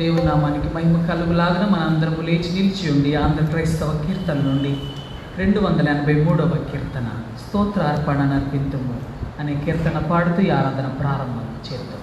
దేవుని నామానికి మహిమ కలుగులాగా మనందరము లేచి నిలిచి ఉండి ఆంధ్ర క్రైస్తవ కీర్తన నుండి 283వ కీర్తన స్తోత్ర అర్పణ నర్పింతుము అనే కీర్తన పాడుతూ ఈ ఆరాధన ప్రారంభం చేద్దాం.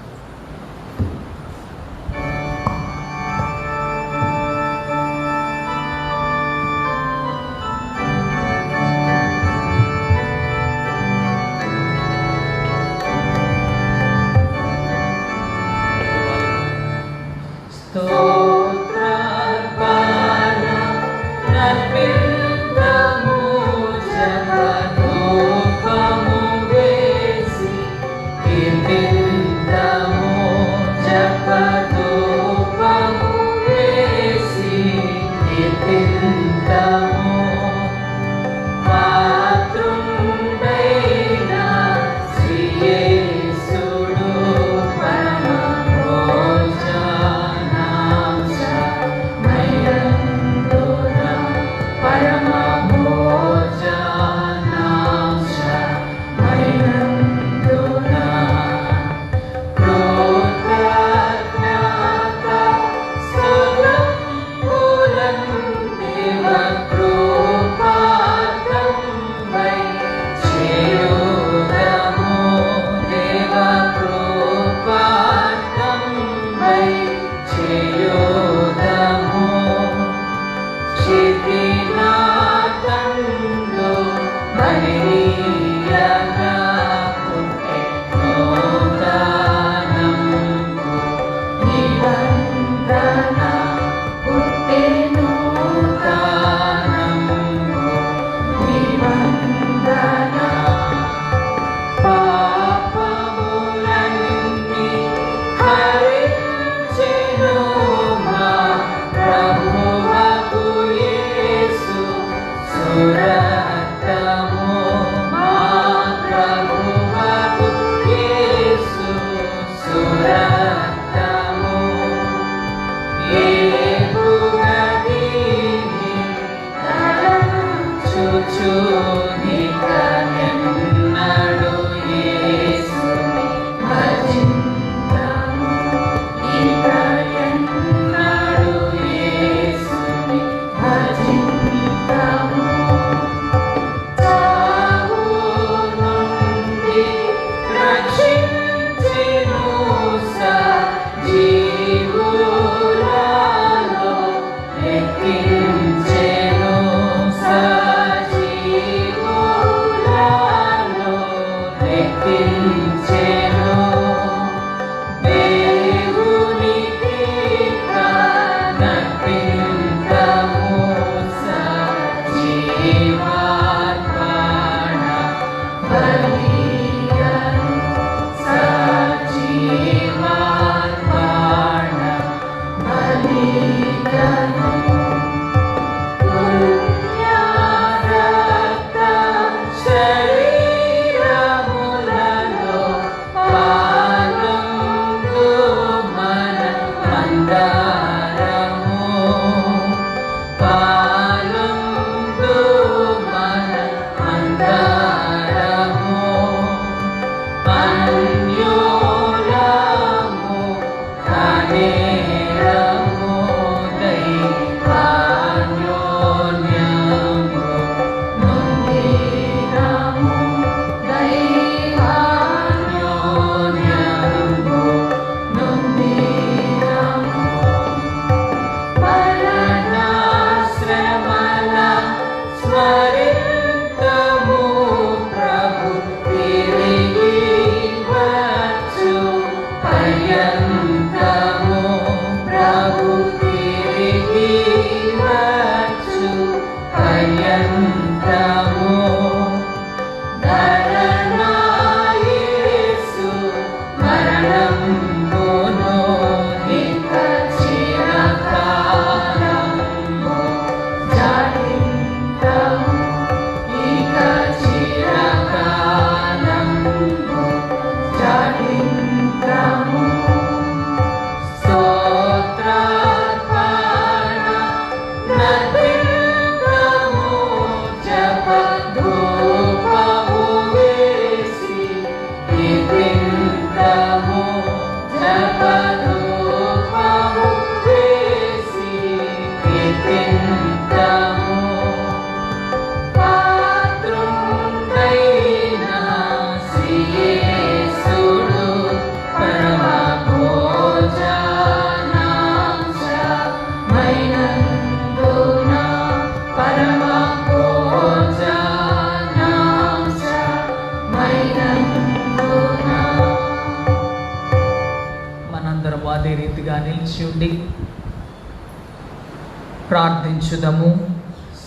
ప్రార్థించుదము.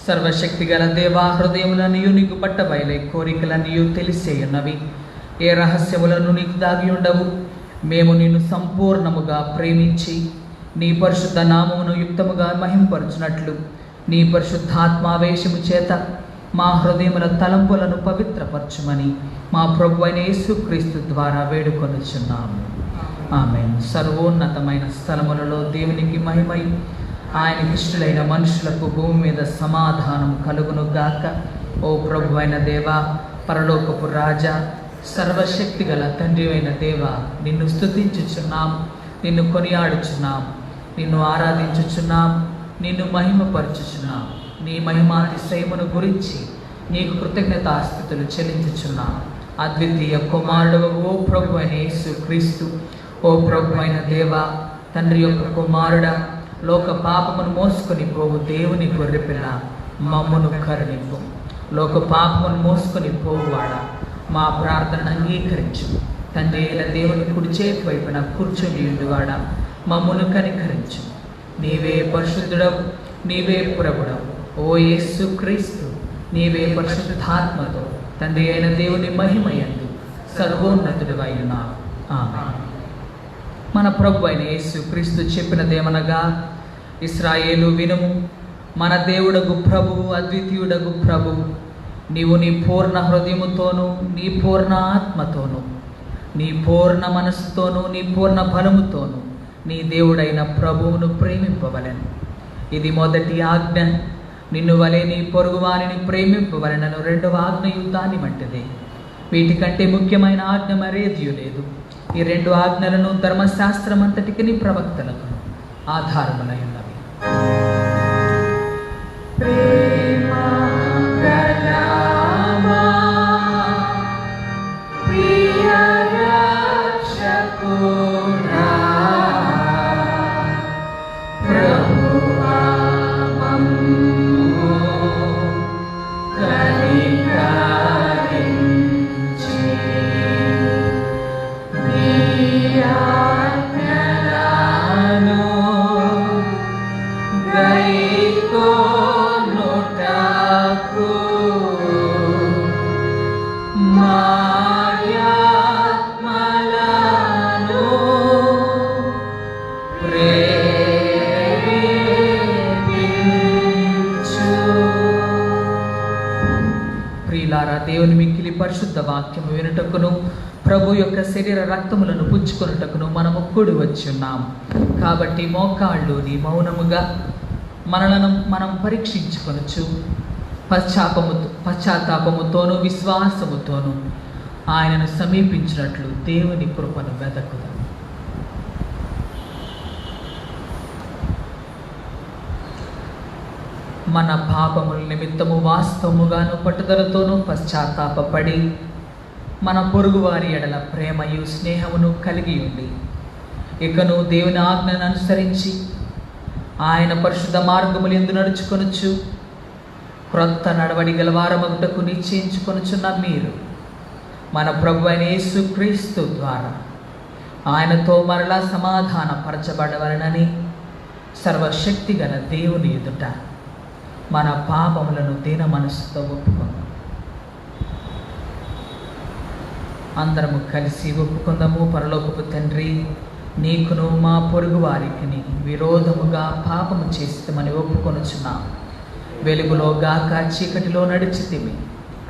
సర్వశక్తిగల దేవా, హృదయములనియు నీకు పట్టబయలే కోరికలనియు తెలిసేయున్నవి. ఏ రహస్యములను నీకు దాగి ఉండవు. మేము నిన్ను సంపూర్ణముగా ప్రేమించి నీ పరిశుద్ధ నామమును యుక్తముగా మహింపరచునట్లు నీ పరిశుద్ధాత్మావేశము చేత మా హృదయముల తలంపులను పవిత్రపరచుమని మా ప్రభువైన యేసుక్రీస్తు ద్వారా వేడుకొనుచున్నాము. ఆమేన్. సర్వోన్నతమైన స్థలములలో దేవునికి మహిమై ఆయనకి ఇష్టలైన మనుషులకు భూమి మీద సమాధానం కలుగును గాక. ఓ ప్రభువైన దేవా, పరలోకపు రాజా, సర్వశక్తి గల తండ్రి అయిన దేవా, నిన్ను స్తుతించుచున్నాం, నిన్ను కొనియాడుచున్నాం, నిన్ను ఆరాధించుచున్నాం, నిన్ను మహిమపరచుచున్నాం. నీ మహిమాతిశయమును గురించి నీకు కృతజ్ఞతాస్తుతులు చెల్లించుచున్నాం. అద్వితీయ కుమారుడు ఓ ప్రభు అయిన యేసు క్రీస్తు, ఓ ప్రభు అయిన దేవా, తండ్రి యొక్క కుమారుడా, లోక పాపమును మోసుకొని పోవు దేవుని గొర్రెపిల్ల, మమ్మును కరుణింపు. లోక పాపమును మోసుకొని పోవువాడా, మా ప్రార్థనను అంగీకరించు. తండ్రి అయిన దేవుని కుడి చేతి వైపున కూర్చొని ఉండువాడా, మమ్మును కనికరించు. నీవే పరిశుద్ధుడవు, నీవే ప్రభుడవు. ఓ యేసు క్రీస్తు, నీవే పరిశుద్ధాత్మతో తండ్రి అయిన దేవుని మహిమయందు సర్వోన్నతుడివై ఉన్నావు. ఆమేన్. మన ప్రభు అయిన యేసు క్రీస్తు చెప్పినదేమనగా, ఇశ్రాయేలు వినుము, మన దేవుడగు ప్రభువు, అద్వితీయుడగు ప్రభువు, నీవు నీ పూర్ణ హృదయముతోనూ, నీ పూర్ణ ఆత్మతోనూ, నీ పూర్ణ మనస్సుతోనూ, నీ పూర్ణ బలముతోనూ నీ దేవుడైన ప్రభువును ప్రేమింపవలెను. ఇది మొదటి ఆజ్ఞ. నిన్ను వలె నీ పొరుగువారిని ప్రేమింపవలెనను రెండవ ఆజ్ఞయు దాని వంటిదే. వీటికంటే ముఖ్యమైన ఆజ్ఞ మరేదియూ లేదు. ఈ రెండు ఆజ్ఞలను ధర్మశాస్త్రం అంతటికి నీ ప్రవక్తలకు ఆధారములై ఉన్నవి. దేవుని మిక్కిలి పరిశుద్ధ వాక్యము వినుటకును ప్రభు యొక్క శరీర రక్తములను పుచ్చుకొనుటకును మనము కూడి వచ్చి ఉన్నాం. కాబట్టి మోకాళ్ళు మౌనముగా మనలను మనం పరీక్షించుకొనొచ్చు. పశ్చాత్తాపముతోనూ విశ్వాసముతోనూ ఆయనను సమీపించినట్లు దేవుని కృపను వెదకుదాం. మన పాపముల నిమిత్తము వాస్తవముగాను పట్టుదలతోనూ పశ్చాత్తాపడి మన పొరుగువారి ఎడల ప్రేమయు స్నేహమును కలిగి ఉండి ఇకను దేవుని ఆజ్ఞను అనుసరించి ఆయన పరిశుద్ధ మార్గములు ఎందు నడుచుకొనుచు క్రొత్త నడవడి గలవారమగుటకు నిశ్చయించుకొనుచున్న మీరు మన ప్రభు అయిన యేసుక్రీస్తు ద్వారా ఆయనతో మరలా సమాధానపరచబడవలనని సర్వశక్తి గల దేవుని ఎదుట మన పాపములను దీన మనసుతో ఒప్పుకుందాం. అందరము కలిసి ఒప్పుకుందాము. పరలోకపు తండ్రి, నీకును మా పొరుగు వారికి విరోధముగా పాపము చేస్తామని ఒప్పుకొనుచున్నాం. వెలుగులో గాక చీకటిలో నడిచితిమి.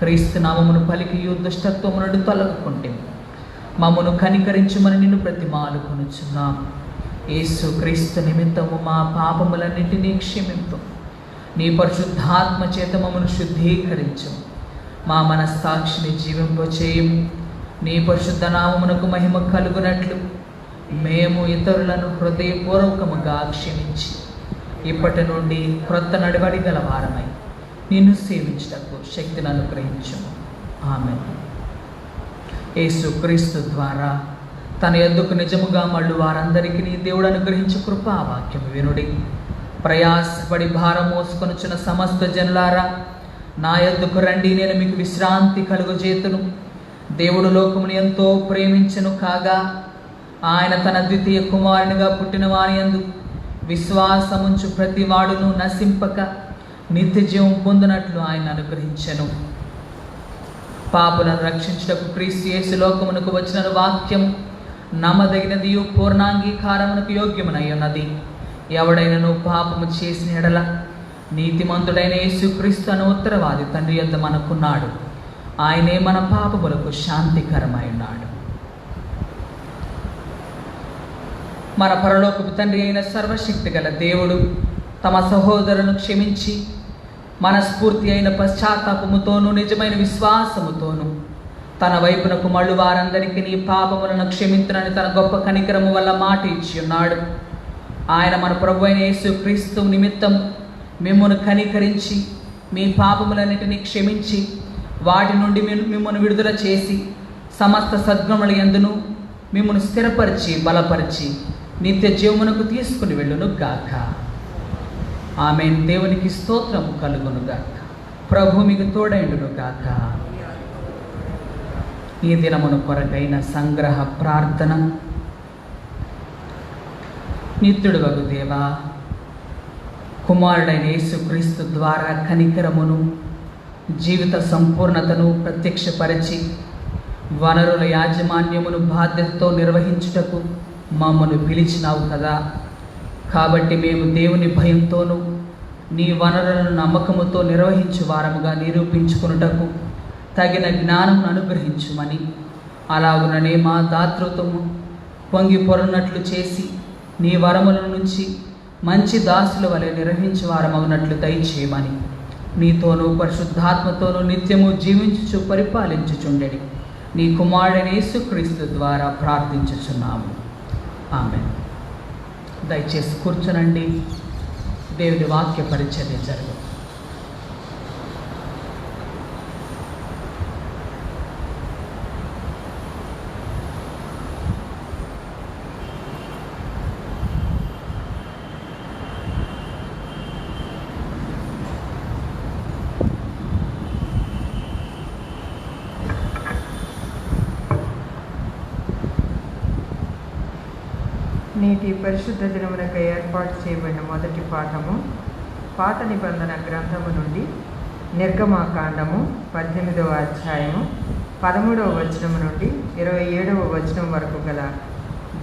క్రీస్తు నామమును పలికియు దుష్టత్వము నుండి తొలగుకుంటేమి. మమ్మను కనికరించుమని నిన్ను బ్రతిమాలుకొనుచున్నాం. యేసు క్రీస్తు నిమిత్తము మా పాపములన్నింటినీ క్షమింపు. నీ పరిశుద్ధాత్మ చేత మమ్మను శుద్ధీకరించు. మా మనస్సాక్షిని జీవింపచేయము. నీ పరిశుద్ధ నామమునకు మహిమ కలుగునట్లు మేము ఇతరులను హృదయపూర్వకముగా క్షమించి ఇప్పటి నుండి క్రొత్త నడవడి గల వారమై నిన్ను సేవించుటకు శక్తిని అనుగ్రహించుము. ఆమేన్. యేసు క్రీస్తు ద్వారా తన యొద్దకు నిజముగా మళ్ళు వారందరికీ నీ దేవుడు అనుగ్రహించు కృపా వాక్యము వినుడి. ప్రయాసపడి భారం మోసుకొనుచున్న సమస్త జనులారా, నా యొద్దకు రండి, నేను మీకు విశ్రాంతి కలుగజేతును. దేవుడు లోకమును ఎంతో ప్రేమించెను కాగా ఆయన తన ద్వితీయ కుమారునిగా పుట్టిన వాని యందు విశ్వాసముంచు ప్రతివాడును నశింపక నిత్య జీవం పొందినట్లు ఆయన అనుగ్రహించెను. పాపులను రక్షించుటకు క్రీస్తు యేసు లోకమునకు వచ్చిన వాక్యము నమ్మదగినదియు పూర్ణాంగీకారమునకు యోగ్యమునై ఉన్నది. ఎవడైనను పాపము చేసిన ఎడల నీతిమంతుడైన యేసుక్రీస్తు అను ఉత్తరవాది తండ్రి యొద్ద మనకున్నాడు. ఆయనే మన పాపములకు శాంతికరమై ఉన్నాడు. మన పరలోకపు తండ్రి అయిన సర్వశక్తి గల దేవుడు తమ సహోదరులను క్షమించి మనస్ఫూర్తి అయిన పశ్చాత్తాపముతోనూ నిజమైన విశ్వాసముతోనూ తన వైపునకు మళ్ళు వారందరికీ నీ పాపములను క్షమించునని తన గొప్ప కనికరము వల్ల మాట ఇచ్చి ఉన్నాడు. ఆయన మన ప్రభు అయిన యేసుక్రీస్తు నిమిత్తం మిమ్మును కనికరించి మీ పాపములన్నిటినీ క్షమించి వాటి నుండి మిమ్మల్ని విడుదల చేసి సమస్త సద్గుణముల యందును మిమ్మల్ని స్థిరపరిచి బలపరిచి నిత్య జీవమునకు తీసుకుని వెళ్ళును గాక. ఆమేన్. దేవునికి స్తోత్రము కలుగును గాక. ప్రభు మీకు తోడైండును గాక. ఈ దినమును కొరకైన సంగ్రహ ప్రార్థన. నిత్యుడు వగు దేవా, కుమారుడైన యేసుక్రీస్తు ద్వారా కనికరమును జీవిత సంపూర్ణతను ప్రత్యక్షపరిచి వనరుల యాజమాన్యమును బాధ్యతతో నిర్వహించుటకు మమ్మను పిలిచినావు కదా. కాబట్టి మేము దేవుని భయంతోనూ నీ వనరులను నమ్మకముతో నిర్వహించు వారముగా నిరూపించుకున్నటకు తగిన జ్ఞానమును అనుగ్రహించుమని, అలాగుననే మా దాతృత్వము పొంగి పొరనట్లు చేసి నీ వరముల నుంచి మంచి దాసుల వలె నిర్వహించు వారమవునట్లు దయచేయమని నీతోనూ పరిశుద్ధాత్మతోనూ నిత్యము జీవించుచు పరిపాలించుచుండెడి నీ కుమారుడైన యేసుక్రీస్తు ద్వారా ప్రార్థించుచున్నాము. ఆమేన్. దయచేసి కూర్చునండి. దేవుని వాక్య పరిచర్య జరుగు. నేటి పరిశుద్ధ దినమునకై ఏర్పాటు చేయబడిన మొదటి పాఠము పాత నిబంధన గ్రంథము నుండి నిర్గమాకాండము 18వ అధ్యాయము 13వ వచనము నుండి 27వ వచనం వరకు గల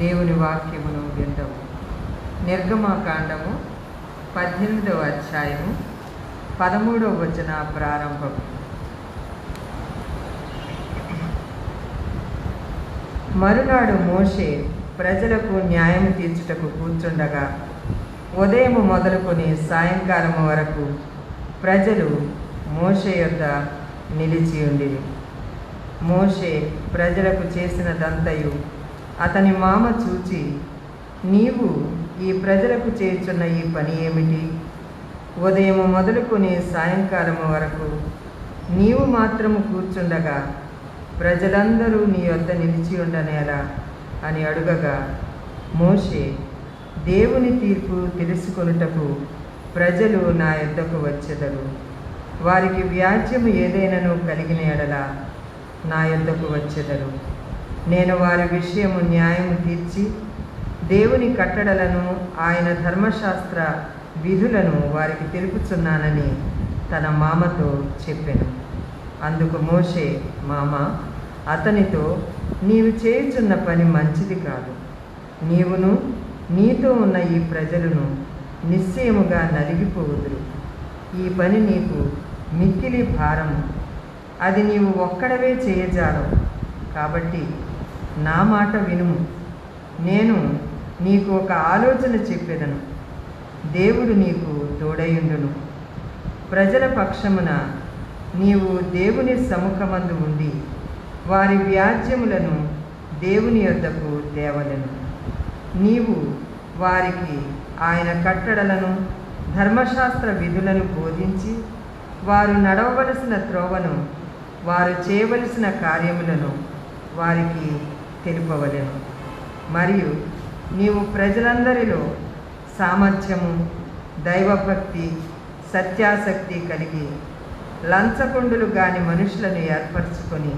దేవుని వాక్యమును విందాము. నిర్గమాకాండము 18వ అధ్యాయము 13వ వచన ప్రారంభం. మరునాడు మోషే ప్రజలకు న్యాయం తీర్చుటకు కూర్చుండగా ఉదయము మొదలుకొని సాయంకాలము వరకు ప్రజలు మోషే యొద్ద నిలిచి ఉండిరి. మోషే ప్రజలకు చేసినదంతయు అతని మామ చూచి, నీవు ఈ ప్రజలకు చేయుచున్న ఈ పని ఏమిటి? ఉదయము మొదలుకొని సాయంకాలము వరకు నీవు మాత్రము కూర్చుండగా ప్రజలందరూ నీ యొద్ద నిలిచి ఉండనేలా అని అడుగగా, మోషే, దేవుని తీర్పు తెలుసుకొనుటకు ప్రజలు నా యొద్దకు వచ్చెదరు. వారికి వ్యాజ్యము ఏదైనాను కలిగిన ఎడల నా యొద్దకు వచ్చెదరు. నేను వారి విషయము న్యాయము తీర్చి దేవుని కట్టడలను ఆయన ధర్మశాస్త్ర విధులను వారికి తెలుపుచున్నానని తన మామతో చెప్పెను. అందుకు మోషే మామ అతనితో, నీవు చేయుచున్న పని మంచిది కాదు. నీవును నీతో ఉన్న ఈ ప్రజలను నిశ్చయముగా నలిగిపోవుదురు. ఈ పని నీకు మిక్కిలి భారము. అది నీవు ఒక్కడవే చేయజాలవు. కాబట్టి నా మాట వినుము. నేను నీకు ఒక ఆలోచన చెప్పెదను. దేవుడు నీకు తోడయుండును. ప్రజల పక్షమున నీవు దేవుని సముఖమందు ఉండి వారి వ్యాజ్యములను దేవుని యొద్దకు తేవలెను. నీవు వారికి ఆయన కట్టడలను ధర్మశాస్త్ర విధులను బోధించి వారు నడవవలసిన త్రోవను వారు చేయవలసిన కార్యములను వారికి తెలుపవలెను. మరియు నీవు ప్రజలందరిలో సామర్థ్యము, దైవభక్తి, సత్యాసక్తి కలిగి లంచకొండులు గాని మనుషులను ఏర్పరచుకొని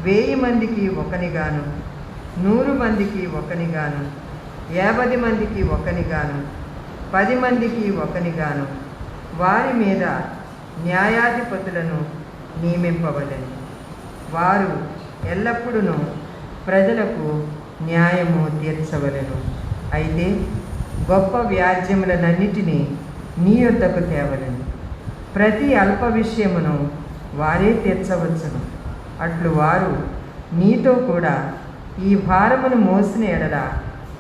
1000 మందికి ఒకనిగాను, 100 మందికి ఒకనిగాను, 50 మందికి ఒకనిగాను 10 మందికి ఒకనిగాను వారి మీద న్యాయాధిపతులను నియమింపవలెను. వారు ఎల్లప్పుడూ ప్రజలకు న్యాయము తీర్చవలెను. అయితే గొప్ప వ్యాజ్యములనన్నిటినీ నీ యొద్దకు తేవలెను. ప్రతి అల్ప విషయమును వారే తీర్చవచ్చును. అట్లు వారు నీతో కూడా ఈ భారమును మోసిన ఎడల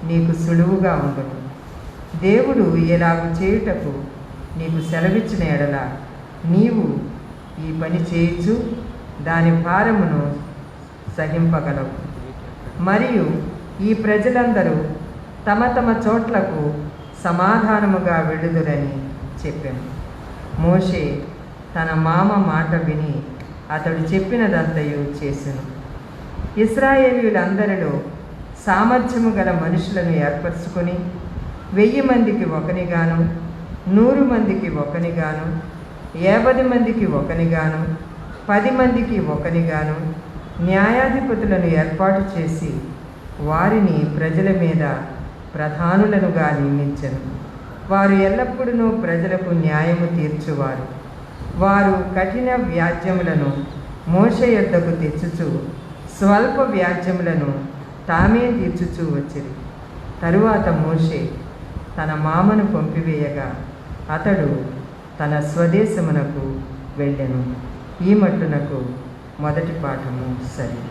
నీకు సులువుగా ఉండును. దేవుడు ఎలాగు చేయుటకు నీకు సెలవిచ్చిన ఎడల నీవు ఈ పని చేయుచు దాని భారమును సహింపగలవు. మరియు ఈ ప్రజలందరూ తమ తమ చోట్లకు సమాధానముగా వెళ్ళుదురని చెప్పాను. మోషే తన మామ మాట విని అతడు చెప్పినదంతయు చేసెను. ఇశ్రాయేలీయులందరిలో సామర్థ్యము గల మనుషులను ఏర్పరచుకొని 1000 మందికి ఒకనిగాను 100 మందికి ఒకనిగాను 50 మందికి ఒకనిగాను 10 మందికి ఒకనిగాను న్యాయాధిపతులను ఏర్పాటు చేసి వారిని ప్రజల మీద ప్రధానులనుగా నియమించెను. వారు ఎల్లప్పుడూ ప్రజలకు న్యాయము తీర్చువారు. వారు కఠిన వ్యాజ్యములను మోషే యొద్దకు తెచ్చుచు స్వల్ప వ్యాజ్యములను తామే తీర్చుచూ వచ్చిరి. తరువాత మోషే తన మామను పంపివేయగా అతడు తన స్వదేశమునకు వెళ్ళెను. ఈ మట్టునకు మొదటి పాఠము సరి.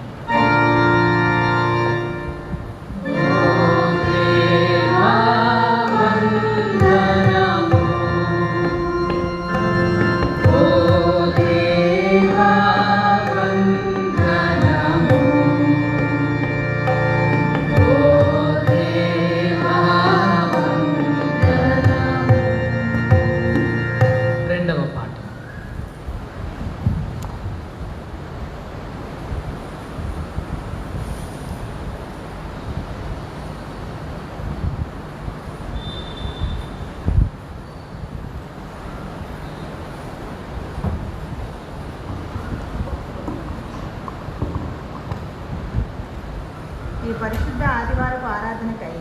ఈ పరిశుద్ధ ఆదివారపు ఆరాధనకై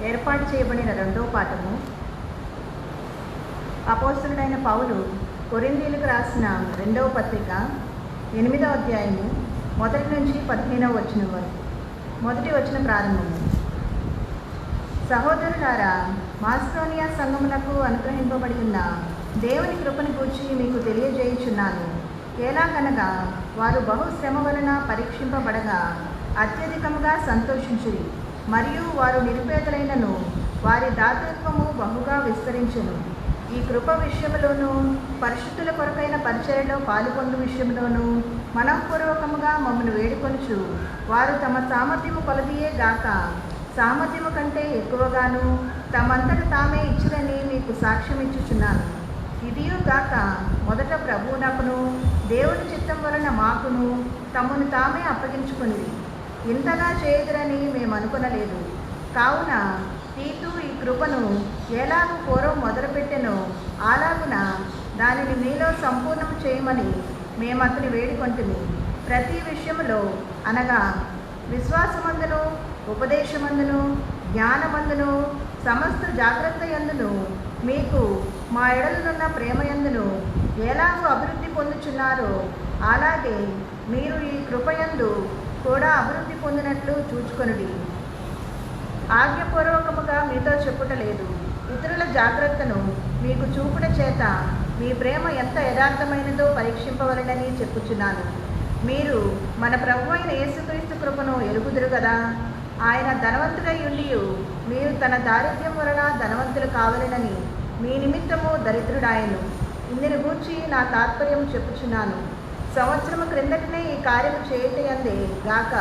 ఏర్పాటు చేయబడిన రెండవ పాఠము అపోస్తలుడైన పౌలు కొరింథీయులకు రాసిన 2వ పత్రిక 8వ అధ్యాయము 1 నుంచి 15వ వచనం వరకు. మొదటి వచనం ప్రారంభము. సహోదరులారా, మాసిదోనియా సంఘమునకు అనుగ్రహింపబడి ఉన్న దేవుని కృపను గూర్చి మీకు తెలియజేయుచున్నాను. ఎలాగనగా వారు బహు శ్రమ వలన పరీక్షింపబడగా అత్యధికముగా సంతోషించురి. మరియు వారు నిరుపేదలైనను వారి దాతృత్వము బహుగా విస్తరించెను. ఈ కృప విషయంలోనూ పరిశుద్ధుల కొరకైన పరిచర్యలో పాలుపొందు విషయంలోనూ మనఃపూర్వకముగా మమ్మల్ని వేడుకొనుచు వారు తమ సామర్థ్యము కొలదియే గాక సామర్థ్యము కంటే ఎక్కువగాను తమంతట తామే ఇచ్చిరని మీకు సాక్ష్యం ఇచ్చుచున్నాను. ఇదియు గాక మొదట ప్రభువునకును దేవుని చిత్తం వలన మాకును తమను తామే అప్పగించుకుని ఇంతగా చేయదురని మేము అనుకొనలేదు. కావున తీతు ఈ కృపను ఎలాగూ పూర్వం మొదలుపెట్టెనో అలాగున దానిని మీలో సంపూర్ణం చేయమని మేము అతని వేడుకొంటిమి. ప్రతి విషయములో అనగా విశ్వాసమందును ఉపదేశమందును జ్ఞానమందును సమస్త జాగ్రత్త యందును మీకు మా ఎడలనున్న ప్రేమయందును ఎలాగూ అభివృద్ధి పొందుచున్నారో అలాగే మీరు ఈ కృపయందు కూడా అభివృద్ధి పొందినట్లు చూచుకొనుడి. ఆజ్ఞపూర్వకముగా మీతో చెప్పుటలేదు, ఇతరుల జాగ్రత్తను మీకు చూపుట చేత మీ ప్రేమ ఎంత యథార్థమైనదో పరీక్షింపవలనని చెప్పుచున్నాను. మీరు మన ప్రభు అయిన యేసుక్రీస్తు కృపను ఎరుగుదురు కదా. ఆయన ధనవంతుడై ఉండియు మీరు తన దారిద్ర్యం వలన ధనవంతులు కావాలనని మీ నిమిత్తము దరిద్రుడాయను. ఇందుని గూర్చి నా తాత్పర్యం చెప్పుచున్నాను. సంవత్సరము క్రిందటనే ఈ కార్యము చేయుటయందే గాక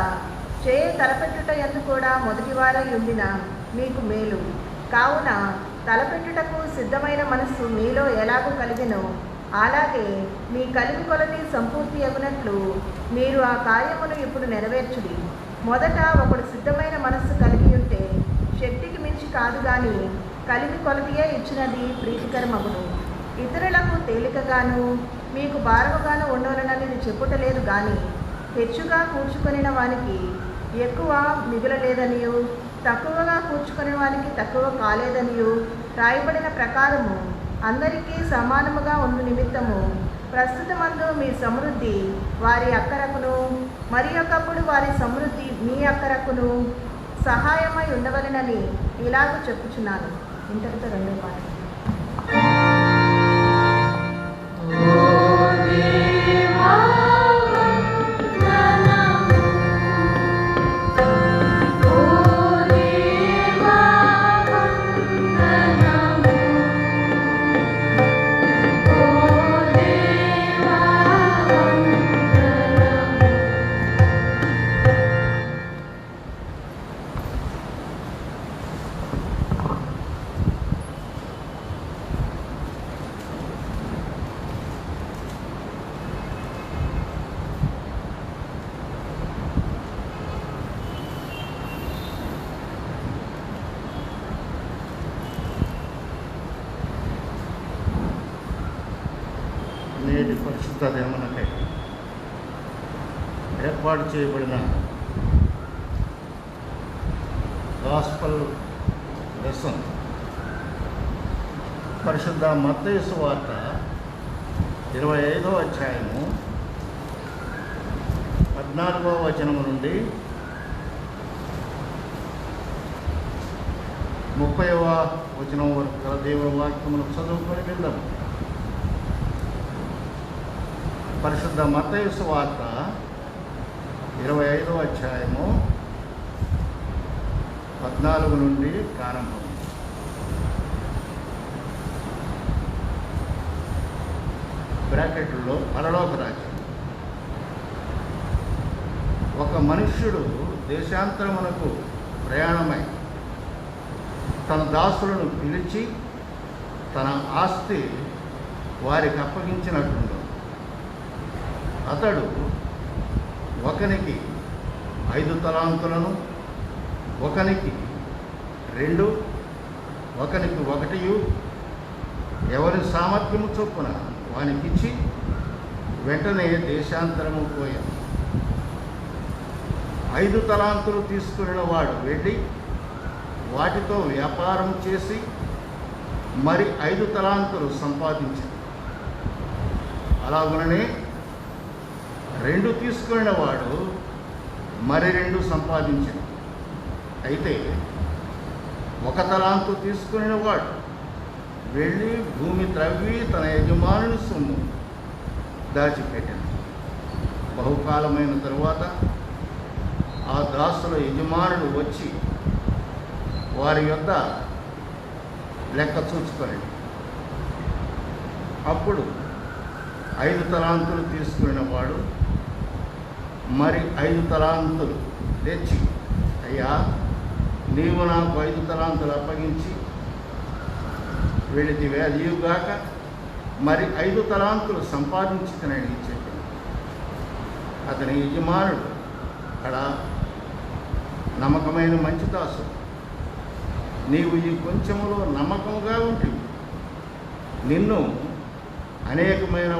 చేయ తలపెట్టుట యందు కూడా మొదటివారై ఉండిన మీకు మేలు. కావున తలపెట్టుటకు సిద్ధమైన మనస్సు మీలో ఎలాగూ కలిగినో అలాగే మీ కలిమి కొలది సంపూర్తి అగునట్లు మీరు ఆ కార్యమును ఇప్పుడు నెరవేర్చుడి. మొదట ఒకడు సిద్ధమైన మనస్సు కలిగి ఉంటే శక్తికి మించి కాదు కానీ కలిమి కొలదియే ఇచ్చినది ప్రీతికరమగును. ఇతరులకు తేలికగాను మీకు భారముగాను ఉండవలనని చెప్పుటలేదు కానీ హెచ్చుగా కూర్చుకొనిన వానికి ఎక్కువ మిగలలేదనియు తక్కువగా కూర్చుకునే వానికి తక్కువ కాలేదనియు రాయబడిన ప్రకారము అందరికీ సమానముగా ఉండు నిమిత్తము ప్రస్తుతమందు మీ సమృద్ధి వారి అక్కరకును మరి ఒకప్పుడు వారి సమృద్ధి మీ అక్కరకును సహాయమై ఉండవలెనని ఇలాగ చెప్పుచున్నాను. ఇంతటితో రెండో పాట. నేటి పరిశుద్ధ దినమునకై ఏర్పాటు చేయబడిన గాస్పల్ లెసన్ పరిశుద్ధ మత్తయి సువార్త 25వ అధ్యాయము 14వ వచనము నుండి 30వ వచనం వరకు గల దేవుని వాక్యమును చదువుకొని వెళ్దాం. పరిశుద్ధ మత్తయి సువార్త 25వ అధ్యాయము 14 నుండి ప్రారంభం. బ్రాకెట్లో పరలోక రాజ్యం. ఒక మనుష్యుడు దేశాంతరమునకు ప్రయాణమై తన దాసులను పిలిచి తన ఆస్తి వారికి అప్పగించినట్లుండు. అతడు ఒకనికి 5 తలాంతులను, ఒకనికి 2, ఒకనికి 1 ఎవరి సామర్థ్యము చొప్పున వానికిచ్చి వెంటనే దేశాంతరము పోయాడు. 5 తలాంతులు తీసుకున్న వాడు వెళ్ళి వాటితో వ్యాపారం చేసి మరి 5 తలాంతులు సంపాదించాడు. అలాగుననే 2 తీసుకున్న వాడు మరి 2 సంపాదించాడు. అయితే 1 తలాంతు తీసుకున్న వాడు వెళ్ళి భూమి త్రవ్వి తన యజమానుని సొమ్ము దాచిపెట్టాడు. బహుకాలమైన తరువాత ఆ దాసుల యజమానుడు వచ్చి వారి యొద్ద లెక్క చూచుకొనెను. అప్పుడు 5 తలాంతులు తీసుకున్న వాడు మరి 5 తలాంతులు తెచ్చి, అయ్యా, నీవు నాకు 5 తలాంతులు అప్పగించి వెళితివే, అదియుగాక మరి 5 తలాంతులు సంపాదించుకునని చెప్పాను. అతని యజమానుడు, అక్కడ నమ్మకమైన మంచి దాసు, నీవు ఈ కొంచెములో నమ్మకముగా ఉంటుంది, నిన్ను అనేకమైన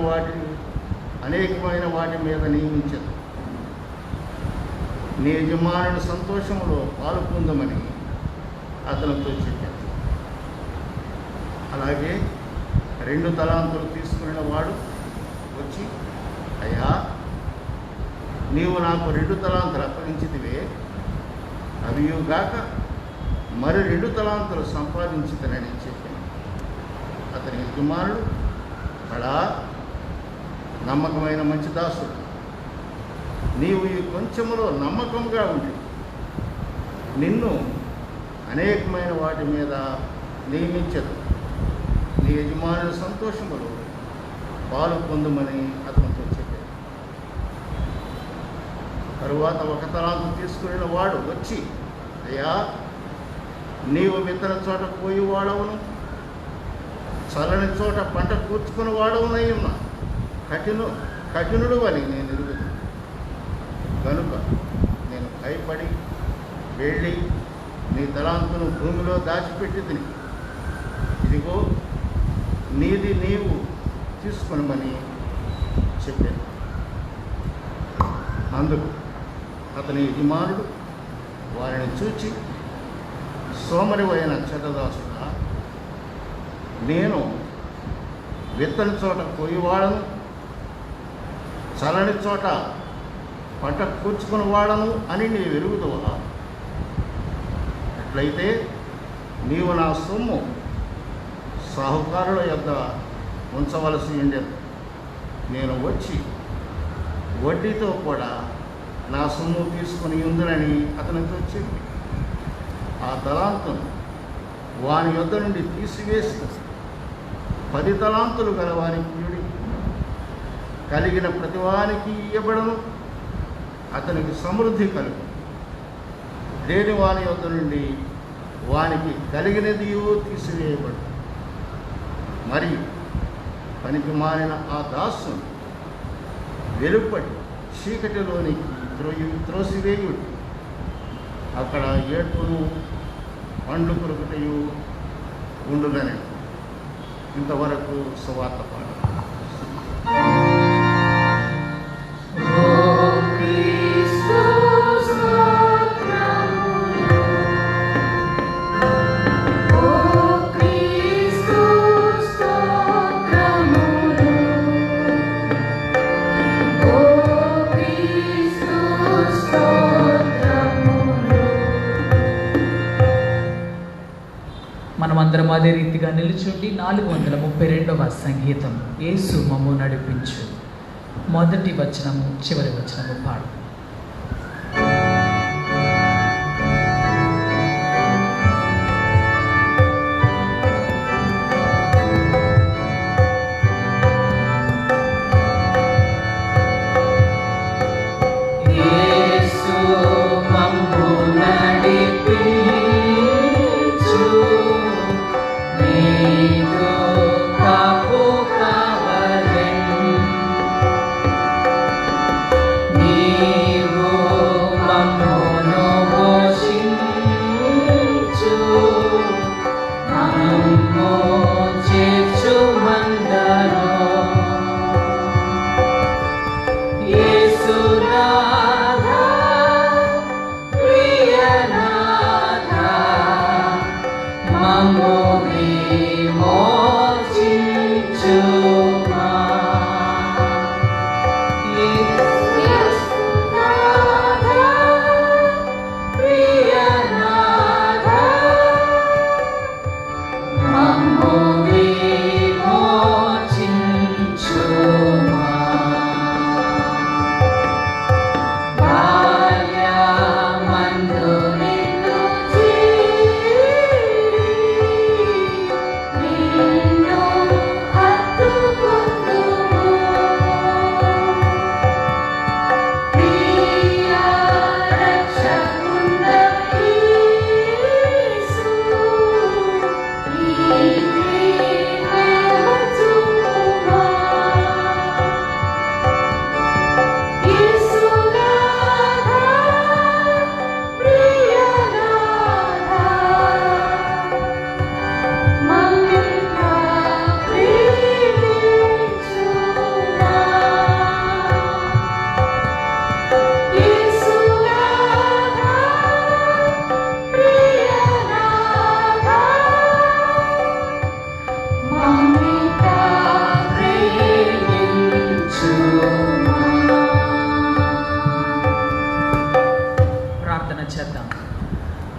వాటి మీద నియమించదు. నీ యజమానుడి సంతోషములో పాలు పొందమని అతనితో చెప్పాడు. అలాగే 2 తలాంతులు తీసుకున్న వాడు వచ్చి, అయ్యా, నీవు నాకు 2 తలాంతులు అప్పగించితివే, అవియుగాక మరి 2 తలాంతులు సంపాదించుతనని చెప్పాను. అతని యజమానుడు, అలా నమ్మకమైన మంచి దాసుడు, నీవు ఈ కొంచెములో నమ్మకంగా ఉండి నిన్ను అనేకమైన వాటి మీద నియమించదు. నీ యజమానుల సంతోషములో పాలు పొందమని అతనితో చెప్పాడు. తరువాత 1 తలాంతు తీసుకున్న వాడు వచ్చి, అయ్యా, నీవు విత్తన చోట పోయి వాడవును, చల్లని చోట పంట కూర్చుకుని వాడవునై ఉన్నా కఠినుడు అని నేను ఎరుగుదు. కనుక నేను భయపడి వెళ్ళి నీ తలాంతును భూమిలో దాచిపెట్టి తిని, ఇదిగో నీది నీవు తీసుకొనమని చెప్పాను. అందుకు అతని యజమానుడు వారిని చూచి, సోమరివైన చెడ్డదాసుడా, నేను విత్తని చోట కోయివాడను, చల్లని చోట పంట కూర్చుకుని వాడను అని నీవు ఎరుగుదువా? అట్లయితే నీవు నా సొమ్ము సాహుకారుల యొద్ద ఉంచవలసి ఉండేది. నేను వచ్చి వడ్డీతో కూడా నా సొమ్ము తీసుకుని ఉందని అతనితో చెప్పి ఆ తలాంతును వాని యొద్ద నుండి తీసివేసి 10 తలాంతులు గల వానికి ఇయుడి. కలిగిన ప్రతివానికి ఇయ్యబడను, అతనికి సమృద్ధి కలుగు. లేని వాని యొద్ద నుండి వానికి కలిగినది తీసివేయబడు. మరి పనికి మారిన ఆ దాసును వెలుపటి చీకటిలోనికి త్రోసివేయుడు. అక్కడ ఏడ్పును పండ్లు కొరుకుటయు ఉండునని. ఇంతవరకు సువార్త పాట. మనమందరం అదే రీతిగా నిలుచుండి 432వ సంగీతం యేసు మమ్ము నడిపించు మొదటి వచనము చివరి వచనము పాడు.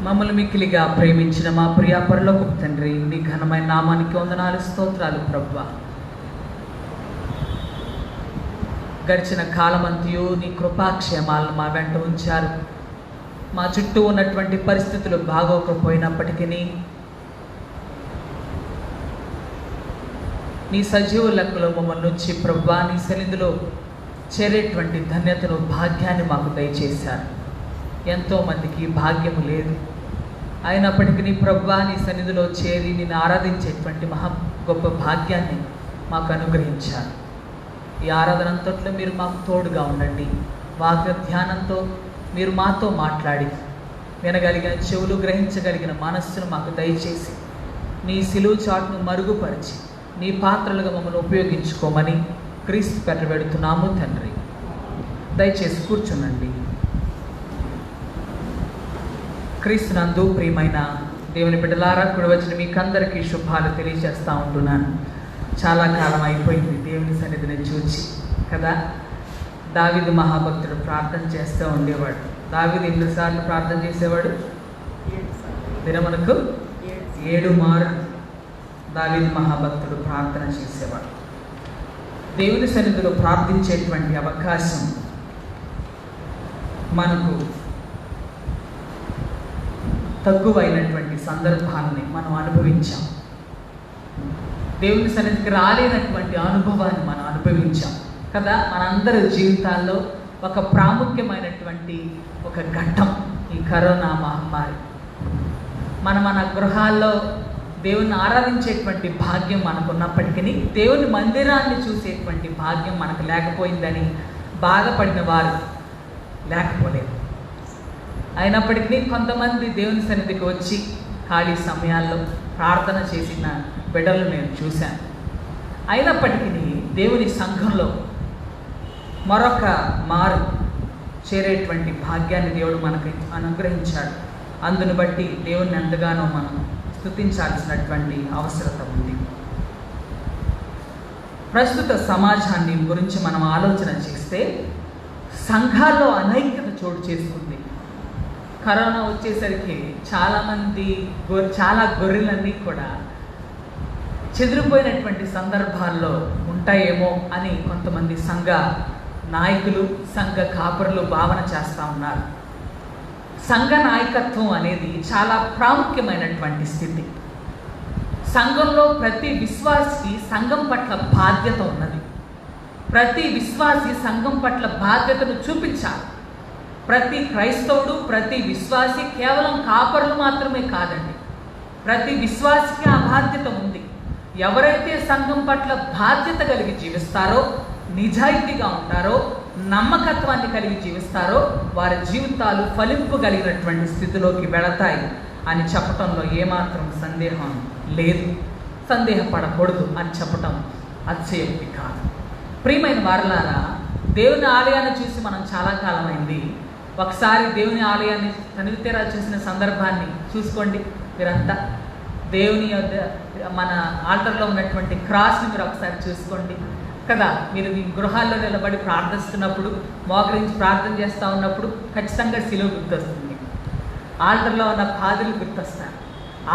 మమ్మల్ని మిక్కిలిగా ప్రేమించిన మా ప్రియ పరలోకపు తండ్రి, నీ ఘనమైన నామానికి వందనాలు, స్తోత్రాలు ప్రభువా. గడిచిన కాలమంతయు నీ కృపాక్షేమాలను మా వెంట ఉంచారు. మా చుట్టూ ఉన్నటువంటి పరిస్థితులు బాగోకపోయినప్పటికీ నీ సజీవ లెక్కలో మమ్మల్ని నుంచి ప్రభువా నీ సన్నిధిలో చేరేటువంటి ధన్యతను, భాగ్యాన్ని మాకు దయచేశారు. ఎంతోమందికి భాగ్యము లేదు, అయినప్పటికీ నీ ప్రభువా నీ సన్నిధిలో చేరి నిన్ను ఆరాధించేటువంటి మహా గొప్ప భాగ్యాన్ని మాకు అనుగ్రహించారు. ఈ ఆరాధనంతట్లో మీరు మాకు తోడుగా ఉండండి. వాక్య ధ్యానంతో మీరు మాతో మాట్లాడి వినగలిగిన చెవులు, గ్రహించగలిగిన మనస్సును మాకు దయచేసి నీ సిలువ చాటును మరుగుపరిచి నీ పాత్రలుగా మమ్మల్ని ఉపయోగించుకోమని క్రీస్తు పేరట పెడుతున్నాము తండ్రి. దయచేసి కూర్చునండి. క్రీస్తునందు ప్రియమైన దేవుని బిడ్డలారా కూడి వచ్చిన మీకందరికీ శుభాలు తెలియజేస్తూ ఉంటున్నాను. చాలా కాలం అయిపోయింది దేవుని సన్నిధిని చూచి కదా. దావీదు మహాభక్తుడు ప్రార్థన చేస్తూ ఉండేవాడు. దావీదు ఎన్నిసార్లు ప్రార్థన చేసేవాడు? దినమునకు 7 మార్లు దావీదు మహాభక్తుడు ప్రార్థన చేసేవాడు. దేవుని సన్నిధిలో ప్రార్థించేటువంటి అవకాశం మనకు తక్కువైనటువంటి సందర్భాన్ని మనం అనుభవించాం. దేవుని సన్నిధికి రాలేనటువంటి అనుభవాన్ని మనం అనుభవించాం కదా. మనందరి జీవితాల్లో ఒక ప్రాముఖ్యమైనటువంటి ఒక ఘట్టం ఈ కరోనా మహమ్మారి. మన గృహాల్లో దేవుని ఆరాధించేటువంటి భాగ్యం మనకున్నప్పటికీ దేవుని మందిరాన్ని చూసేటువంటి భాగ్యం మనకు లేకపోయిందని బాధపడిన వారు లేకపోలేదు. అయినప్పటికీ కొంతమంది దేవుని సన్నిధికి వచ్చి ఖాళీ సమయాల్లో ప్రార్థన చేసిన బిడ్డలు నేను చూశాను. అయినప్పటికీ దేవుని సంఘంలో మరొక మారు చేరేటువంటి భాగ్యాన్ని దేవుడు మనకు అనుగ్రహించాడు. అందును బట్టి దేవుని ఎంతగానో మనం స్తుతించాల్సినటువంటి అవసరత ఉంది. ప్రస్తుత సమాజాన్ని గురించి మనం ఆలోచన చేస్తే సంఘాల్లో అనైక్యత చోటు చేసుకుంది. కరోనా వచ్చేసరికి చాలా గొర్రెలన్నీ కూడా చెదిరిపోయినటువంటి సందర్భాల్లో ఉంటాయేమో అని కొంతమంది సంఘ నాయకులు, సంఘ కాపరులు భావన చేస్తూ ఉన్నారు. సంఘ నాయకత్వం అనేది చాలా ప్రాముఖ్యమైనటువంటి స్థితి. సంఘంలో ప్రతి విశ్వాసికి సంఘం పట్ల బాధ్యత ఉన్నది. ప్రతి విశ్వాసి సంఘం పట్ల బాధ్యతను చూపించాలి. ప్రతి క్రైస్తవుడు, ప్రతి విశ్వాసి కేవలం కాపరులు మాత్రమే కాదండి. ప్రతి విశ్వాసికి ఆ బాధ్యత ఉంది. ఎవరైతే సంఘం పట్ల బాధ్యత కలిగి జీవిస్తారో, నిజాయితీగా ఉంటారో, నమ్మకత్వాన్ని కలిగి జీవిస్తారో వారి జీవితాలు ఫలింపు కలిగినటువంటి స్థితిలోకి వెళతాయి అని చెప్పటంలో ఏమాత్రం సందేహం లేదు. సందేహపడకూడదు అని చెప్పటం అతిశయోక్తి కాదు. ప్రియమైన వారలారా, దేవుని ఆలయాన్ని చూసి మనం చాలా కాలం అయింది. ఒకసారి దేవుని ఆలయాన్ని తనివితేరా చూసిన సందర్భాన్ని చూసుకోండి. మీరంతా దేవుని మన ఆల్టర్లో ఉన్నటువంటి క్రాస్ని మీరు ఒకసారి చూసుకోండి కదా. మీరు మీ గృహాల్లో నిలబడి ప్రార్థిస్తున్నప్పుడు, మోకరించి ప్రార్థన చేస్తూ ఉన్నప్పుడు ఖచ్చితంగా శిలువ గుర్తొస్తుంది. ఆల్టర్లో ఉన్న పాదులు గుర్తొస్తారు.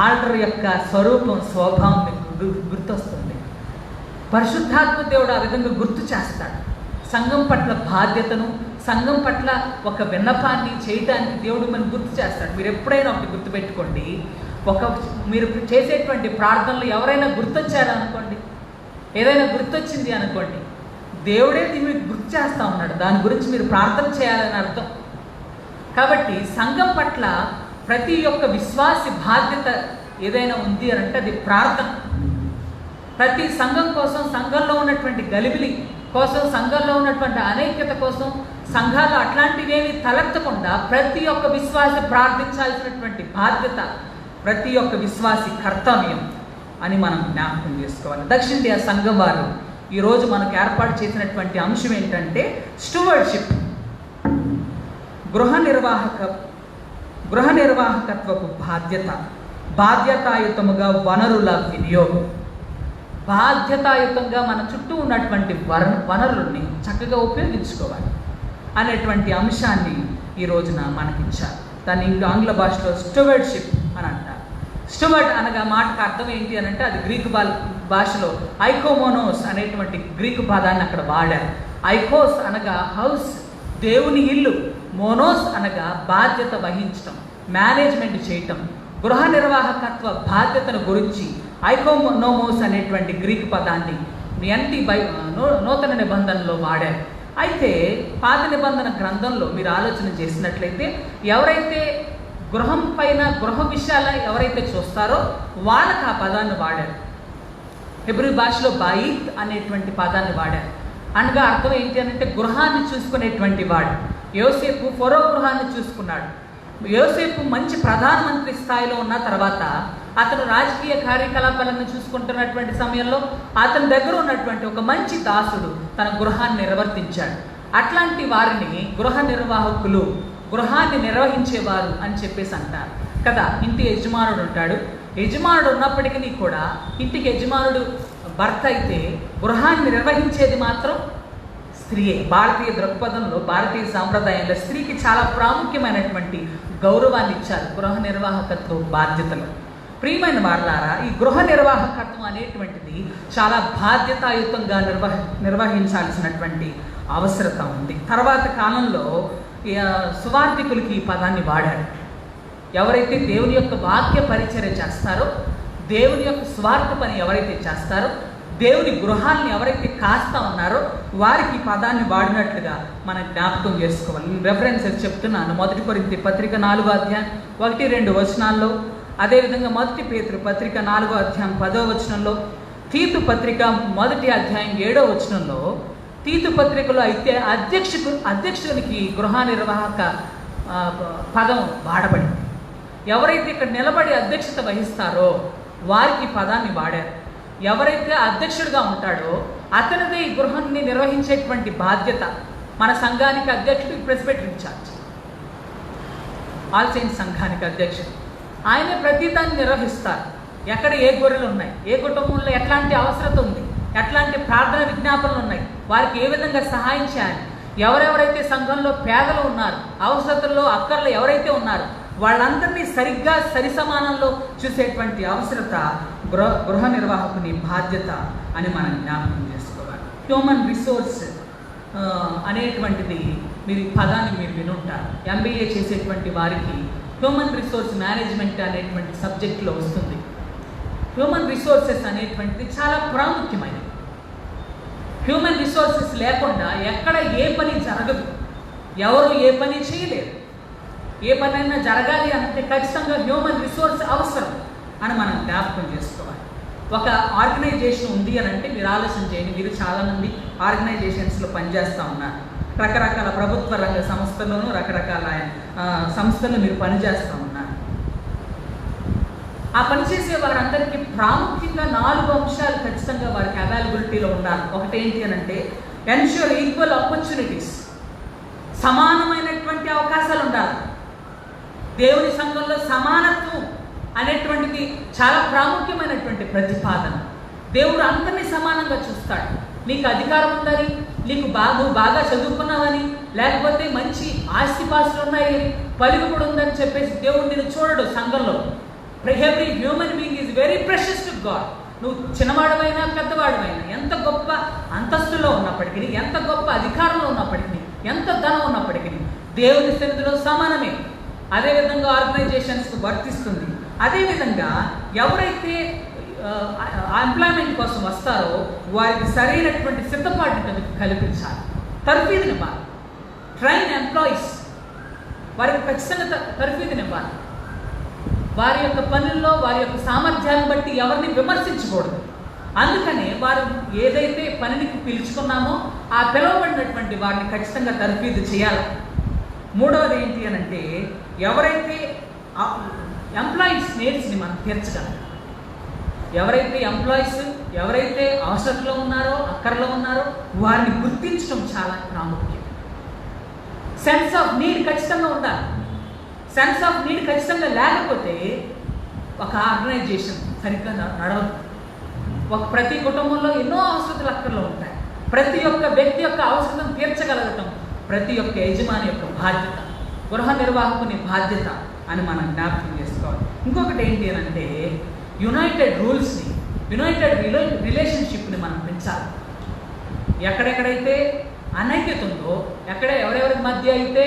ఆల్టర్ యొక్క స్వరూపం, స్వభావం మీకు గుర్తొస్తుంది. పరిశుద్ధాత్మ దేవుడు ఆ విధంగా గుర్తు చేస్తాడు. సంఘం పట్ల బాధ్యతను, సంఘం పట్ల ఒక విన్నపాన్ని చేయడానికి దేవుడు మనం గుర్తు చేస్తాడు. మీరు ఎప్పుడైనా ఒకటి గుర్తుపెట్టుకోండి, మీరు చేసేటువంటి ప్రార్థనలు ఎవరైనా గుర్తొచ్చారనుకోండి, ఏదైనా గుర్తొచ్చింది అనుకోండి, దేవుడే మీకు గుర్తు చేస్తూ ఉన్నాడు. దాని గురించి మీరు ప్రార్థన చేయాలని అర్థం. కాబట్టి సంఘం పట్ల ప్రతి ఒక్క విశ్వాసి బాధ్యత ఏదైనా ఉంది అని అంటే అది ప్రార్థన. ప్రతి సంఘం కోసం, సంఘంలో ఉన్నటువంటి గలిబిలి కోసం, సంఘంలో ఉన్నటువంటి అనైక్యత కోసం, సంఘాలు అట్లాంటివేమి తలెత్తకుండా ప్రతి ఒక్క విశ్వాసి ప్రార్థించాల్సినటువంటి బాధ్యత ప్రతి ఒక్క విశ్వాసి కర్తవ్యం అని మనం జ్ఞాపకం చేసుకోవాలి. దక్షిణ ఇండియా సంఘం వారు ఈరోజు మనకు ఏర్పాటు చేసినటువంటి అంశం ఏంటంటే స్టూవర్డ్షిప్, గృహ నిర్వాహకత్వపు బాధ్యత, బాధ్యతాయుతముగా వనరుల వినియోగం. బాధ్యతాయుతంగా మన చుట్టూ ఉన్నటువంటి వనరుల్ని చక్కగా ఉపయోగించుకోవాలి అనేటువంటి అంశాన్ని ఈ రోజున మనకిచ్చారు. దాన్ని ఆంగ్ల భాషలో స్టూవర్డ్షిప్ అని అంటారు. స్టూవర్డ్ అనగా మాటకు అర్థం ఏంటి అని అంటే అది గ్రీకు భాషలో ఐకోమోనోస్ అనేటువంటి గ్రీకు పదాన్ని అక్కడ వాడారు. ఐకోస్ అనగా హౌస్, దేవుని ఇల్లు. మోనోస్ అనగా బాధ్యత వహించటం, మేనేజ్మెంట్ చేయటం. గృహ నిర్వాహకత్వ బాధ్యతను గురించి ఐకోనోమోస్ అనేటువంటి గ్రీకు పదాన్ని నూతన నిబంధనలో వాడారు. అయితే పాత నిబంధన గ్రంథంలో మీరు ఆలోచన చేసినట్లయితే ఎవరైతే గృహం పైన, గృహ విషయాల ఎవరైతే చూస్తారో వాళ్ళకి ఆ పదాన్ని వాడారు. హెబ్రీ భాషలో బాయిత్ అనేటువంటి పదాన్ని వాడారు. అనగా అర్థం ఏంటి అని అంటే గృహాన్ని చూసుకునేటువంటి వాడు. యోసేపు ఫరో గృహాన్ని చూసుకున్నాడు. యోసేపు మంచి ప్రధానమంత్రి స్థాయిలో ఉన్న తర్వాత అతను రాజకీయ కార్యకలాపాలను చూసుకుంటున్నటువంటి సమయంలో అతని దగ్గర ఉన్నటువంటి ఒక మంచి దాసుడు తన గృహాన్ని నిర్వర్తించాడు. అట్లాంటి వారిని గృహ నిర్వాహకులు, గృహాన్ని నిర్వహించేవారు అని చెప్పేసి అంటారు. కదా. ఇంటి యజమానుడు ఉంటాడు. యజమానుడు ఉన్నప్పటికీ కూడా ఇంటికి యజమానుడు భర్త అయితే గృహాన్ని నిర్వహించేది మాత్రం స్త్రీయే. భారతీయ దృక్పథంలో, భారతీయ సాంప్రదాయంలో స్త్రీకి చాలా ప్రాముఖ్యమైనటువంటి గౌరవాన్ని ఇచ్చారు గృహ నిర్వాహకత్వ బాధ్యతలు. ప్రియమైన వారలారా, ఈ గృహ నిర్వాహకత్వం అనేటువంటిది చాలా బాధ్యతాయుతంగా నిర్వహించాల్సినటువంటి అవసరత ఉంది. తర్వాత కాలంలో సువార్థికులకి ఈ పదాన్ని వాడారు. ఎవరైతే దేవుని యొక్క వాక్య పరిచర్య చేస్తారో, దేవుని యొక్క స్వార్థ పని ఎవరైతే చేస్తారో, దేవుని గృహాన్ని ఎవరైతే కాస్తా ఉన్నారో వారికి ఈ పదాన్ని వాడినట్లుగా మనం జ్ఞాపకం చేసుకోవాలి. రెఫరెన్సెస్ చెప్తున్నాను. 1 కొరింథీ పత్రిక 4వ అధ్యాయం 1-2 వచనాల్లో, అదేవిధంగా 1 పేతురు పత్రిక 4వ అధ్యాయం 10వ వచనంలో, తీతు పత్రిక 1వ అధ్యాయం 7వ వచనంలో, తీతు పత్రికలో అయితే అధ్యక్షునికి గృహ నిర్వాహక పదం వాడబడింది. ఎవరైతే ఇక్కడ నిలబడి అధ్యక్షత వహిస్తారో వారికి పదాన్ని వాడారు. ఎవరైతే అధ్యక్షుడిగా ఉంటాడో అతనిదే ఈ గృహాన్ని నిర్వహించేటువంటి బాధ్యత. మన సంఘానికి అధ్యక్షుడు ప్రెసిడెంట్ ఇన్ఛార్జ్, ఆల్ సెయింట్స్ సంఘానికి అధ్యక్షుడు, ఆయనే ప్రతిదాన్ని నిర్వహిస్తారు. ఎక్కడ ఏ గొర్రెలు ఉన్నాయి, ఏ కుటుంబంలో ఎట్లాంటి అవసరత ఉంది, ఎట్లాంటి ప్రార్థన విజ్ఞాపనలు ఉన్నాయి, వారికి ఏ విధంగా సహాయం చేయాలి, ఎవరెవరైతే సంఘంలో పేదలు ఉన్నారు, అవసరతల్లో అక్కర్లు ఎవరైతే ఉన్నారో వాళ్ళందరినీ సరిగ్గా సరిసమానంలో చూసేటువంటి అవసరత గృహ నిర్వాహకుని బాధ్యత అని మనం జ్ఞాపకం చేసుకోవాలి. హ్యూమన్ రిసోర్స్ అనేటువంటిది మీరు ఈ పదాన్ని మీరు వినుంటారు. MBA చేసేటువంటి వారికి హ్యూమన్ రిసోర్స్ మేనేజ్మెంట్ అనేటువంటి సబ్జెక్ట్లో వస్తుంది. హ్యూమన్ రిసోర్సెస్ అనేటువంటిది చాలా ప్రాముఖ్యమైనది. హ్యూమన్ రిసోర్సెస్ లేకుండా ఎక్కడ ఏ పని జరగదు, ఎవరు ఏ పని చేయలేరు. ఏ పనైనా జరగాలి అంటే ఖచ్చితంగా హ్యూమన్ రిసోర్స్ అవసరం అని మనం జ్ఞాపకం చేసుకోవాలి. ఒక ఆర్గనైజేషన్ ఉంది అని అంటే మీరు ఆలోచన చేయండి. మీరు చాలామంది ఆర్గనైజేషన్స్లో పనిచేస్తూ ఉన్నారు. రకరకాల ప్రభుత్వ రంగ సంస్థల్లోనూ రకరకాల సంస్థలు మీరు పనిచేస్తూ ఉన్నారు. ఆ పనిచేసే వారందరికీ ప్రాముఖ్యంగా 4 అంశాలు ఖచ్చితంగా వారికి అవైలబిలిటీలో ఉండాలి. ఒకటి ఏంటి అని అంటే ఎన్ష్యూర్ ఈక్వల్ ఆపర్చునిటీస్, సమానమైనటువంటి అవకాశాలు ఉండాలి. దేవుని సంఘంలో సమానత్వం అనేటువంటిది చాలా ప్రాముఖ్యమైనటువంటి ప్రతిపాదన. దేవుడు అందరినీ సమానంగా చూస్తాడు. నీకు అధికారం ఉందని, నీకు బాగా చదువుకున్నావని, లేకపోతే మంచి ఆస్తిపాస్తులు ఉన్నాయని, పలుకుబడి ఉందని చెప్పేసి దేవుడు నిన్ను చూడడు. సంఘంలో every human being is very precious to God. నువ్వు చిన్నవాడమైనా పెద్దవాడమైనా, ఎంత గొప్ప అంతస్తులో ఉన్నప్పటికీ, ఎంత గొప్ప అధికారంలో ఉన్నప్పటికీ, ఎంత ధనం ఉన్నప్పటికీ దేవుని సన్నిధిలో సమానమే. అదేవిధంగా ఆర్గనైజేషన్స్కి వర్తిస్తుంది. అదేవిధంగా ఎవరైతే ఎంప్లాయ్మెంట్ కోసం వస్తారో వారికి సరైనటువంటి సిద్ధపాటుని కల్పించాలి. తర్ఫీదునివ్వాలి. ట్రైన్ ఎంప్లాయీస్, వారికి ఖచ్చితంగా తర్ఫీదునివ్వాలి. వారి యొక్క పనుల్లో వారి యొక్క సామర్థ్యాన్ని బట్టి ఎవరిని విమర్శించకూడదు. అందుకనే వారు ఏదైతే పనికి పిలుచుకున్నామో ఆ పిలువబడినటువంటి వారిని ఖచ్చితంగా తర్ఫీదు చేయాలి. మూడవది ఏంటి అని అంటే ఎవరైతే ఎంప్లాయీస్ నీడ్స్ని మనం తీర్చగలం, ఎవరైతే అవసరంలో ఉన్నారో, అక్కర్లో ఉన్నారో వారిని గుర్తించడం చాలా ప్రాముఖ్యం. సెన్స్ ఆఫ్ నీడ్ ఖచ్చితంగా ఉండాలి. సెన్స్ ఆఫ్ నీడ్ ఖచ్చితంగా లేకపోతే ఒక ఆర్గనైజేషన్ సరిగ్గా నడవదు. ప్రతి కుటుంబంలో ఎన్నో అవసరతలు అక్కర్లో ఉంటాయి. ప్రతి ఒక్క వ్యక్తి యొక్క అవసరం తీర్చగలగటం ప్రతి ఒక్క యజమాని యొక్క బాధ్యత, గృహ నిర్వాహకుని బాధ్యత అని మనం జ్ఞాపకం చేసుకోవాలి. ఇంకొకటి ఏంటి అని అంటే యునైటెడ్ రిలేషన్షిప్ని మనం పెంచాలి. ఎక్కడెక్కడైతే అనైక్యత ఉందో, ఎవరెవరి మధ్య అయితే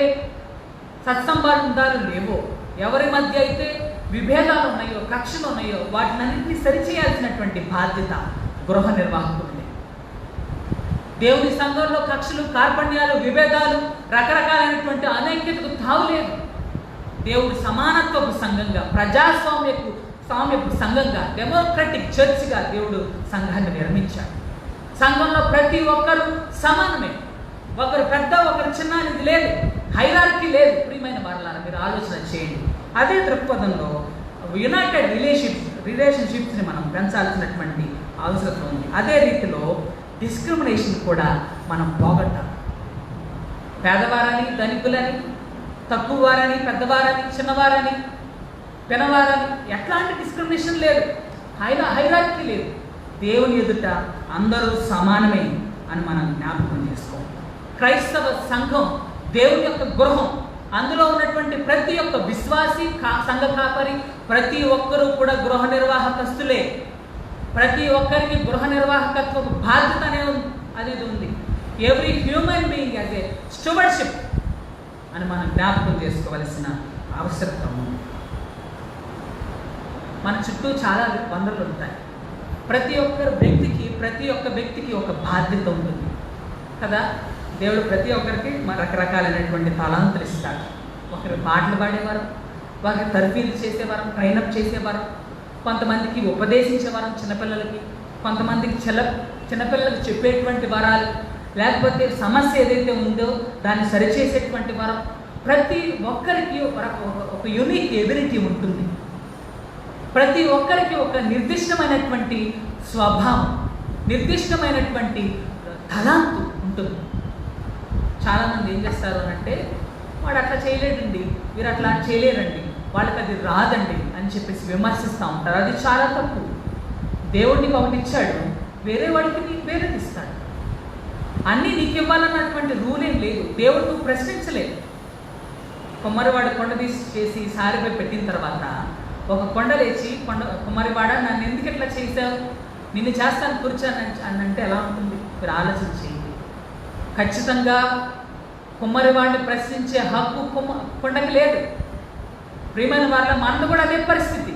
సత్సంబంధాలు లేవో, ఎవరి మధ్య అయితే విభేదాలు ఉన్నాయో, కక్షలు ఉన్నాయో వాటినన్నింటినీ సరిచేయాల్సినటువంటి బాధ్యత గృహ నిర్వాహకుడిని. దేవుని సంఘంలో కక్షలు, కార్పణ్యాలు, విభేదాలు, రకరకాలైనటువంటి అనైక్యతకు తావులేదు. దేవుడు సమానత్వపు సంఘంగా, ప్రజాస్వామ్యపు సంఘంగా, డెమోక్రటిక్ చర్చ్గా దేవుడు సంఘాన్ని నిర్మించాడు. సంఘంలో ప్రతి ఒక్కరు సమానమే. ఒకరు పెద్ద ఒకరు చిన్న అనేది లేదు, హైరార్కీ లేదు. ప్రియమైన వారలారా, మీరు ఆలోచన చేయండి. అదే దృక్పథంలో యునైటెడ్ రిలేషన్షిప్స్ని మనం పెంచాల్సినటువంటి అవసరం ఉంది. అదే రీతిలో డిస్క్రిమినేషన్ కూడా మనం పోగొట్టాలి. పేదవారని, ధనికులని, తక్కువ వారని, పెద్దవారని, చిన్నవారని పెనవారని ఎట్లాంటి డిస్క్రిమినేషన్ లేదు, హైరార్కీ లేదు. దేవుని ఎదుట అందరూ సమానమే అని మనం జ్ఞాపకం చేసుకోవాలి. క్రైస్తవ సంఘం దేవుని యొక్క గృహం. అందులో ఉన్నటువంటి ప్రతి ఒక్క విశ్వాసి, సంఘ కాపరి, ప్రతి ఒక్కరూ కూడా గృహ నిర్వాహకస్తులే. ప్రతి ఒక్కరికి గృహ నిర్వాహకత్వ బాధ్యత అనేది ఉంది. Every human being as a స్టూవర్డ్షిప్ అని మనం జ్ఞాపకం చేసుకోవలసిన అవసరం ఉంది. మన చుట్టూ చాలా వనరులు ఉంటాయి. ప్రతి ఒక్క వ్యక్తికి ఒక బాధ్యత ఉంటుంది కదా. దేవుడు ప్రతి ఒక్కరికి రకరకాలైనటువంటి తలాంతులు ఇస్తాడు. ఒకరు పాటలు పాడేవారు, ఒకరు తర్ఫీదు చేసేవారు, ట్రైనప్ చేసేవారు, కొంతమందికి ఉపదేశించేవారు చిన్నపిల్లలకి, కొంతమందికి చిన్నపిల్లలకి చెప్పేటువంటి వరాలు, లేకపోతే సమస్య ఏదైతే ఉందో దాన్ని సరిచేసేటువంటి వరం. ప్రతి ఒక్కరికి ఒక యూనిక్ ఎబిలిటీ ఉంటుంది. ప్రతి ఒక్కరికి ఒక నిర్దిష్టమైనటువంటి స్వభావం, నిర్దిష్టమైనటువంటి తలాంతు ఉంటుంది. చాలామంది ఏం చేస్తారు అంటే, వాడు అట్లా చేయలేడండి, మీరు అట్లా చేయలేరండి, వాళ్ళకి అది రాదండి అని చెప్పేసి విమర్శిస్తూ ఉంటారు. అది చాలా తప్పు. దేవుడికి ఒకటి ఇచ్చాడు, వేరే వాడికి నీకు వేరేది ఇస్తాడు. అన్నీ నీకు ఇవ్వాలన్నటువంటి రూల్ ఏం లేదు. దేవుడు నువ్వు ప్రశ్నించలేదు. కుమ్మరివాడు కొండ చేసి సారిపై పెట్టిన తర్వాత ఒక కొండ లేచి, కుమ్మరివాడ నన్ను ఎందుకు ఇట్లా చేశావు, నిన్ను చేస్తాను కూర్చొని అని అంటే ఎలా ఉంటుంది? మీరు ఆలోచించేయండి. ఖచ్చితంగా కుమ్మరివాడిని ప్రశ్నించే హక్కు కొండకి లేదు. ప్రియమైన వాళ్ళ మనది కూడా అదే పరిస్థితి.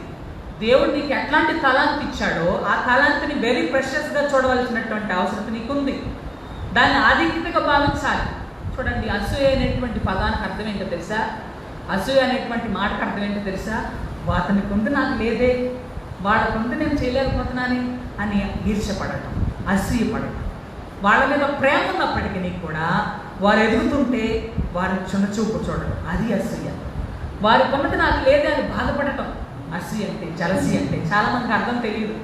దేవుడు నీకు ఎట్లాంటి తలాంతి ఇచ్చాడో ఆ తలాంతిని వెరీ ప్రెషస్గా చూడవలసినటువంటి అవసరం నీకుంది. దాన్ని ఆధిక్యతగా భావించాలి. చూడండి, అసూయ అనేటువంటి పదానికి అర్థం ఏంటో తెలుసా? అసూయ అనేటువంటి మాటకు అర్థం ఏంటో తెలుసా? అతనికి ఉంది నాకు లేదే, వాళ్ళకు ఉంది నేను చేయలేకపోతున్నాను అని ఈర్ష్యపడటం, అసూయపడటం. వాళ్ళ మీద ప్రేమ ఉన్నప్పటికీ కూడా వారు ఎదుగుతుంటే వారిని చిన్నచూపు చూడటం, అది అసూయ. వారి కొన్నది నాకు లేదే అని బాధపడటం అసూయ అంటే, జలసీ అంటే. చాలామందికి అర్థం తెలియదు.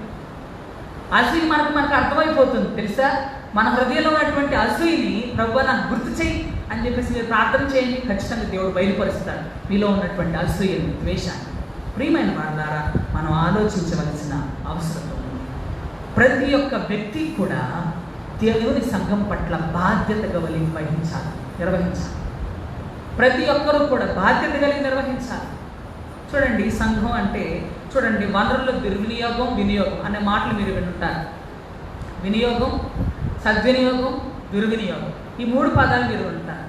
అసూయ మనకు అర్థమైపోతుంది తెలుసా? మన హృదయంలో ఉన్నటువంటి అసూయని ప్రభువా నాకు గుర్తు చేయి అని చెప్పేసి మీరు ప్రార్థన చేయండి, ఖచ్చితంగా దేవుడు బయలుపరుస్తాడు మీలో ఉన్నటువంటి అసూయని, ద్వేషాన్ని. ప్రియమైన వారి ద్వారా మనం ఆలోచించవలసిన అవసరం ఉంది. ప్రతి ఒక్క వ్యక్తి కూడా దేవుని సంఘం పట్ల బాధ్యత కలిగి నిర్వహించాలి. ప్రతి ఒక్కరూ కూడా బాధ్యత కలిగి నిర్వహించాలి. చూడండి, సంఘం అంటే చూడండి, వనరుల దుర్వినియోగం, వినియోగం అనే మాటలు మీరు వినుంటారు. వినియోగం, సద్వినియోగం, దుర్వినియోగం, ఈ 3 పదాలు మీరు వింటారు.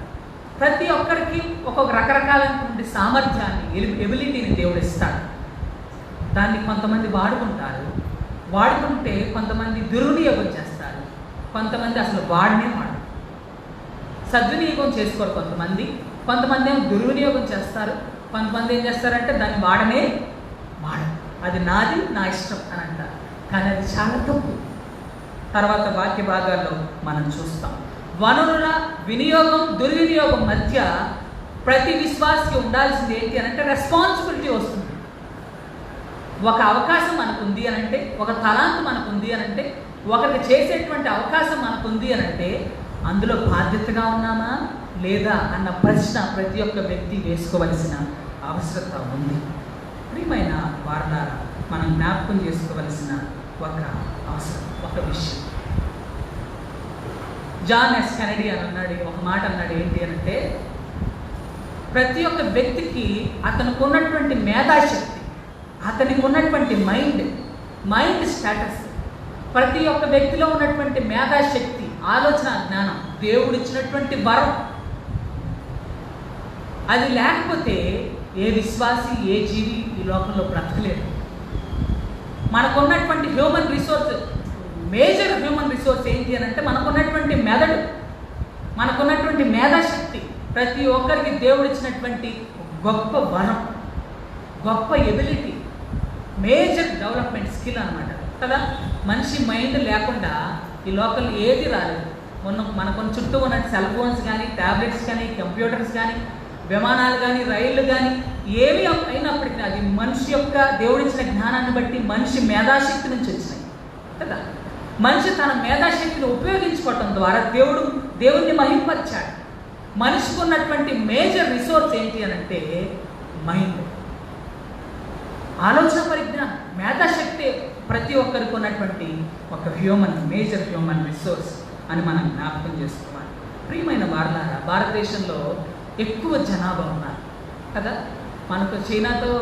ప్రతి ఒక్కరికి ఒక్కొక్క రకరకాలైనటువంటి సామర్థ్యాన్ని, ఎబిలిటీని దేవుడు ఇస్తాడు. దాన్ని కొంతమంది వాడుకుంటే కొంతమంది దుర్వినియోగం చేస్తారు, కొంతమంది అసలు వాడనే వాడు. సద్వినియోగం చేసుకోరు కొంతమంది ఏమో దుర్వినియోగం చేస్తారు. కొంతమంది ఏం చేస్తారంటే దాన్ని వాడరు, అది నాది, నా ఇష్టం అని అంటారు. కానీ అది చాలా తప్పు. తర్వాత వాక్య భాగాల్లో మనం చూస్తాం. వనరుల వినియోగం, దుర్వినియోగం మధ్య ప్రతి విశ్వాసికి ఉండాల్సింది ఏంటి అని అంటే రెస్పాన్సిబిలిటీ వస్తుంది. ఒక అవకాశం మనకుంది అని అంటే, ఒక తలాంతు మనకుంది అని అంటే, ఒకరికి చేసేటువంటి అవకాశం మనకుంది అని అంటే అందులో బాధ్యతగా ఉన్నామా లేదా అన్న ప్రశ్న ప్రతి ఒక్క వ్యక్తి వేసుకోవలసిన అవసరత ఉంది. ప్రియమైన వారలారా, మనం జ్ఞాపకం చేసుకోవలసిన ఒక విషయం. జాన్ ఎస్ కెనడీ అని అన్నాడు, ఒక మాట అన్నాడు. ఏంటి అంటే, ప్రతి ఒక్క వ్యక్తికి అతనికి ఉన్నటువంటి మేధాశక్తి, అతనికి ఉన్నటువంటి మైండ్ స్టేటస్, ప్రతి ఒక్క వ్యక్తిలో ఉన్నటువంటి మేధాశక్తి, ఆలోచన, జ్ఞానం దేవుడిచ్చినటువంటి వరం. అది లేకపోతే ఏ విశ్వాసి, ఏ జీవి ఈ లోకంలో బ్రతకలేదు. మనకున్నటువంటి human resource, major human resource ఏంటి అని అంటే మనకున్నటువంటి మెదడు, మనకున్నటువంటి మేధాశక్తి. ప్రతి ఒక్కరికి దేవుడు ఇచ్చినటువంటి గొప్ప వరం, గొప్ప ఎబిలిటీ, మేజర్ డెవలప్మెంట్ స్కిల్ అన్నమాట కదా. మనిషి మైండ్ లేకుండా ఈ లోకల్లో ఏది రాలేదు. మనకు చుట్టూ ఉన్న సెల్ ఫోన్స్ కానీ, ట్యాబ్లెట్స్ కానీ, కంప్యూటర్స్ కానీ, విమానాలు కానీ, రైళ్ళు కానీ, ఏవి అయినప్పటికీ అది మనిషి యొక్క దేవుడిచ్చిన జ్ఞానాన్ని బట్టి మనిషి మేధాశక్తి నుంచి వచ్చినాయి కదా. మనిషి తన మేధాశక్తిని ఉపయోగించుకోవటం ద్వారా దేవుడిని మహింపరిచాడు. మనిషికి ఉన్నటువంటి మేజర్ రిసోర్స్ ఏంటి అని అంటే మైండ్. ఆలోచన పరిజ్ఞానం, మేధాశక్తి ప్రతి ఒక్కరికి ఉన్నటువంటి ఒక మేజర్ హ్యూమన్ రిసోర్స్ అని మనం జ్ఞాపకం చేసుకోవాలి. ప్రియమైన వారలారా, భారతదేశంలో ఎక్కువ జనాభా ఉన్నారు కదా. మనకు చైనాతో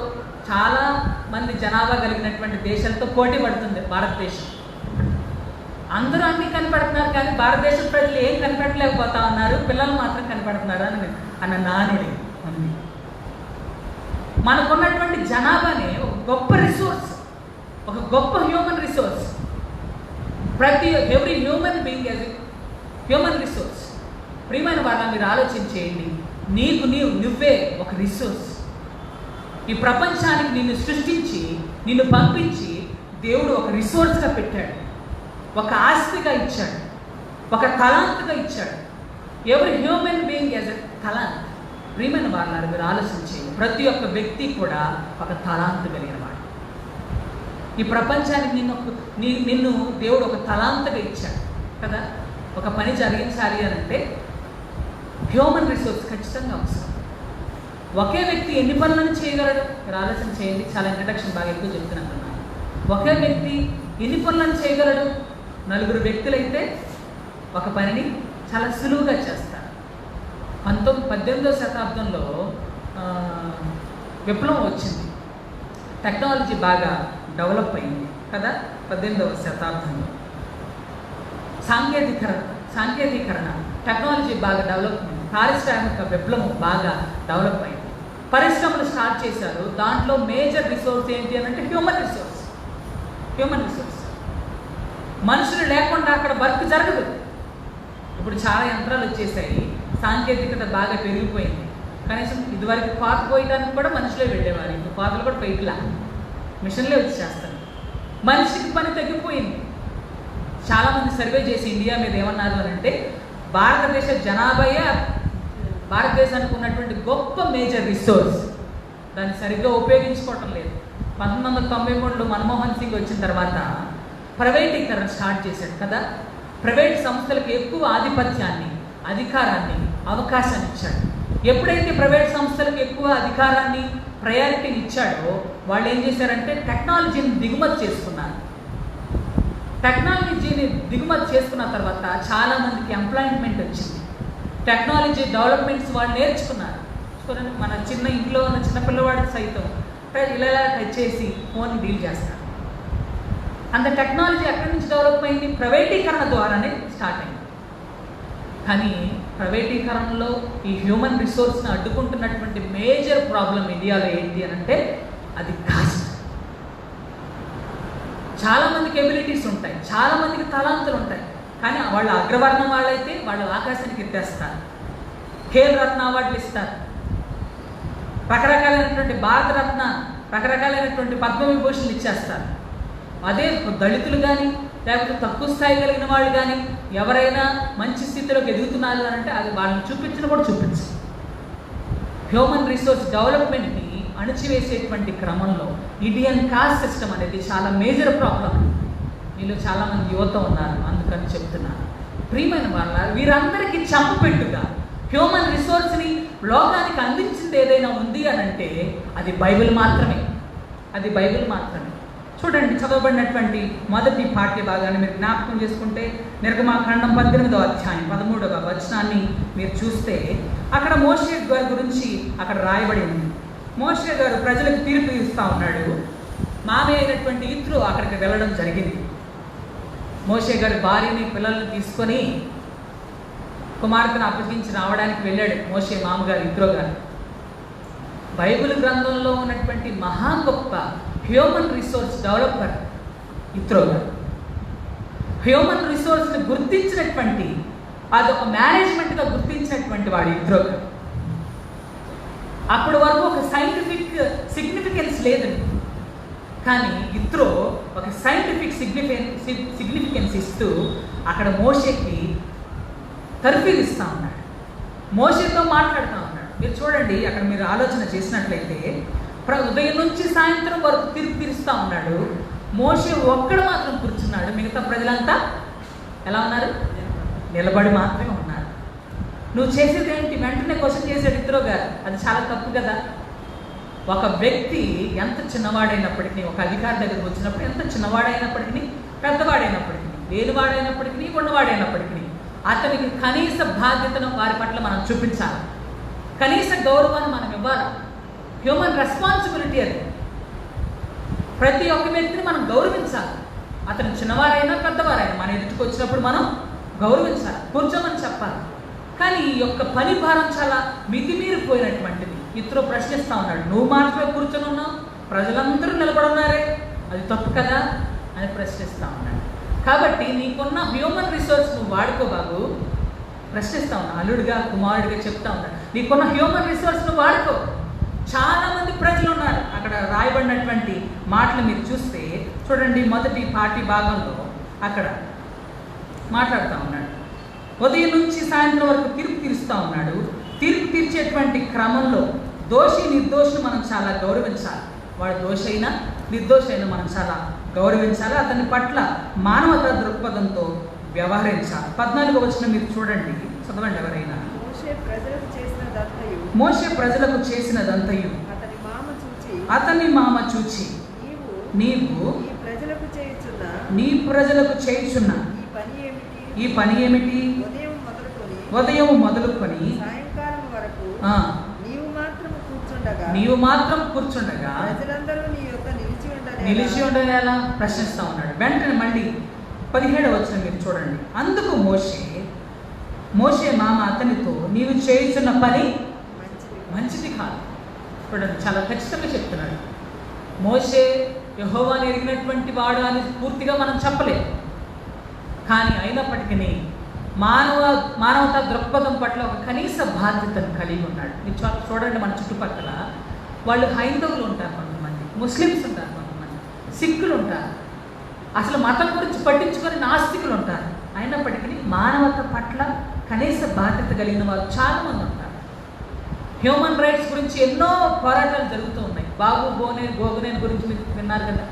చాలా మంది జనాభా కలిగినటువంటి దేశాలతో పోటీ పడుతుంది భారతదేశం. అందరూ అన్నీ కనిపెడుతున్నారు, కానీ భారతదేశం ప్రజలు ఏం కనిపెట్టలేకపోతా ఉన్నారు, పిల్లలు మాత్రం కనిపెడుతున్నారు అన్న నానుడి ఉంది. మనకున్నటువంటి జనాభానే ఒక గొప్ప రిసోర్స్, ఒక గొప్ప human resource. Every human being as a human resource. ప్రియమైన వాళ్ళ మీరు ఆలోచించేయండి, నువ్వే ఒక రిసోర్స్. ఈ ప్రపంచానికి నిన్ను సృష్టించి నిన్ను పంపించి దేవుడు ఒక రిసోర్స్గా పెట్టాడు, ఒక ఆస్తిగా ఇచ్చాడు, ఒక తలాంతుగా ఇచ్చాడు. ఎవరి హ్యూమన్ బీయింగ్ యాజ్ ఎ తలాంత్. ప్రియమైన వాళ్ళ మీరు ఆలోచించేయండి, ప్రతి ఒక్క వ్యక్తి కూడా ఒక తలాంతు కలిగిన వాడు. ఈ ప్రపంచానికి నిన్ను దేవుడు ఒక తలాంతుగా ఇచ్చాడు కదా. ఒక పని జరిగించాలి అని అంటే హ్యూమన్ రిసోర్స్ ఖచ్చితంగా అవసరం. ఒకే వ్యక్తి ఎన్ని పనులను చేయగలడు? మీరు ఆలోచన చేయండి. చాలా ఇంట్రడక్షన్ బాగా ఎక్కువ చెప్తున్నాను. ఒకే వ్యక్తి ఎన్ని పనులను చేయగలడు? 4 వ్యక్తులైతే ఒక పనిని చాలా సులువుగా చేస్తారు. 18వ శతాబ్దంలో విప్లవం వచ్చింది, టెక్నాలజీ బాగా డెవలప్ అయింది కదా. 18వ శతాబ్దంలో సాంకేతికరణ టెక్నాలజీ బాగా డెవలప్ అయింది, పారిశ్రామిక విప్లవం బాగా డెవలప్ అయింది, పరిశ్రమలు స్టార్ట్ చేశారు. దాంట్లో మేజర్ రిసోర్స్ ఏంటి అని అంటే హ్యూమన్ రిసోర్స్. మనుషులు లేకుండా అక్కడ వర్క్ జరగదు. ఇప్పుడు చాలా యంత్రాలు వచ్చేసాయి, సాంకేతికత బాగా పెరిగిపోయింది. కనీసం ఇదివరకు పాత పోయడానికి కూడా మనుషులే వెళ్ళేవారు, ఇప్పుడు పాతలు కూడా పోయిట్లా, మిషన్లే వచ్చి చేస్తారు. మనిషికి పని తగ్గిపోయింది. చాలామంది సర్వే చేసి ఇండియా మీద ఏమన్నారు అని అంటే భారతదేశ జనాభాయే భారతదేశానికి ఉన్నటువంటి గొప్ప మేజర్ రిసోర్స్, దాన్ని సరిగ్గా ఉపయోగించుకోవటం లేదు. 1993లో మన్మోహన్ సింగ్ వచ్చిన తర్వాత ప్రైవేటీకరణ స్టార్ట్ చేశాడు కదా. ప్రైవేట్ సంస్థలకు ఎక్కువ ఆధిపత్యాన్ని, అధికారాన్ని, అవకాశాన్ని ఇచ్చాడు. ఎప్పుడైతే ప్రైవేట్ సంస్థలకు ఎక్కువ అధికారాన్ని, ప్రయారిటీని ఇచ్చాడో వాళ్ళు ఏం చేశారంటే టెక్నాలజీని దిగుమతి చేసుకున్నారు. టెక్నాలజీని దిగుమతి చేసుకున్న తర్వాత చాలామందికి ఎంప్లాయ్మెంట్ వచ్చింది. టెక్నాలజీ డెవలప్మెంట్స్ వాళ్ళు నేర్చుకున్నారు. చూడండి, మన చిన్న ఇంట్లో ఉన్న చిన్నపిల్లవాడికి సైతం ఇలా టచ్ చేసి ఫోన్ డీల్ చేస్తారు. అంత టెక్నాలజీ ఎక్కడి నుంచి డెవలప్ అయింది? ప్రైవేటీకరణ ద్వారానే స్టార్ట్ అయింది. కానీ ప్రైవేటీకరణలో ఈ హ్యూమన్ రిసోర్స్ని అడ్డుకుంటున్నటువంటి మేజర్ ప్రాబ్లం ఇండియాలో ఏంటి అని అంటే అది కాస్ట్. చాలామందికి ఎబిలిటీస్ ఉంటాయి, చాలామందికి తలాంతులు ఉంటాయి, కానీ వాళ్ళు అగ్రవర్ణం వాళ్ళైతే వాళ్ళు ఆకాశానికి ఎత్తేస్తారు, ఖేల్ రత్న అవార్డులు ఇస్తారు, రకరకాలైనటువంటి భారతరత్న, రకరకాలైనటువంటి పద్మవిభూషణలు ఇచ్చేస్తారు. అదే దళితులు కానీ లేకపోతే తక్కువ స్థాయి కలిగిన వాళ్ళు కానీ ఎవరైనా మంచి స్థితిలోకి ఎదుగుతున్నారు అని అంటే అది వాళ్ళని చూపించిన కూడా చూపించు. హ్యూమన్ రిసోర్స్ డెవలప్మెంట్ని అణచివేసేటువంటి క్రమంలో ఇండియన్ కాస్ట్ సిస్టమ్ అనేది చాలా మేజర్ ప్రాబ్లం. వీళ్ళు చాలామంది యువత ఉన్నారు, అందుకని చెప్తున్నారు. ప్రియమైన వాళ్ళ వీరందరికీ చంపపెట్టుగా హ్యూమన్ రిసోర్స్ని లోకానికి అందించింది ఏదైనా ఉంది అని అంటే అది బైబిల్ మాత్రమే. చూడండి, చదవబడినటువంటి మొదటి పాఠ్య భాగాన్ని మీరు జ్ఞాపకం చేసుకుంటే నిర్గమాకాండం 18వ అధ్యాయం 13వ వచనాన్ని మీరు చూస్తే అక్కడ మోషే గారి గురించి అక్కడ రాయబడి ఉంది. మోషే గారు ప్రజలకు తీర్పు ఇస్తూ ఉన్నాడు. మామే అయినటువంటి ఇత్రో అక్కడికి వెళ్ళడం జరిగింది. మోషే గారి భార్యని పిల్లల్ని తీసుకొని కుమార్తెను అప్పగించి రావడానికి వెళ్ళాడు మోషే మామగారు ఇత్రో గారు. బైబిల్ గ్రంథంలో ఉన్నటువంటి మహా గొప్ప హ్యూమన్ రిసోర్స్ డెవలపర్ ఇత్రో గారు. హ్యూమన్ రిసోర్స్ని గుర్తించినటువంటి, అదొక మేనేజ్మెంట్గా గుర్తించినటువంటి వాడు ఇత్రో గారు. అప్పటి వరకు ఒక సైంటిఫిక్ సిగ్నిఫికెన్స్ లేదండి, కానీ ఇత్రో ఒక సైంటిఫిక్ సిగ్నిఫికెన్స్ ఇస్తూ అక్కడ మోషేకి తర్ఫీదు ఇస్తూ ఉన్నాడు, మోషేతో మాట్లాడుతూ ఉన్నాడు. మీరు చూడండి, అక్కడ మీరు ఆలోచన చేసినట్లయితే ఉదయం నుంచి సాయంత్రం వరకు తీరుస్తూ ఉన్నాడు. మోషే ఒక్కడు మాత్రం కూర్చున్నాడు, మిగతా ప్రజలంతా ఎలా ఉన్నారు? నిలబడి మాత్రమే ఉన్నారు. నువ్వు చేసేది ఏంటి? వెంటనే క్వశ్చన్ చేసాడు ఇత్రో గారు. అది చాలా తప్పు కదా. ఒక వ్యక్తి ఎంత చిన్నవాడైనప్పటికీ, ఒక అధికారి దగ్గరకు వచ్చినప్పుడు ఎంత చిన్నవాడైనప్పటికీ, పెద్దవాడైనప్పటికీ, లేనివాడైనప్పటికీ, ఉన్నవాడైనప్పటికీ అతనికి కనీస బాధ్యతను వారి పట్ల మనం చూపించాలి, కనీస గౌరవాన్ని మనం ఇవ్వాలి. హ్యూమన్ రెస్పాన్సిబిలిటీ అది. ప్రతి ఒక్క వ్యక్తిని మనం గౌరవించాలి. అతను చిన్నవారైనా పెద్దవారైనా మన ఎదుటికి వచ్చినప్పుడు మనం గౌరవించాలి, కూర్చోమని చెప్పాలి. కానీ ఈ యొక్క పని భారం చాలా మితిమీరిపోయినటువంటిది. ఇతరు ప్రశ్నిస్తూ ఉన్నాడు, నువ్వు మాత్రమే కూర్చొని ఉన్నావు, ప్రజలందరూ నిలబడున్నారే, అది తప్పు కదా అని ప్రశ్నిస్తూ ఉన్నాడు. కాబట్టి నీకున్న హ్యూమన్ రిసోర్స్ నువ్వు వాడుకో బాబు. ప్రశ్నిస్తూ ఉన్నా, అల్లుడిగా కుమారుడిగా చెప్తా ఉన్నాడు, నీకున్న హ్యూమన్ రిసోర్స్ నువ్వు వాడుకో. చాలామంది ప్రజలు ఉన్నారు. అక్కడ రాయబడినటువంటి మాటలు మీరు చూస్తే చూడండి, మొదటి పార్టీ భాగంలో అక్కడ మాట్లాడుతూ ఉన్నాడు. ఉదయం నుంచి సాయంత్రం వరకు తీర్పు తీరుస్తూ ఉన్నాడు. తీర్పు తీర్చేటువంటి క్రమంలో దోషి నిర్దోషిని మనం చాలా గౌరవించాలి. వాడు దోషి అయినా నిర్దోషి అయినా మనం చాలా గౌరవించాలి. అతని పట్ల మానవతా దృక్పథంతో వ్యవహరించాలి. 14వ వచనం మీరు చూడండి, చదవండి ఎవరైనా. మోషే ప్రజలకు చేసినదంతయు అతని మామ చూచి నీవు నీ ప్రజలకు చేయుచున్న ఈ పని ఏమిటి? ఉదయం మొదలుకొని నీవు మాత్రం కూర్చుండగా నిలిచి ఉండేలా ప్రశ్నిస్తూ ఉన్నాడు. వెంటనే మళ్ళీ 17వ వచనం మీరు చూడండి. అందుకు మోషే మామ అతనితో, నీవు చేయుచున్న పని మంచిది కాదు. చూడండి, చాలా ఖచ్చితంగా చెప్తున్నాడు. మోషే యెహోవాను ఎరిగినటువంటి వాడు అని పూర్తిగా మనం చెప్పలేము. కానీ అయినప్పటికీ మానవతా దృక్పథం పట్ల ఒక కనీస బాధ్యతను కలిగి ఉన్నాడు. మీరు చూడండి, మన చుట్టుపక్కల వాళ్ళు హైందవులు ఉంటారు, కొంతమంది ముస్లిమ్స్ ఉంటారు, కొంతమంది సిక్కులు ఉంటారు, అసలు మతం గురించి పట్టించుకొని నాస్తికులు ఉంటారు. అయినప్పటికీ మానవత పట్ల కనీస బాధ్యత కలిగిన వాళ్ళు చాలామంది ఉంటారు. హ్యూమన్ రైట్స్ గురించి ఎన్నో పోరాటాలు జరుగుతూ ఉన్నాయి. బాబు గోగునేని గురించి మీరు విన్నారు కదా,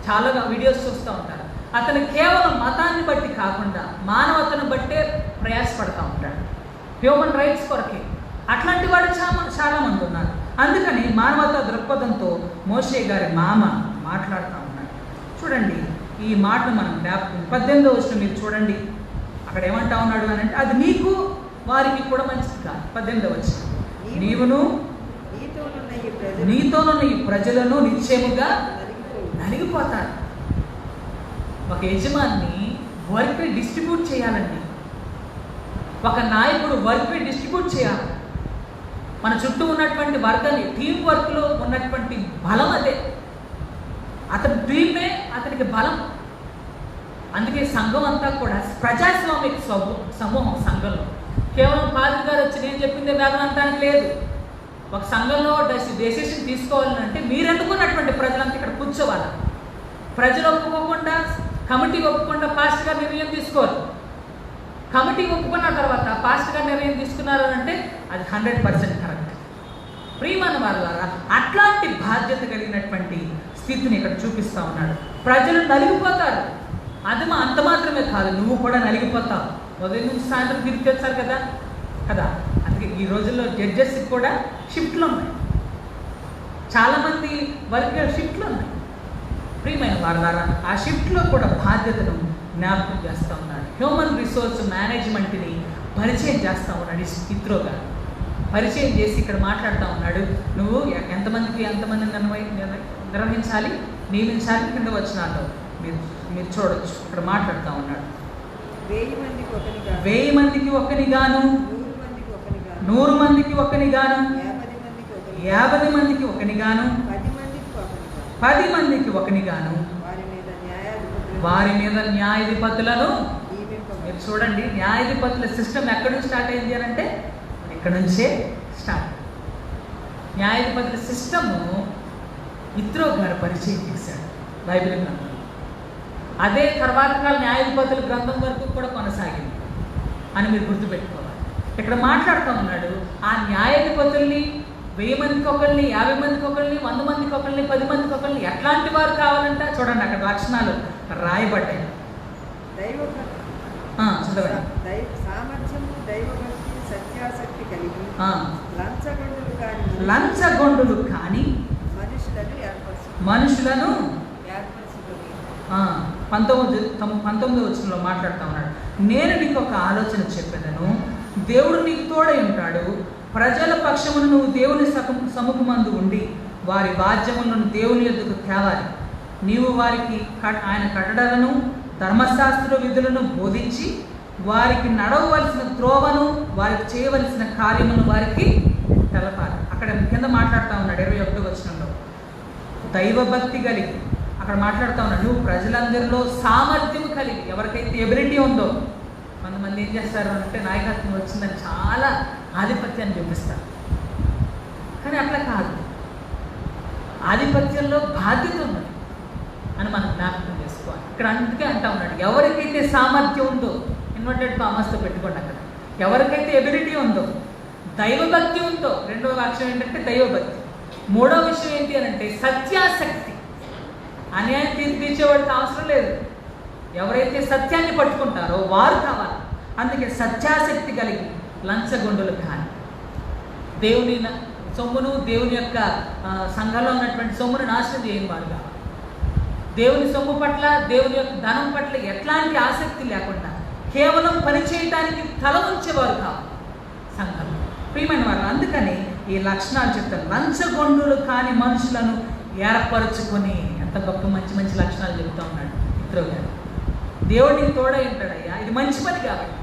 చాలా వీడియోస్ చూస్తూ ఉంటారు. అతను కేవలం మతాన్ని బట్టి కాకుండా మానవతను బట్టే ప్రయాసపడుతూ ఉంటాడు, హ్యూమన్ రైట్స్ కొరకే. అట్లాంటి వాడు చాలామంది ఉన్నారు. అందుకని మానవతా దృక్పథంతో మోషే గారి మామ మాట్లాడుతూ ఉన్నాడు. చూడండి, ఈ మాటను మనం జ్ఞాపకం 18వ వచనం మీరు చూడండి. అక్కడ ఏమంటా ఉన్నాడు అని అంటే, అది నీకు వారికి కూడా మంచిది కాదు. 18వ వచనం, నీవును నీతోనున్న ఈ ప్రజలను నిశ్చయముగా నలిగిపోతారు. ఒక యజమాని వర్క్ డిస్ట్రిబ్యూట్ చేయాలండి. ఒక నాయకుడు వర్క్ డిస్ట్రిబ్యూట్ చేయాలి. మన చుట్టూ ఉన్నటువంటి వర్గాన్ని, టీం వర్క్లో ఉన్నటువంటి బలం అదే. అతని టీమే అతనికి బలం. అందుకే సంఘం అంతా కూడా ప్రజాస్వామిక సమూహం. సంఘంలో కేవలం పాదిరి గారు వచ్చి నేను చెప్పిందే వేదనంతానికి లేదు. ఒక సంఘంలో డెసిషన్ తీసుకోవాలంటే మీరు ఎన్నుకున్నటువంటి ప్రజలంతా ఇక్కడ కూర్చోవాలి. ప్రజలు ఒప్పుకోకుండా, కమిటీ ఒప్పుకుండా పాస్టర్ గారు నిర్ణయం తీసుకోరు. కమిటీ ఒప్పుకున్న తర్వాత పాస్టర్ గారు నిర్ణయం తీసుకున్నారు అంటే అది 100% కరెక్ట్. ప్రియమైన వారులారా, అట్లాంటి బాధ్యత కలిగినటువంటి స్థితిని ఇక్కడ చూపిస్తూ ఉన్నాడు. ప్రజలు నలిగిపోతారు. అది అంత మాత్రమే కాదు, నువ్వు కూడా నలిగిపోతావు. ఉదయం నుంచి సాయంత్రం తిరిగి వచ్చారు కదా. అందుకే ఈ రోజుల్లో జడ్జెస్కి కూడా షిఫ్ట్లు ఉన్నాయి. చాలామంది వర్క్ షిఫ్ట్లు ఉన్నాయి. ప్రియమైన వారులారా, ఆ షిఫ్ట్లో కూడా బాధ్యతను జ్ఞాపకం చేస్తూ ఉన్నాడు. హ్యూమన్ రిసోర్స్ మేనేజ్మెంట్ని పరిచయం చేస్తూ ఉన్నాడు ఇత్రో గారు. పరిచయం చేసి ఇక్కడ మాట్లాడుతూ ఉన్నాడు, నువ్వు ఎంతమందిని నిర్వహించాలి, నియమించాలి. కింద వచనాల్లో మీరు చూడొచ్చు, ఇక్కడ మాట్లాడుతూ ఉన్నాడు. 1000 మందికి ఒకనిగాను, 100 మందికి ఒకనిగాను, 50 మందికి ఒకనిగాను, 10 మందికి ఒకనిగాను వారి మీద న్యాయాధిపతులను. మీరు చూడండి, న్యాయాధిపతుల సిస్టమ్ ఎక్కడి నుంచి స్టార్ట్ అయింది అని అంటే ఇక్కడ నుంచే స్టార్ట్. న్యాయాధిపతుల సిస్టము ఇత్రో గారు పరిచయం చేశాడు బైబిల్ గ్రంథం. అదే తర్వాత కాల న్యాయాధిపతుల గ్రంథం వరకు కూడా కొనసాగింది అని మీరు గుర్తుపెట్టుకోవాలి. ఇక్కడ మాట్లాడుతూ ఉన్నాడు, ఆ న్యాయాధిపతుల్ని 1000 మందికి ఒకరిని, 50 మందికి ఒకరిని, 100 మందికి ఒకరిని, 10 మందికి ఒకరిని ఎట్లాంటి వారు కావాలంటే చూడండి, అక్కడ లక్షణాలు రాయబడ్డాయి. లంచగొండులు కానీ మనుషులను ఏర్పరచుకొని 19వ వచనంలో మాట్లాడుతూ ఉన్నాడు. నేను నీకు ఒక ఆలోచన చెప్పేదను, దేవుడు నీకు తోడై ఉంటాడు. ప్రజల పక్షమును నువ్వు దేవుని సముఖమందు ఉండి వారి వాద్యములను దేవుని యొద్దకు తేవాలి. నీవు వారికి ఆయన కట్టడలను ధర్మశాస్త్ర విధులను బోధించి వారికి నడవవలసిన త్రోవను వారికి చేయవలసిన కార్యమును వారికి తెలపాలి. అక్కడ కింద మాట్లాడుతూ ఉన్నాడు 21వ వచనంలో దైవభక్తి కలిగి అక్కడ మాట్లాడుతూ ఉన్నాడు. నువ్వు ప్రజలందరిలో సామర్థ్యం కలిగి, ఎవరికైతే ఎబిలిటీ ఉందో, కొంతమంది ఏం చేస్తారు అంటే నాయకత్వం వచ్చిందని చాలా ఆధిపత్యాన్ని చూపిస్తారు. కానీ అట్లా కాదు, ఆధిపత్యంలో బాధ్యత ఉన్నది అని మనం జ్ఞాపకం చేసుకోవాలి. ఇక్కడ అందుకే అంటా ఉన్నాడు, ఎవరికైతే సామర్థ్యం ఉందో, ఇన్వర్టెడ్ కామర్స్తో పెట్టుకోండి, అక్కడ ఎవరికైతే ఎబిలిటీ ఉందో, దైవభక్తి ఉందో, రెండవ వాక్యం ఏంటంటే దైవభక్తి, మూడవ విషయం ఏంటి అని అంటే సత్యాసక్తి. అన్యాయం తీర్చేవాడికి అవసరం లేదు, ఎవరైతే సత్యాన్ని పట్టుకుంటారో వారు కావాలి. అందుకే సత్యాసక్తి కలిగి లంచగొండులు కానీ, దేవుని సొమ్మును, దేవుని యొక్క సంఘంలో ఉన్నటువంటి సొమ్మును నాశనం చేయని వారు కావాలి. దేవుని సొమ్ము పట్ల, దేవుని యొక్క ధనం పట్ల ఎట్లాంటి ఆసక్తి లేకుండా కేవలం పని చేయడానికి తల ఉంచేవారు కావాలి సంఘంలో. ప్రియమైన వారు, అందుకని ఈ లక్షణాలు చెప్తారు. లంచగొండులు కాని మనుషులను ఏర్పరచుకొని, ఎంత గొప్ప మంచి మంచి లక్షణాలు చెప్తా ఉన్నాడు మిత్రులు గారు. దేవుడికి తోడై ఉంటాడయ్యా, ఇది మంచి పని కాబట్టి,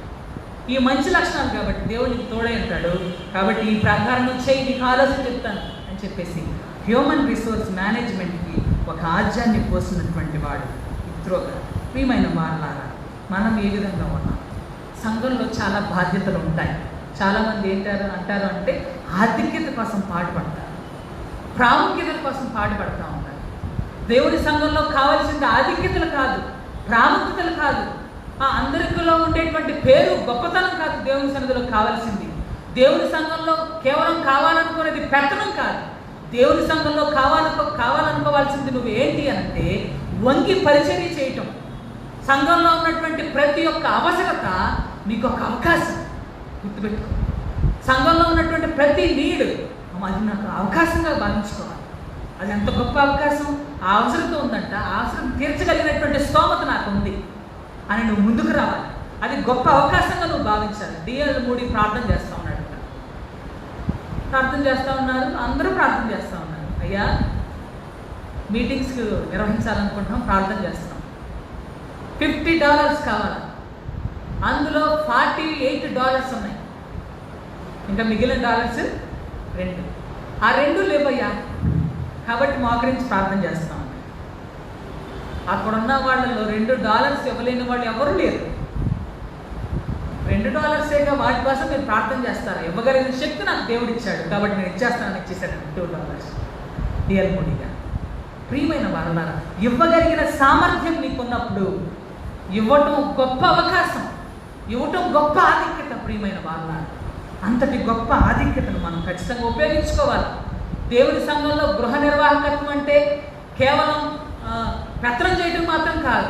ఈ మంచి లక్షణాలు కాబట్టి దేవుడికి తోడై ఉంటాడు. కాబట్టి ఈ ప్రకారం చేయి, నీకు ఆలోచన చెప్తాను అని చెప్పేసి హ్యూమన్ రిసోర్స్ మేనేజ్మెంట్కి ఒక ఆజ్యాన్ని పోసినటువంటి వాడు ఇత్రో గారు. ప్రియమైన వారులారా, మనం ఏ విధంగా ఉన్నాం? సంఘంలో చాలా బాధ్యతలు ఉంటాయి. చాలామంది అంటారు అంటే ఆధిక్యత కోసం పాటుపడతారు, ప్రాముఖ్యతల కోసం పాటుపడతా ఉంటారు. దేవుని సంఘంలో కావాల్సింది ఆధిక్యతలు కాదు, ప్రాముఖ్యతలు కాదు, అందరిలో ఉండేటువంటి పేరు గొప్పతనం కాదు. దేవుని సన్నిధిలో కావాల్సింది, దేవుని సంఘంలో కేవలం కావాలనుకునేది పెత్తనం కాదు. దేవుని సంఘంలో కావాలనుకోవాల్సింది నువ్వు ఏంటి అంటే వంగి పరిచర్య చేయటం. సంఘంలో ఉన్నటువంటి ప్రతి ఒక్క అవసరత నీకు ఒక అవకాశం, గుర్తుపెట్టుకో. సంఘంలో ఉన్నటువంటి ప్రతి నీడు అది నాకు అవకాశంగా భావించుకోవాలి. అది ఎంత గొప్ప అవకాశం, ఆ అవసరంతో ఉందంట, ఆ అవసరం తీర్చగలిగినటువంటి స్తోమత నాకు ఉంది అని నువ్వు ముందుకు రావాలి. అది గొప్ప అవకాశంగా నువ్వు భావించాలి. డిఎల్ మూడి ప్రార్థన చేస్తూ ఉన్నాడు, ప్రార్థన చేస్తూ ఉన్నారు, అందరూ ప్రార్థన చేస్తూ ఉన్నారు. అయ్యా, మీటింగ్స్ నిర్వహించాలనుకుంటున్నాం, ప్రార్థన చేస్తాం, $50 కావాలి, అందులో $48 ఉన్నాయి, ఇంకా మిగిలిన డాలర్స్ 2. ఆ 2 లేవయ్యా, కాబట్టి మోకరించి ప్రార్థన చేస్తాం. అక్కడున్న వాళ్ళలో $2 ఇవ్వలేని వాళ్ళు ఎవరు లేరు. $2 వాటి కోసం మీరు ప్రార్థన చేస్తారా? ఇవ్వగలిగిన శక్తి నాకు దేవుడు ఇచ్చాడు, కాబట్టి నేను ఇచ్చేస్తానని ఇచ్చేసాను $2 డిఎల్ మూడిగా. ప్రియమైన వారలారా, ఇవ్వగలిగిన సామర్థ్యం నీకున్నప్పుడు ఇవ్వటం గొప్ప అవకాశం, ఇవ్వటం గొప్ప ఆధిక్యత. ప్రియమైన వారలారా, అంతటి గొప్ప ఆధిక్యతను మనం ఖచ్చితంగా ఉపయోగించుకోవాలి. దేవుని సంఘంలో గృహ నిర్వాహకత్వం అంటే కేవలం పెత్తనం చేయడం మాత్రం కాదు,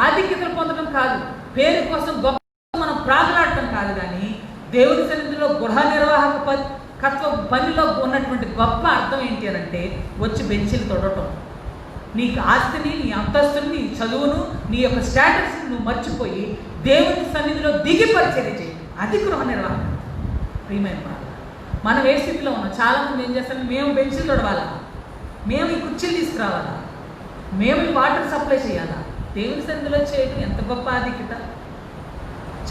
ఆధిక్యతలు పొందడం కాదు, పేరు కోసం గొప్ప మనం ప్రాగలాడటం కాదు. కానీ దేవుని సన్నిధిలో గృహ నిర్వాహకత్వ పనిలో ఉన్నటువంటి గొప్ప అర్థం ఏంటి అని అంటే వచ్చి బెంచీలు తొడటం. నీకు ఆస్తిని, నీ అంతస్తుని, నీ చదువును, నీ యొక్క స్టేటస్ని నువ్వు మర్చిపోయి దేవుని సన్నిధిలో దిగి పరిచర్య చేయి, అది గృహ నిర్వాహకం. ప్రియమైన వాళ్ళు, మనం ఏ స్థితిలో ఉన్నాం? చాలామంది ఏం చేస్తారు, మేము బెంచీలు తొడవాలా, మేము ఈ కుర్చీలు తీసుకురావాలా, మేము ఈ వాటర్ సప్లై చేయాలా? దేవుని సన్నిధిలో చేయడం ఎంత గొప్ప ఆధిక్యత.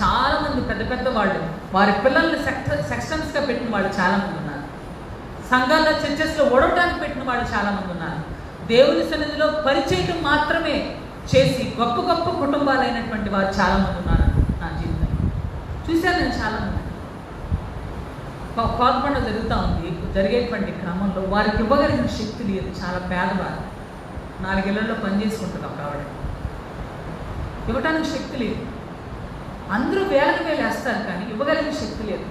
చాలామంది పెద్ద పెద్ద వాళ్ళు వారి పిల్లల్ని సెక్షన్స్గా పెట్టిన వాళ్ళు చాలామంది ఉన్నారు. సంఘాల్లో, చర్చెస్లో ఓడవడానికి పెట్టిన వాళ్ళు చాలామంది ఉన్నారు. దేవుని సన్నిధిలో పరిచయం మాత్రమే చేసి గొప్ప గొప్ప కుటుంబాలైనటువంటి వారు చాలామంది ఉన్నారు. నా జీవితంలో చూశాను నేను చాలామంది. కోత పండుగ జరుగుతూ ఉంది, జరిగేటువంటి క్రమంలో వారికి ఇవ్వగలిగిన శక్తి లేదు. చాలా పేదవారు, 4 ఇళ్లలో పనిచేసుకుంటుంది ఒక ఆవిడ, ఇవ్వటానికి శక్తి లేదు. అందరూ వేలకు వేలు వేస్తారు కానీ ఇవ్వగలిగిన శక్తి లేదు.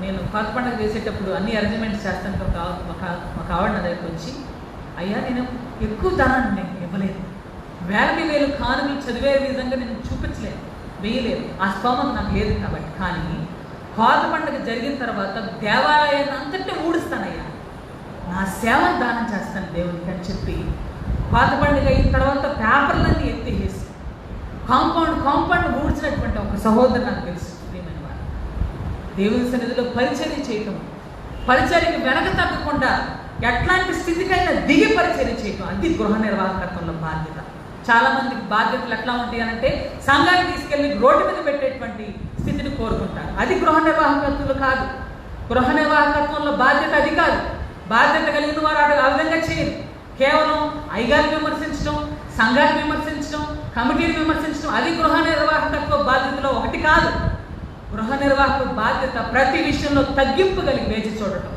నేను కోత పండుగ చేసేటప్పుడు అన్ని అరేంజ్మెంట్స్ చేస్తాను. ఒక ఆవిడ నా దగ్గరికి వచ్చి, అయ్యా, నేను ఎక్కువ ధనాన్ని నేను ఇవ్వలేదు, వేలకి వేలు కానుకలు చదివే విధంగా నేను చూపించలేను, వేయలేదు, ఆ స్తోమత నాకు లేదు కాబట్టి. కానీ కోత పండుగ జరిగిన తర్వాత దేవాలయాన్ని అంతటినీ ఊడుస్తానయ్యా, నా సేవను దానం చేస్తాను దేవునికి అని చెప్పి పాత పండుగ అయిన తర్వాత పేపర్లన్నీ ఎత్తేసి కాంపౌండ్ ఊడ్చినటువంటి ఒక సహోదరు నాకు తెలుసు. ప్రియమైన వారు, దేవుని సన్నిధిలో పరిచర్య చేయటం, పరిచర్యకి వెనక తగ్గకుండా ఎట్లాంటి స్థితికైనా దిగి పరిచర్య చేయటం, అది గృహ నిర్వాహకత్వంలో బాధ్యత. చాలామందికి బాధ్యతలు ఎట్లా ఉంటాయి అంటే సంఘాన్ని తీసుకెళ్ళి రోడ్డు మీద పెట్టేటువంటి స్థితిని కోరుకుంటారు. అది గృహ నిర్వాహకత్వంలో కాదు. గృహ నిర్వాహకత్వంలో బాధ్యత అది కాదు. బాధ్యత కలిగిన వారు ఆ విధంగా చేయరు. కేవలం అయ్యగారిని విమర్శించడం, సంఘాన్ని విమర్శించడం, కమిటీని విమర్శించడం, అది గృహ నిర్వాహకత్వ బాధ్యతలో ఒకటి కాదు. గృహ నిర్వాహక బాధ్యత ప్రతి విషయంలో తగ్గింపు కలిగి వేచి చూడటం,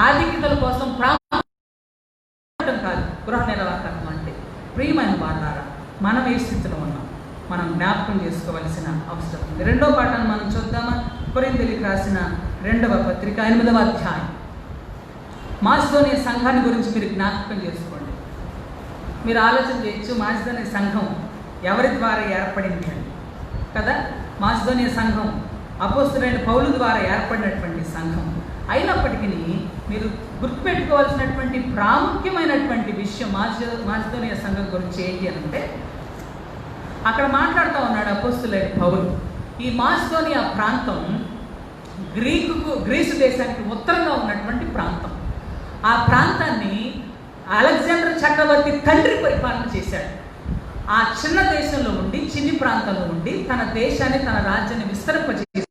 ఆధిక్యతల కోసం ప్రాంతం కాదు గృహ నిర్వాహకత్వం అంటే. ప్రియమైన వారులారా, మనం ఏ స్థితిలో ఉన్నాం మనం జ్ఞాపకం చేసుకోవలసిన అవసరం ఉంది. రెండో పాఠాన్ని మనం చూద్దామా? కొరింథీయులకు రాసిన 2వ పత్రిక 8వ అధ్యాయం. మాసిదోనియ సంఘాన్ని గురించి మీరు జ్ఞాపకం చేసుకోండి. మీరు ఆలోచన చేయొచ్చు, మాసిదోనియ సంఘం ఎవరి ద్వారా ఏర్పడింది అని కదా. మాసిదోనియ సంఘం అపోస్తలుడైన పౌలు ద్వారా ఏర్పడినటువంటి సంఘం. అయినప్పటికీ మీరు గుర్తుపెట్టుకోవాల్సినటువంటి ప్రాముఖ్యమైనటువంటి విషయం మాసిదోనియ సంఘం గురించి ఏంటి అంటే, అక్కడ మాట్లాడుతూ ఉన్నాడు అపోస్తలుడైన పౌలు. ఈ మాసిదోనియా ప్రాంతం గ్రీసు దేశానికి ఉత్తరంగా ఉన్నటువంటి ప్రాంతం. ఆ ప్రాంతాన్ని అలెగ్జాండర్ చక్రవర్తి తండ్రి పరిపాలన చేశాడు. ఆ చిన్న దేశంలో ఉండి, చిన్ని ప్రాంతంలో ఉండి తన దేశాన్ని, తన రాజ్యాన్ని విస్తరింపజేశాడు.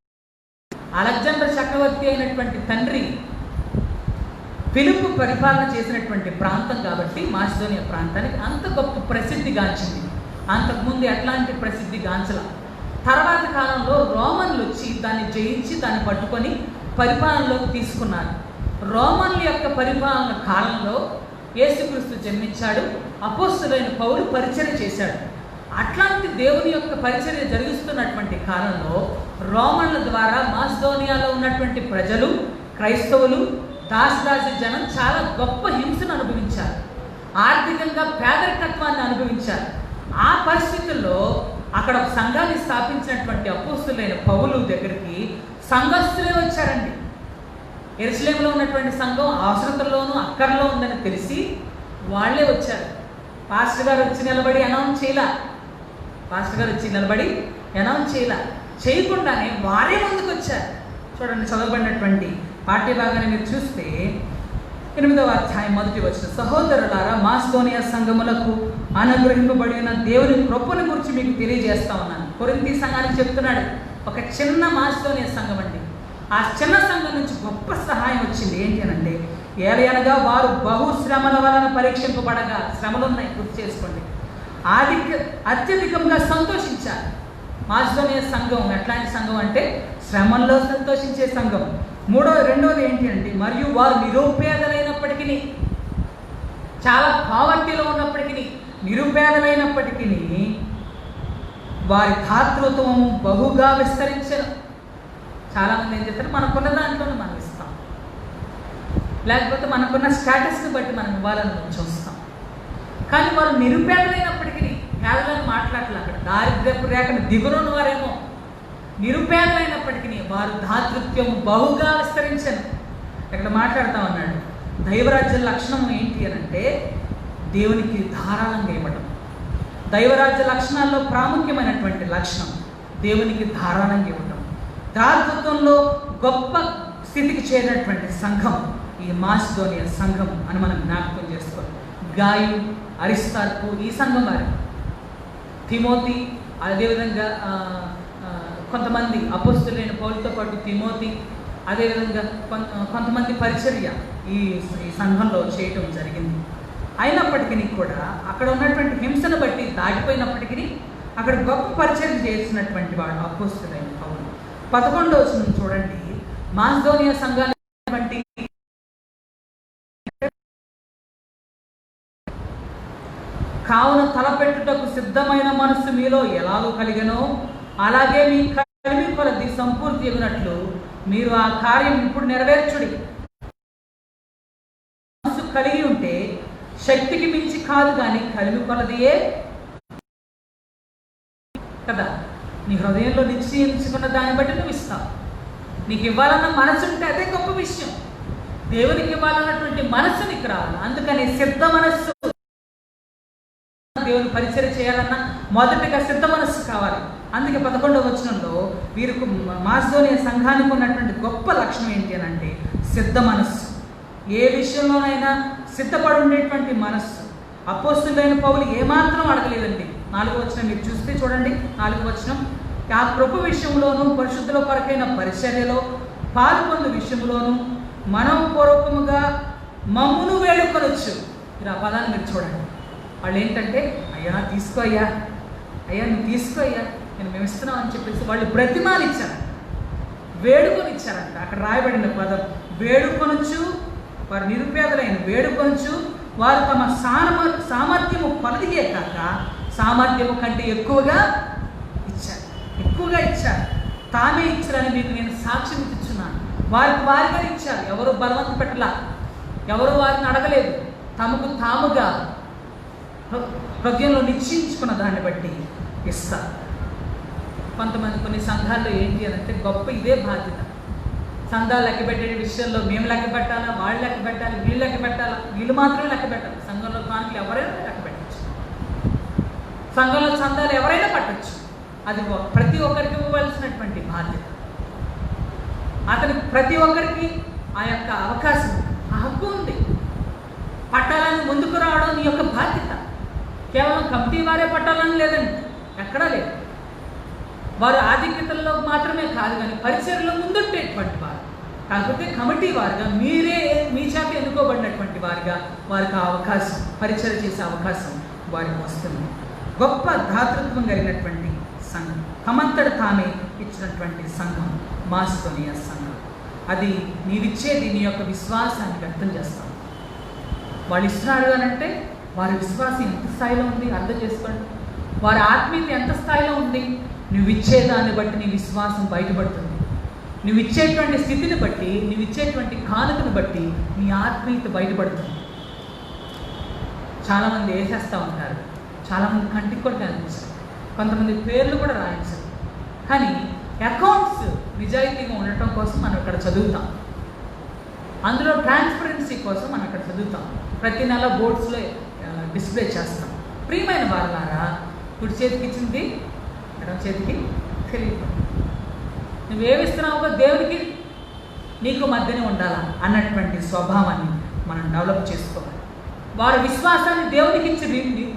అలెగ్జాండర్ చక్రవర్తి అయినటువంటి తండ్రి ఫిలిప్పు పరిపాలన చేసినటువంటి ప్రాంతం కాబట్టి మాసిదోనియా ప్రాంతానికి అంత గొప్ప ప్రసిద్ధి గాంచింది. అంతకుముందు ఎట్లాంటి ప్రసిద్ధి గాంచల. తర్వాత కాలంలో రోమన్లు వచ్చి దాన్ని జయించి దాన్ని పట్టుకొని పరిపాలనలోకి తీసుకున్నారు. రోమన్ల యొక్క పరిపాలన కాలంలో యేసుక్రీస్తు జన్మించాడు. అపోస్తలుడైన పౌలు పరిచర్య చేశాడు. అట్లాంటి దేవుని యొక్క పరిచర్య జరిగిస్తున్నటువంటి కాలంలో రోమన్ల ద్వారా మాసిదోనియాలో ఉన్నటువంటి ప్రజలు, క్రైస్తవులు, దాసదాసి జనం చాలా గొప్ప హింసను అనుభవించారు. ఆర్థికంగా పేదరికత్వాన్ని అనుభవించారు. ఆ పరిస్థితుల్లో అక్కడ సంఘాన్ని స్థాపించినటువంటి అపోస్తలుడైన పౌలు దగ్గరికి సంఘస్థులే వచ్చారండి. యెరూషలేములో ఉన్నటువంటి సంఘం అవసరతల్లోనూ అక్కర్లో ఉందని తెలిసి వాళ్ళే వచ్చారు. పాస్టర్ గారు వచ్చి నిలబడి అనౌన్స్ చేయలా, చేయకుండానే వారే ముందుకు వచ్చారు. చూడండి, చదవబడినటువంటి పాఠ్యభాగాన్ని మీరు చూస్తే 8వ అధ్యాయం 1వ వచనం. సహోదరులారా, మాసిదోనియా సంఘములకు అనుగ్రహింపబడిన దేవుని కృపను గురించి మీకు తెలియజేస్తా ఉన్నాను. కొరింథీ సంఘానికి చెప్తున్నాడు. ఒక చిన్న మాసిదోనియా సంఘం అండి. ఆ చిన్న సంఘం నుంచి గొప్ప సహాయం వచ్చింది. ఏంటి అనంటే, ఏలయనగా వారు బహుశ్రమల వలన పరీక్షింపబడగా, శ్రమలు ఉన్నాయి గుర్తు చేసుకోండి, అత్యధికంగా సంతోషించారు. మాసిదోనియా సంఘం ఎట్లాంటి సంఘం అంటే శ్రమల్లో సంతోషించే సంఘం. రెండవది ఏంటి అంటే, మరియు వారు నిరుపేదలైనప్పటికీ, చాలా పావర్టీలో ఉన్నప్పటికీ, నిరుపేదలైనప్పటికీ వారి దాతృత్వం బహుగా విస్తరించను. చాలామంది ఏం చెప్తారు, మనకున్న దాంట్లోనే మనం ఇస్తాం, లేకపోతే మనకున్న స్టేటస్ని బట్టి మనం ఇవ్వాలని చూస్తాం. కానీ వారు నిరుపేదలైనప్పటికీ, పేదలను మాట్లాడలేదు అక్కడ, దారిద్ర్యపు రేఖను దిగురున్న వారేమో, నిరుపేదలైనప్పటికీ వారు దాతృత్వం బహుగా విస్తరించను. ఇక్కడ మాట్లాడుతూ ఉన్నాడు. దైవరాజ్య లక్షణం ఏంటి అని అంటే దేవునికి ధారాళంగా ఇవ్వడం. దైవరాజ్య లక్షణాల్లో ప్రాముఖ్యమైనటువంటి లక్షణం దేవునికి ధారాళంగా ఇవ్వడం. దాతృత్వంలో గొప్ప స్థితికి చేరినటువంటి సంఘం ఈ మాసిదోనియా సంఘం అని మనం జ్ఞాపకం చేసుకోవాలి. గాయు, అరిస్తార్కు ఈ సంఘం వారి, తిమోతి, అదేవిధంగా కొంతమంది అపోస్తలులైన పౌలుతో పాటు తిమోతి, అదేవిధంగా కొంతమంది పరిచర్య ఈ సంఘంలో చేయటం జరిగింది. అయినప్పటికీ కూడా అక్కడ ఉన్నటువంటి హింసను బట్టి దాటిపోయినప్పటికీ అక్కడ గొప్ప పరిచర్య చేసినటువంటి వాడు అపోస్తలులైన పౌలు. 11వ వచనం చూడండి. మాసిదోనియా సంఘాన్ని కావున తలపెట్టుటకు సిద్ధమైన మనస్సు మీలో ఎలాగో కలిగనో అలాగే మీ కలిమి కొలది సంపూర్తి ఎగునట్లు మీరు ఆ కార్యం ఇప్పుడు నెరవేర్చుడి. మనస్సు కలిగి ఉంటే శక్తికి మించి కాదు, కానీ కలిమి కొలదియే కదా. నీ హృదయంలో నిశ్చయించుకున్న దాన్ని బట్టి నువ్వు ఇస్తావు. నీకు ఇవ్వాలన్న మనసు ఉంటే అదే గొప్ప విషయం. దేవునికి ఇవ్వాలన్నటువంటి మనస్సు నీకు రావాలి. అందుకని సిద్ధ మనస్సు. దేవుని పరిచయం చేయాలన్నా మొదటిగా సిద్ధ మనస్సు కావాలి. అందుకే 11వ వచనంలో వీరికి మాసిదోనియా సంఘానికి ఉన్నటువంటి గొప్ప లక్షణం ఏంటి అని అంటే సిద్ధ మనస్సు. ఏ విషయంలోనైనా సిద్ధపడి ఉండేటువంటి మనస్సు. అపోస్తులైన పౌలు ఏమాత్రం అడగలేదండి. 4వ వచనం మీరు చూస్తే చూడండి. 4వ వచనం, ఆ కృప విషయంలోనూ పరిశుద్ధుల కొరకైన పరిచర్యలో పాల్పొందు విషయంలోనూ మనఃపూర్వకముగా మమ్మును వేడుకొనొచ్చు. మీరు ఆ పదాన్ని మీరు చూడండి. వాళ్ళు ఏంటంటే, అయ్యా తీసుకో అయ్యా, అయ్యా నువ్వు తీసుకో అయ్యా, మేము ఇస్తున్నాం అని చెప్పేసి వాళ్ళు బ్రతిమాలు ఇచ్చారంట, వేడుకొని ఇచ్చారంట. అక్కడ రాయబడిన పదం వేడుకొనొచ్చు. వారు నిరుపేదలైన వేడుకొనొచ్చు. వారు తమ సామర్థ్యము కొలదిగే కాక సామర్థ్యము కంటే ఎక్కువగా ఇచ్చారు, ఎక్కువగా ఇచ్చారు. తామే ఇచ్చారని మీకు నేను సాక్ష్యం ఇచ్చున్నాను. వారికి వారిగా ఇచ్చారు. ఎవరు బలవంత పెట్టలా, ఎవరు వారిని అడగలేదు. తమకు తాముగా హృదయంలో నిశ్చయించుకున్న దాన్ని బట్టి ఇస్తారు. కొన్ని సంఘాల్లో ఏంటి అని అంటే గొప్ప ఇదే బాధ్యత. సంఘాలు లెక్క పెట్టే విషయంలో మేము లెక్క పెట్టాలా, వాళ్ళు లెక్క పెట్టాలి, వీళ్ళు లెక్క పెట్టాలా, వీళ్ళు మాత్రమే లెక్క పెట్టాలి. సంఘంలో కానుకలు ఎవరైనా లెక్క పెట్టచ్చు, సంఘంలో చందాలు ఎవరైనా పట్టచ్చు. అది ప్రతి ఒక్కరికి ఇవ్వవలసినటువంటి బాధ్యత. అతనికి ప్రతి ఒక్కరికి ఆ యొక్క అవకాశం, ఆ హక్కు ఉంది. పట్టాలని ముందుకు రావడం నీ యొక్క బాధ్యత. కేవలం కమిటీ వారే పట్టాలని లేదండి, ఎక్కడా లేదు. వారు ఆధిక్యతల్లో మాత్రమే కాదు, కానీ పరిచర్లో ముందుండేటువంటి వారు. కాకపోతే కమిటీ వారుగా మీరే మీ చేత ఎన్నుకోబడినటువంటి వారిగా వారికి ఆ అవకాశం, పరిచర్య చేసే అవకాశం వారికి వస్తుంది. గొప్ప దాతృత్వం కలిగినటువంటి సంఘం, తమంతట తామే ఇచ్చినటువంటి సంఘం మాసిదోనియా సంఘం. అది నీవిచ్చేది నీ యొక్క విశ్వాసాన్ని వ్యక్తం చేస్తాం. వాళ్ళు ఇస్తున్నారు అని అంటే వారి విశ్వాసం ఎంత స్థాయిలో ఉంది అర్థం చేసుకోండి. వారి ఆత్మీయత ఎంత స్థాయిలో ఉంది. నువ్వు ఇచ్చేదాన్ని బట్టి నీ విశ్వాసం బయటపడుతుంది. నువ్వు ఇచ్చేటువంటి స్థితిని బట్టి, నువ్వు ఇచ్చేటువంటి కానుకను బట్టి నీ ఆత్మీయత బయటపడుతుంది. చాలామంది వేసేస్తూ ఉంటారు, చాలామంది కంటికి కూడా కనిపించారు, కొంతమంది పేర్లు కూడా రాయించారు. కానీ అకౌంట్స్ నిజాయితీగా ఉండటం కోసం మనం ఇక్కడ చదువుతాం. అందులో ట్రాన్స్పరెన్సీ కోసం మనం ఇక్కడ చదువుతాం. ప్రతి నెల బోర్డ్స్లో డిస్ప్లే చేస్తాం. ప్రియమైన వారులారా, కుడి చేతికి ఇచ్చింది ఎడమ చేతికి తెలియదు. నువ్వేమిస్తున్నావో దేవునికి నీకు మధ్యనే ఉండాలా అన్నటువంటి స్వభావాన్ని మనం డెవలప్ చేసుకోవాలి. వారి విశ్వాసాన్ని దేవునికి ఇచ్చి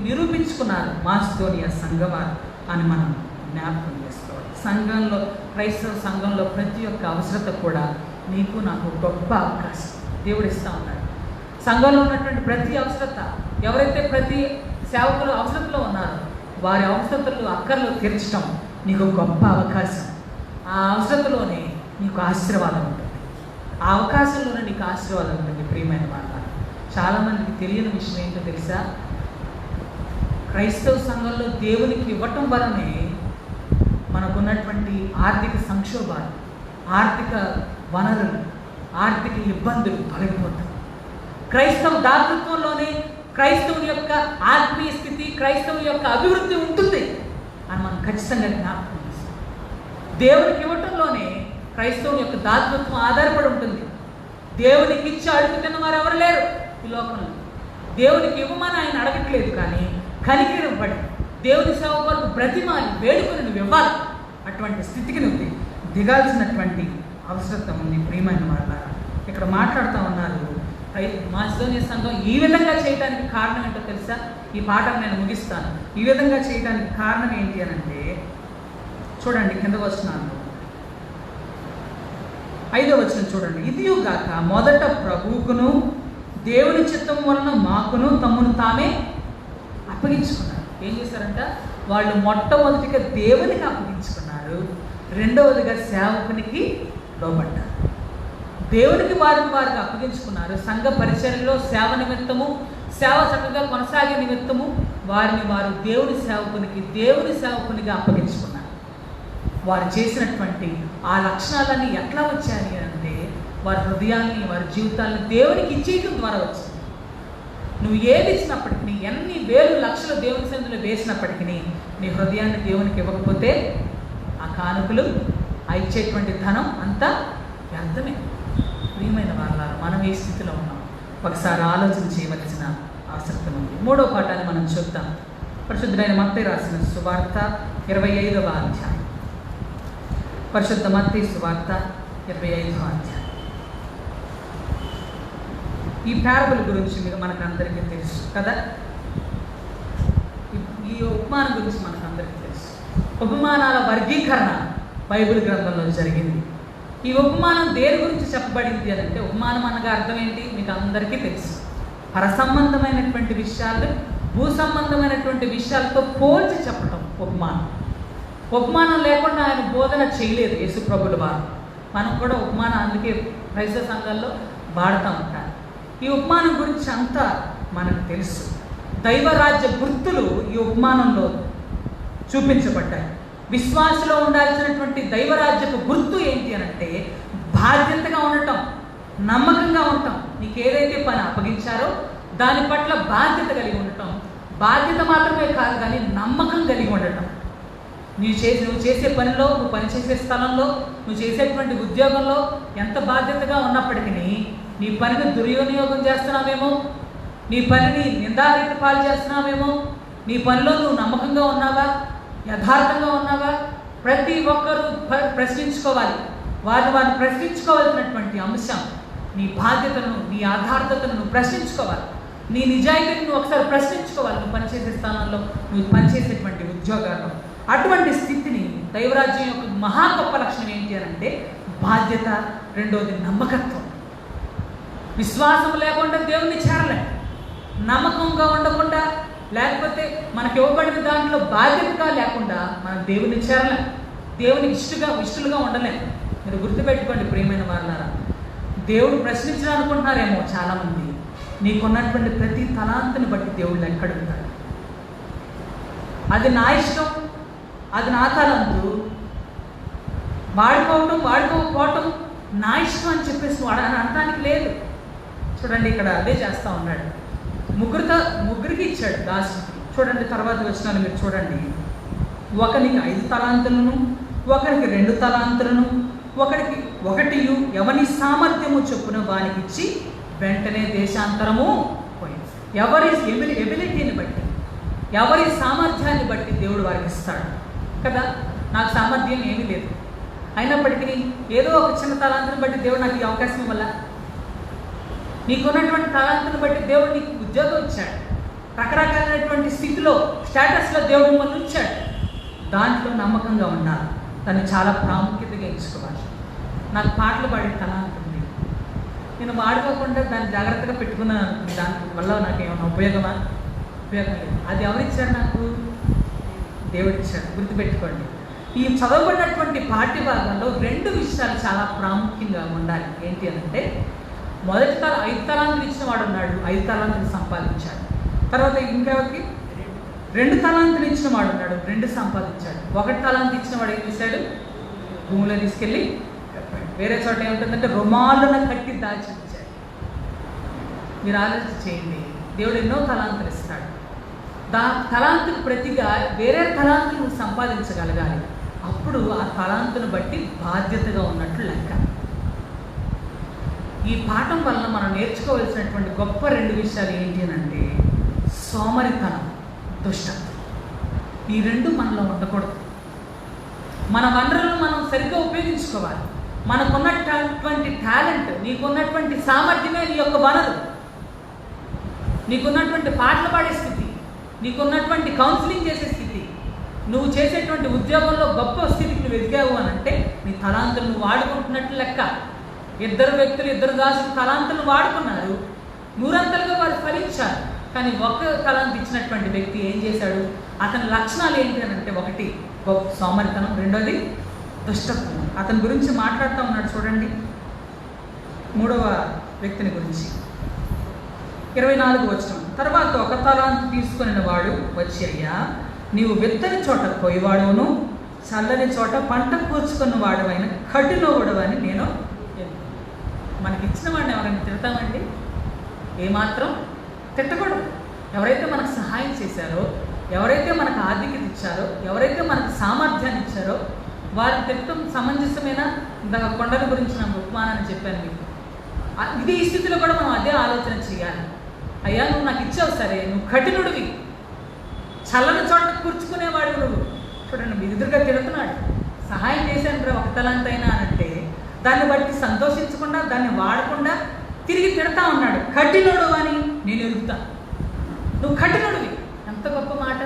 నిరూపించుకున్నారు మాసిదోనియా సంఘవారు అని మనం జ్ఞాపకం చేసుకోవాలి. సంఘంలో, క్రైస్తవ సంఘంలో ప్రతి ఒక్క అవసరత కూడా నీకు నాకు గొప్ప అవకాశం దేవుడు ఇస్తూ ఉన్నాడు. సంఘంలో ఉన్నటువంటి ప్రతి అవసరత, ఎవరైతే ప్రతి సేవకులు అవసరతలో ఉన్నారో వారి అవసరతలు, అక్కర్లు తీర్చడం నీకు గొప్ప అవకాశం. ఆ అవసరతలోనే నీకు ఆశీర్వాదం ఉంటుంది, ఆ అవకాశంలోనే నీకు ఆశీర్వాదం ఉంటుంది. ప్రియమైన వాళ్ళ, చాలామందికి తెలియని విషయం ఏంటో తెలుసా? క్రైస్తవ సంఘంలో దేవునికి ఇవ్వటం వలనే మనకున్నటువంటి ఆర్థిక సంక్షోభాలు, ఆర్థిక వనరులు, ఆర్థిక ఇబ్బందులు తొలగిపోతాయి. క్రైస్తవ దాతృత్వంలోనే క్రైస్తవుని యొక్క ఆత్మీయ స్థితి, క్రైస్తవుని యొక్క అభివృద్ధి ఉంటుంది అని మనం ఖచ్చితంగా జ్ఞాపకం చేస్తాం. దేవునికి ఇవ్వటంలోనే క్రైస్తవుని యొక్క దాతృత్వం ఆధారపడి ఉంటుంది. దేవునికి ఇచ్చి అడుగుతున్న వారు ఎవరు లేరు ఈ లోకంలో. దేవునికి ఇవ్వమని ఆయన అడగట్లేదు, కానీ కనికరం పడి దేవుని సేవ కొరకు బ్రతిమాలి వేడుకొని నువ్వు ఇవ్వాలి. అటువంటి స్థితికి నువ్వు దిగాల్సినటువంటి అవసరం ఉంది. ప్రియమైన వాళ్ళ, ఇక్కడ మాట్లాడుతూ ఉన్నారు మాసిదోనియా సంఘం ఈ విధంగా చేయడానికి కారణం ఏంటో తెలుసా? ఈ పాఠం నేను ముగిస్తాను. ఈ విధంగా చేయడానికి కారణం ఏంటి అని అంటే చూడండి, కింద వచనాలు 5వ వచనం చూడండి. ఇదియుగాక మొదట ప్రభువుకును దేవుని చిత్తం వలన మాకును తమ్మును తామే అప్పగించుకున్నారు. ఏం చేశారంట? వాళ్ళు మొట్టమొదటిగా దేవునికి అప్పగించుకున్నారు, రెండవదిగా సేవకునికి లోబడ్డారు. దేవునికి వారికి అప్పగించుకున్నారు. సంఘ పరిచర్యలో సేవ నిమిత్తము, సేవ చక్కగా కొనసాగే నిమిత్తము వారిని వారు దేవుని సేవకునిగా అప్పగించుకున్నారు. వారు చేసినటువంటి ఆ లక్షణాలన్నీ ఎట్లా వచ్చాయి అంటే వారి హృదయాన్ని, వారి జీవితాలను దేవునికి ఇచ్చేయటం ద్వారా వచ్చింది. నువ్వు ఏది ఇచ్చినప్పటికీ, ఎన్ని వేలు లక్షలు దేవుని సన్నిధిలో వేసినప్పటికీ నీ హృదయాన్ని దేవునికి ఇవ్వకపోతే ఆ కానుకలు, ఆ ఇచ్చేటువంటి ధనం అంతా వ్యర్థమే. ప్రియమైన వాళ్ళ మనం ఏ స్థితిలో ఉన్నాం ఒకసారి ఆలోచన చేయవలసిన అవసరం ఉంది. 3వ పాఠాన్ని మనం చూద్దాం. పరిశుద్ధుడైన మత్తయి రాసిన సువార్త 25వ అధ్యాయం. పరిశుద్ధ మత్తయి సువార్త 25వ అధ్యాయం. ఈ పారబుల్ గురించి మనకు అందరికీ తెలుసు కదా. ఈ ఉపమానం గురించి మనకు అందరికీ తెలుసు. ఉపమానాల వర్గీకరణ బైబిల్ గ్రంథంలో జరిగింది. ఈ ఉపమానం దేని గురించి చెప్పబడింది అని అంటే, ఉపమానం అనగా అర్థం ఏంటి మీకు అందరికీ తెలుసు. పర సంబంధమైనటువంటి విషయాలు భూ సంబంధమైనటువంటి విషయాలతో పోల్చి చెప్పటం ఉపమానం. ఉపమానం లేకుండా ఆయన బోధన చేయలేదు యేసుప్రభుల వారు. మనం కూడా ఉపమానం అందుకే క్రైస్తవ సంఘాల్లో వాడుతూ ఉంటారు. ఈ ఉపమానం గురించి అంతా మనకు తెలుసు. దైవరాజ్య గుర్తులు ఈ ఉపమానంలో చూపించబడ్డాయి. విశ్వాసలో ఉండాల్సినటువంటి దైవరాజ్యపు గుర్తు ఏంటి అని అంటే, బాధ్యతగా ఉండటం, నమ్మకంగా ఉండటం. నీకు ఏదైతే పని అప్పగించారో దాని పట్ల బాధ్యత కలిగి ఉండటం. బాధ్యత మాత్రమే కాదు కానీ నమ్మకం కలిగి ఉండటం. నువ్వు చేసే పనిలో, నువ్వు పనిచేసే స్థలంలో, నువ్వు చేసేటువంటి ఉద్యోగంలో ఎంత బాధ్యతగా ఉన్నప్పటికీ నీ పనిని దుర్వినియోగం చేస్తున్నావేమో, నీ పనిని నిందారీతి పాలు చేస్తున్నావేమో, నీ పనిలో నువ్వు నమ్మకంగా ఉన్నావా, యథార్థంగా ఉన్నావా? ప్రతి ఒక్కరూ ప్రశ్నించుకోవాలి. వారిని ప్రశ్నించుకోవాల్సినటువంటి అంశం నీ బాధ్యతను, నీ యథార్థతను నువ్వు ప్రశ్నించుకోవాలి. నీ నిజాయితీని నువ్వు ఒకసారి ప్రశ్నించుకోవాలి. నువ్వు పనిచేసే స్థానంలో, నువ్వు పనిచేసేటువంటి ఉద్యోగాల్లో. అటువంటి స్థితిని దైవరాజ్యం యొక్క మహా గొప్ప లక్షణం ఏంటి అని అంటే బాధ్యత. రెండోది నమ్మకత్వం. విశ్వాసం లేకుండా దేవుణ్ణి చేరలేం. నమ్మకంగా ఉండకుండా, లేకపోతే మనకి ఇవ్వబడిన దాంట్లో బాధ్యతగా లేకుండా మనం దేవుని చేరలేం. దేవునికి ఇష్టలుగా ఉండలేం. మీరు గుర్తుపెట్టుకోండి ప్రియమైన వాళ్ళారా. దేవుడు ప్రశ్నించడం అనుకుంటున్నారేమో చాలామంది. నీకున్నటువంటి ప్రతి తలాంతుని బట్టి దేవుడు ఎక్కడుంటాడు. అది నా ఇష్టం, అది నా తలంతు, వాడుకోకపోవటం నా ఇష్టం అని చెప్పేసి వాడు అని అనడానికి లేదు. చూడండి ఇక్కడ అదే చేస్తూ ఉన్నాడు. ముగ్గురికి ఇచ్చాడు దాసుడికి. చూడండి తర్వాత వచనాలు మీరు చూడండి. ఒకరికి 5 తలాంతులను, ఒకరికి 2 తలాంతులను, ఒకరికి 1 ఎవని సామర్థ్యము చొప్పున వానికి ఇచ్చి వెంటనే దేశాంతరము పోయింది. ఎవరి ఎబిలిటీని బట్టి, ఎవరి సామర్థ్యాన్ని బట్టి దేవుడు వారికి ఇస్తాడు కదా. నాకు సామర్థ్యం ఏమీ లేదు, అయినప్పటికీ ఏదో ఒక చిన్న తలాంతుని బట్టి దేవుడు నాకు ఈ అవకాశం ఇవ్వాల. నీకున్నటువంటి తలాంతుని బట్టి దేవుడు నీకు ఉద్యోగం ఇచ్చాడు. రకరకాలైనటువంటి స్థితిలో, స్టేటస్లో దేవుడు మిమ్మల్ని ఉంచాడు. దాంట్లో నమ్మకంగా ఉండాలి. దాన్ని చాలా ప్రాముఖ్యతగా ఎంచుకోవాలి. నాకు పాటలు పాడే తలాంతు ఉంది, నేను వాడుకోకుండా దాన్ని జాగ్రత్తగా పెట్టుకున్నాను. దాని వల్ల నాకు ఏమైనా ఉపయోగం లేదు. అది ఎవరిచ్చాడు? నాకు దేవుడిచ్చాడు. గుర్తుపెట్టుకోండి. ఈ చదవబడినటువంటి పాఠ్య భాగంలో 2 విషయాలు చాలా ప్రాముఖ్యంగా ఉండాలి. ఏంటి అంటే, మొదటి 5 తలాంతులు ఇచ్చిన వాడు ఉన్నాడు, 5 తలాంతులు సంపాదించాడు. తర్వాత ఇంకెవరికి 2 తలాంతులు ఇచ్చిన వాడు ఉన్నాడు, 2 సంపాదించాడు. 1 తలాంతు ఇచ్చిన వాడు ఏం చేశాడు? భూమిలో తీసుకెళ్ళి వేరే చోట ఏముంటుందంటే రుమాలున కట్టి దాచి ఉంచాడు. మీరు ఆలోచన చేయండి. దేవుడు ఎన్నో తలాంతులు ఇస్తాడు. తలాంతుకు ప్రతిగా వేరే తలాంతులు సంపాదించగలగాలి. అప్పుడు ఆ తలాంతును బట్టి బాధ్యతగా ఉన్నట్లు లెక్క. ఈ పాఠం వలన మనం నేర్చుకోవాల్సినటువంటి గొప్ప 2 విషయాలు ఏంటి అంటే, సోమరితనం, దుష్టత్వం. ఈ 2 మనలో ఉండకూడదు. మన వనరులను మనం సరిగ్గా ఉపయోగించుకోవాలి. మనకున్నటువంటి టాలెంట్, నీకున్నటువంటి సామర్థ్యమే నీ యొక్క వనరు. నీకున్నటువంటి పాటలు పాడే స్థితి, నీకున్నటువంటి కౌన్సిలింగ్ చేసే స్థితి, నువ్వు చేసేటువంటి ఉద్యోగంలో గొప్ప స్థితికి నువ్వు ఎదిగావు అని అంటే నీ తలాంతులు నువ్వు వాడుకుంటున్నట్లు లెక్క. 2 వ్యక్తులు, 2 దాసులు తలాంతులను వాడుకున్నారు, 100 వారు ఫలించారు. కానీ 1 తలాంతు ఇచ్చినటువంటి వ్యక్తి ఏం చేశాడు? అతని లక్షణాలు ఏంటి అని అంటే, 1 గొప్ప సోమరితనం, 2ది దుష్టత్వం. అతని గురించి మాట్లాడుతూ ఉన్నాడు. చూడండి 3వ వ్యక్తిని గురించి 24వ వచనం. తర్వాత 1 తలాంతు తీసుకుని వాడు వచ్చి, అయ్యా నీవు విత్తని చోట కొయ్యవాడును, చల్లని చోట పంట కూర్చుకున్న వాడువైన కఠినవుడవని నేను. మనకి ఇచ్చిన వాడిని ఎవరైనా తిడతామండి? ఏమాత్రం తిట్టకూడదు. ఎవరైతే మనకు సహాయం చేశారో, ఎవరైతే మనకు ఆర్థికత ఇచ్చారో, ఎవరైతే మనకు సామర్థ్యాన్ని ఇచ్చారో వారిని తిట్టడం సమంజసమైన. ఇందాక కొండల గురించి నా ఉపమానాన్ని చెప్పాను మీకు. ఇది ఈ స్థితిలో కూడా మనం అదే ఆలోచన చేయాలి. అయ్యా నువ్వు నాకు ఇచ్చావు సరే, నువ్వు కఠినుడివి, చల్లని చోట కూర్చుకునేవాడు నువ్వు. చూడండి మీ ఎదురుగా తిడుతున్నాడు, సహాయం చేశాను రా ఒక తలాంతైనా అంటే దాన్ని బట్టి సంతోషించకుండా దాన్ని వాడకుండా తిరిగి తిడతా ఉన్నాడు. కఠినుడు అని నేను ఎరుగుతా, నువ్వు కఠినుడివి. ఎంత గొప్ప మాట,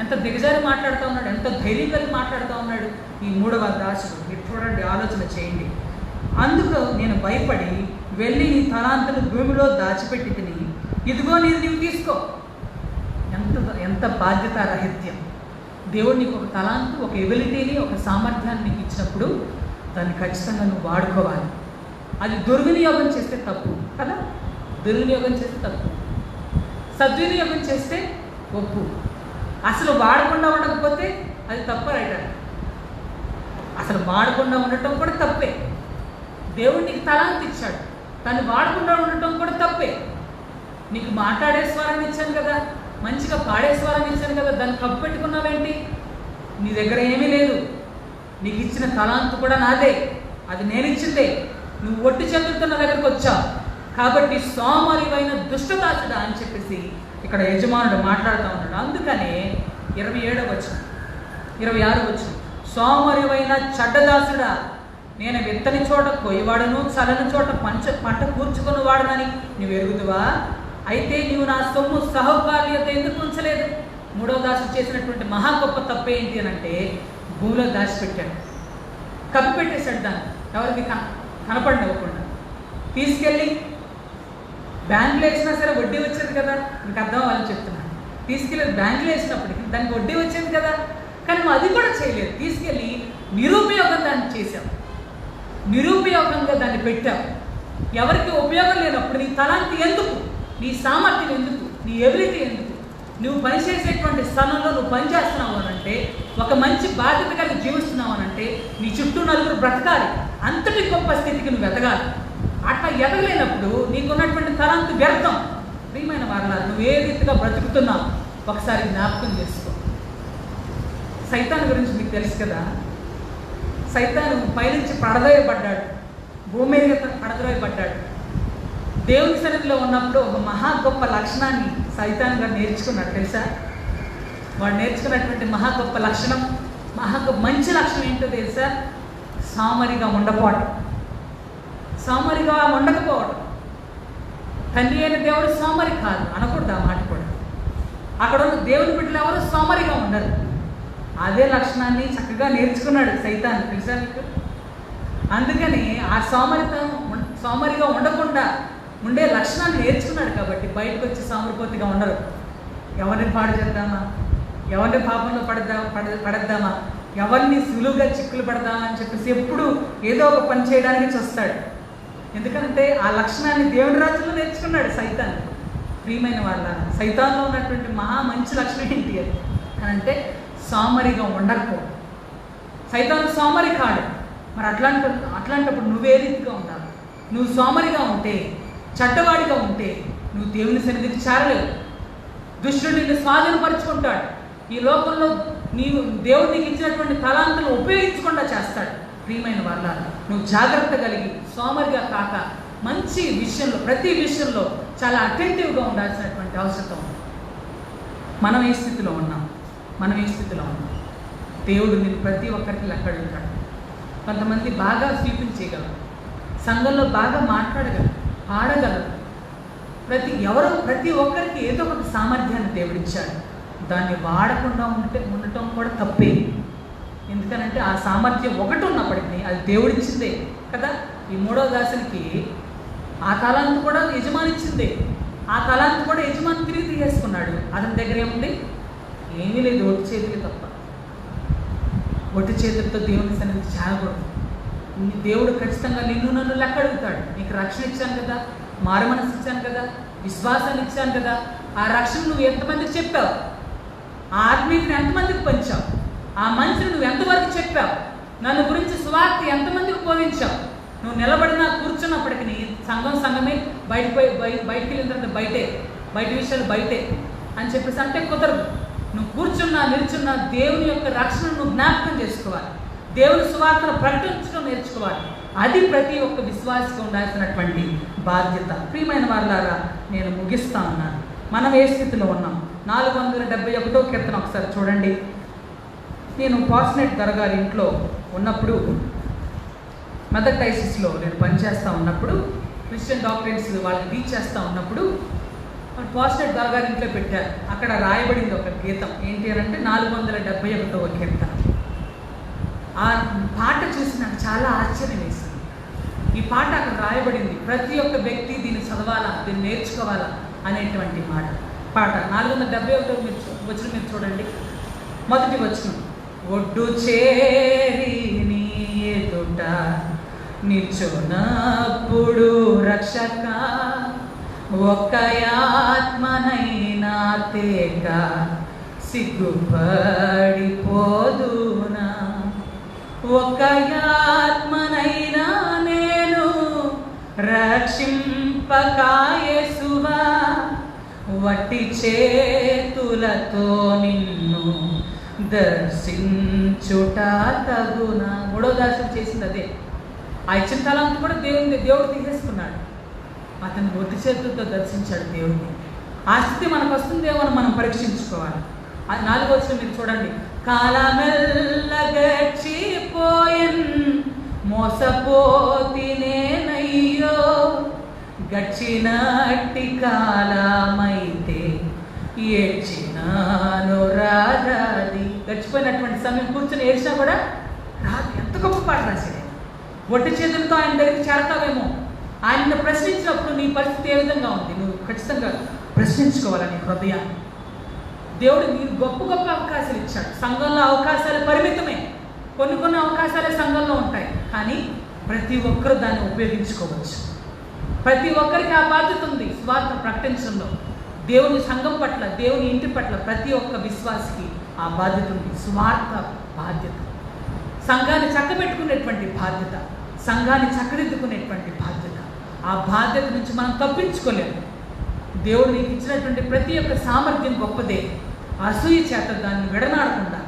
ఎంత దిగజారి మాట్లాడుతూ ఉన్నాడు, ఎంత ధైర్యం కలిగి మాట్లాడుతూ ఉన్నాడు ఈ 3వ దాసుడు. మీరు చూడండి, ఆలోచన చేయండి. అందుకు నేను భయపడి వెళ్ళి నీ తలాంతులు భూమిలో దాచిపెట్టి తిని, ఇదిగో నీవు తీసుకో. ఎంత ఎంత బాధ్యత రహిత్యం. దేవుడు నీకు ఒక తలాంతు, ఒక ఎబిలిటీని, ఒక సామర్థ్యాన్ని నీకు ఇచ్చినప్పుడు దాన్ని ఖచ్చితంగా నువ్వు వాడుకోవాలి. అది దుర్వినియోగం చేస్తే తప్పు కదా, దుర్వినియోగం చేస్తే తప్పు, సద్వినియోగం చేస్తే ఒప్పు. అసలు వాడకుండా ఉండకపోతే అది తప్ప రైట్. అసలు వాడకుండా ఉండటం కూడా తప్పే. దేవుడు నీకు తలాంతు ఇచ్చాడు, దాన్ని వాడకుండా ఉండటం కూడా తప్పే. నీకు మాట్లాడే స్వరాన్ని ఇచ్చాను కదా, మంచిగా పాడే స్వరాన్ని ఇచ్చాను కదా, దాన్ని కప్పు పెట్టుకున్నావేంటి? నీ దగ్గర ఏమీ లేదు. నీకు ఇచ్చిన తలాంతు కూడా నాదే, అది నేను ఇచ్చిందే. నువ్వు ఒట్టి చెందుతున్న దగ్గరకు వచ్చావు కాబట్టి సోమరివైన దుష్టదాసుడా అని చెప్పేసి ఇక్కడ యజమానుడు మాట్లాడుతూ ఉన్నాడు. అందుకనే 27వ వచనం, 26వ వచనం, సోమరివైన చెడ్డదాసుడా, నేను విత్తని చోట కొయ్యవాడను, చల్లని చోట పంట కూర్చుకుని వాడనని నువ్వు ఎరుగుదువా? అయితే నీవు నా సొమ్ము సహకార్యత ఎందుకు ఉంచలేదు? 3వ దాసు చేసినటువంటి మహా గొప్ప తప్పు ఏంటి అని అంటే భూమిలో దాచిపెట్టాడు, కప్పిపెట్టేశాడు. దాన్ని ఎవరికి కనపడివ్వకుండా తీసుకెళ్ళి బ్యాంకులో వేసినా సరే వడ్డీ వచ్చేది కదా. మీకు అర్థం అవ్వాలని చెప్తున్నాను. తీసుకెళ్ళి బ్యాంకులో వేసినప్పటికీ దానికి వడ్డీ వచ్చేది కదా, కానీ నువ్వు అది కూడా చేయలేదు. తీసుకెళ్ళి నిరుపయోగం దాన్ని చేశావు, నిరుపయోగంగా దాన్ని పెట్టావు. ఎవరికి ఉపయోగం లేనప్పుడు నీ తలాంతి ఎందుకు, నీ సామర్థ్యం ఎందుకు, నీ ఎబిలిటీ ఎందుకు? నువ్వు పనిచేసేటువంటి స్థలంలో నువ్వు పనిచేస్తున్నావు అనంటే, ఒక మంచి బాధ్యత కలిగి జీవిస్తున్నావు అనంటే నీ చుట్టూ నలుగురు బ్రతకాలి. అంతటి గొప్ప స్థితికి నువ్వు ఎదగాలి. అట్లా ఎదగలేనప్పుడు నీకున్నటువంటి తలాంతు వ్యర్థం. ప్రియమైన వారలారా, నువ్వు ఏ రీతిగా బ్రతుకుతున్నావు ఒకసారి జ్ఞాపకం చేసుకో. సైతాను గురించి మీకు తెలుసు కదా. సైతాను పైనుంచి పడదోయబడ్డాడు, భూమి మీద పడదోయబడ్డాడు. దేవుని సన్నిధిలో ఉన్నప్పుడు ఒక మహా గొప్ప లక్షణాన్ని సైతాన్ గారు నేర్చుకున్నాడు తెలుసా. వాడు నేర్చుకున్నటువంటి మహా గొప్ప లక్షణం, మంచి లక్షణం ఏంటో తెలుసా? సామరిగా ఉండకపోవడం, సామరిగా ఉండకపోవడం. తండ్రి అయిన దేవుడు సోమరి కాదు అనకూడదు ఆ మాట కూడా. అక్కడ ఉన్న దేవుని బిడ్డలు ఎవరు సోమరిగా ఉండరు. అదే లక్షణాన్ని చక్కగా నేర్చుకున్నాడు సైతాన్ తెలుసా మీకు. అందుకని ఆ సోమరిగా ఉండకుండా ఉండే లక్షణాన్ని నేర్చుకున్నాడు కాబట్టి బయటకు వచ్చి సోమరిపోతిగా ఉండరు. ఎవరిని పాడు చేద్దామా, ఎవరిని పాపంలో పడద్దామా, ఎవరిని సులువుగా చిక్కులు పడదామా అని చెప్పేసి ఎప్పుడు ఏదో ఒక పని చేయడానికి చూస్తాడు. ఎందుకంటే ఆ లక్షణాన్ని దేవుని రాజ్యంలో నేర్చుకున్నాడు సైతాన్. ప్రియమైన వాళ్ళ, సైతాన్లో ఉన్నటువంటి మంచి లక్షణం ఏంటి అని అంటే సోమరిగా ఉండకపోవడం. సైతాను సోమరి కాడు. మరి అట్లాంటప్పుడు నువ్వే రీతిగా ఉండాలి. నువ్వు సోమరిగా ఉంటే, చెడ్డవాడిగా ఉంటే నువ్వు దేవుని సన్నిధికి చేరలేవు. దుష్టుడు నిన్ను స్వాధీనపరుచుకుంటాడు. ఈ లోకంలో దేవుడు నీకు ఇచ్చినటువంటి తలాంతులు ఉపయోగించకుండా చేస్తాడు. ప్రియమైన వాళ్ళ, నువ్వు జాగ్రత్త కలిగి సోమరిగా కాక మంచి విషయంలో, ప్రతి విషయంలో చాలా అటెంటివ్గా ఉండాల్సినటువంటి అవసరం ఉంది. మనం ఏ స్థితిలో ఉన్నాం? దేవుడు నేను ప్రతి ఒక్కరికి లెక్క అడుగుతాడు. కొంతమంది బాగా స్వీపింగ్ చేయగలరు, సంఘంలో బాగా మాట్లాడగలరు, పాడగలరు. ప్రతి ఒక్కరికి ఏదో ఒక సామర్థ్యాన్ని దేవుడిచ్చాడు. దాన్ని వాడకుండా ఉండటం కూడా తప్పే. ఎందుకనంటే ఆ సామర్థ్యం ఒకటి ఉన్నప్పటికీ అది దేవుడిచ్చిందే కదా. ఈ 3వ దాసునికి ఆ తలాంతు కూడా యజమాని ఇచ్చిందే. ఆ తలాంతు కూడా యజమాని తిరిగి తీసేసుకున్నాడు. అతని దగ్గర ఏముంది? ఏమీ లేదు, ఒట్టి చేతికి తప్ప. ఒట్టి చేతులతో దేవుని సన్నిధి చేరకూడదు. దేవుడు ఖచ్చితంగా నన్ను లెక్క అడుగుతాడు. నీకు రక్షణ ఇచ్చాను కదా, మారు మనసు ఇచ్చాను కదా, విశ్వాసాన్ని ఇచ్చాను కదా, ఆ రక్షణ నువ్వు ఎంతమందికి చెప్పావు? ఆ ఆత్మీయతను ఎంతమందికి పంచావు? ఆ మంచిని నువ్వు ఎంతవరకు చెప్పావు? నన్ను గురించి సువార్త ఎంతమందికి బోధించావు? నువ్వు నిలబడినా కూర్చున్నప్పటికీ సంఘమే బయటికి వెళ్ళిన తర్వాత బయట విషయాలు బయటే అని చెప్పేసి అంటే కుదరదు. నువ్వు కూర్చున్నా నిల్చున్నా దేవుని యొక్క రక్షణ నువ్వు జ్ఞాపకం చేసుకోవాలి. దేవుని సువార్తను ప్రకటించడం నేర్చుకోవాలి. అది ప్రతి ఒక్క విశ్వాసికి ఉండాల్సినటువంటి బాధ్యత. ప్రియమైన వారులారా, నేను ముగిస్తా ఉన్నాను. మనం ఏ స్థితిలో ఉన్నాం? 471వ కీర్తన ఒకసారి చూడండి. నేను పాస్నెట్ దర్గారి ఇంట్లో ఉన్నప్పుడు, మదర్ డైసిస్లో నేను పనిచేస్తూ ఉన్నప్పుడు, క్రిస్టియన్ డాక్టరేట్స్ వాళ్ళని టీచ్ చేస్తూ ఉన్నప్పుడు పాస్నెట్ దర్గారి ఇంట్లో పెట్టారు. అక్కడ రాయబడింది ఒక గీతం. ఏంటి అని అంటే 471వ కీర్తన. ఆ పాట చూసి నాకు చాలా ఆశ్చర్యం వేసింది. ఈ పాట అక్కడ రాయబడింది. ప్రతి ఒక్క వ్యక్తి దీన్ని చదవాలా, దీన్ని నేర్చుకోవాలా అనేటువంటి పాట 471 వచనం మీరు చూడండి. మొదటి వచనం, ఒడ్డు చేరి నీ ఎదుట నిల్చున్నప్పుడు రక్షక, ఒక్క ఆత్మనైనా తేక సిగ్గుపడిపోదునా, ఒక్క ఆత్మనైనా నేను రక్షింపకాయేసువా, వట్టి చేతులతో నిన్ను దర్శించుట తగునా. మూడో దర్శనం చేసింది అదే. ఆ ఇచ్చిన తలంతా కూడా దేవుడు తీసేసుకున్నాడు. అతను ఒట్టి చేతులతో దర్శించాడు దేవుడిని. ఆ స్థితి మనకు వస్తుందేమో అని మనం పరీక్షించుకోవాలి. అది 4వ వచనం మీరు చూడండి. కాలమెల్ల గడిచిపోయన్ మోసపోతినేనయ్యో, గడిచినట్టి కాలమైతే ఏడ్చినాను రాదాది. గడిచిపోయినటువంటి సమయం కూర్చొని ఏడ్చినా కూడా రాదు. ఎంత గొప్ప పాట రాశాడు. ఒట్టి చేతులతో ఆయన దగ్గరికి చేరతావేమో. ఆయనను ప్రశ్నించినప్పుడు నీ పరిస్థితి ఏ విధంగా ఉంది? నువ్వు ఖచ్చితంగా ప్రశ్నించుకోవాలి నీ హృదయాన్ని. దేవుడు నీకు గొప్ప గొప్ప అవకాశాలు ఇచ్చాడు. సంఘంలో అవకాశాలు పరిమితమే. కొన్ని అవకాశాలే సంఘంలో ఉంటాయి, కానీ ప్రతి ఒక్కరు దాన్ని ఉపయోగించుకోవచ్చు. ప్రతి ఒక్కరికి ఆ బాధ్యత ఉంది. స్వార్థ ప్రకటించడంలో దేవుని సంఘం పట్ల, దేవుని ఇంటి పట్ల ప్రతి ఒక్క విశ్వాసికి ఆ బాధ్యత ఉంది. స్వార్థ బాధ్యత, సంఘాన్ని చక్కబెట్టుకునేటువంటి బాధ్యత, సంఘాన్ని చక్కదిద్దుకునేటువంటి బాధ్యత. ఆ బాధ్యత నుంచి మనం తప్పించుకోలేము. దేవుడు నీకు ఇచ్చినటువంటి ప్రతి ఒక్క సామర్థ్యం గొప్పదే. అసూయ చేత దాన్ని విడనాడకుండా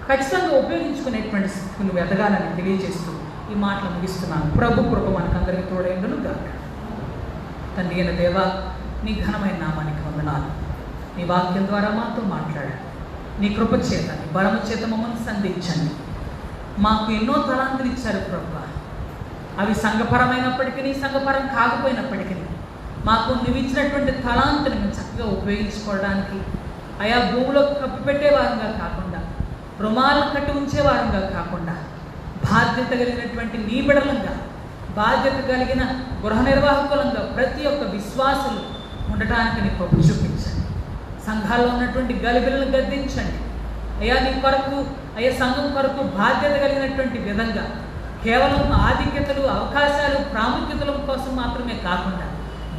ఖచ్చితంగా ఉపయోగించుకునేటువంటి స్థితికి నువ్వు ఎదగాలని తెలియజేస్తూ ఈ మాటలు ముగిస్తున్నాను. ప్రభు కృప మనకందరికీ తోడైండును గాక. తండ్రి అయిన దేవా, నీ ఘనమైన నామానికి వందనాలు. నీ వాక్యం ద్వారా మాతో మాట్లాడాడు. నీ కృప చేత, నీ బలము చేత మమ్మల్ని సంధించండి. మాకు ఎన్నో తలాంతులు ఇచ్చారు ప్రభు. అవి సంఘపరమైనప్పటికీ, సంఘపరం కాకపోయినప్పటికీ మాకు నువ్వు ఇచ్చినటువంటి తలాంతుని మేము చక్కగా ఉపయోగించుకోవడానికి, ఆయా భూమిలో కప్పిపెట్టేవారంగా కాకుండా, రుమాలు కట్టి ఉంచేవారంగా కాకుండా, బాధ్యత కలిగినటువంటి నీ బిడలంగా, బాధ్యత కలిగిన గృహ నిర్వాహకులంగా ప్రతి ఒక్క విశ్వాసులు ఉండటానికి నీ కృప చూపించండి. సంఘాల్లో ఉన్నటువంటి గలిబిలను గద్దించండి అయ్యా. నీ కొరకు, అయ్యా సంఘం కొరకు బాధ్యత కలిగినటువంటి విధంగా కేవలం ఆధిక్యతలు, అవకాశాలు, ప్రాముఖ్యతల కోసం మాత్రమే కాకుండా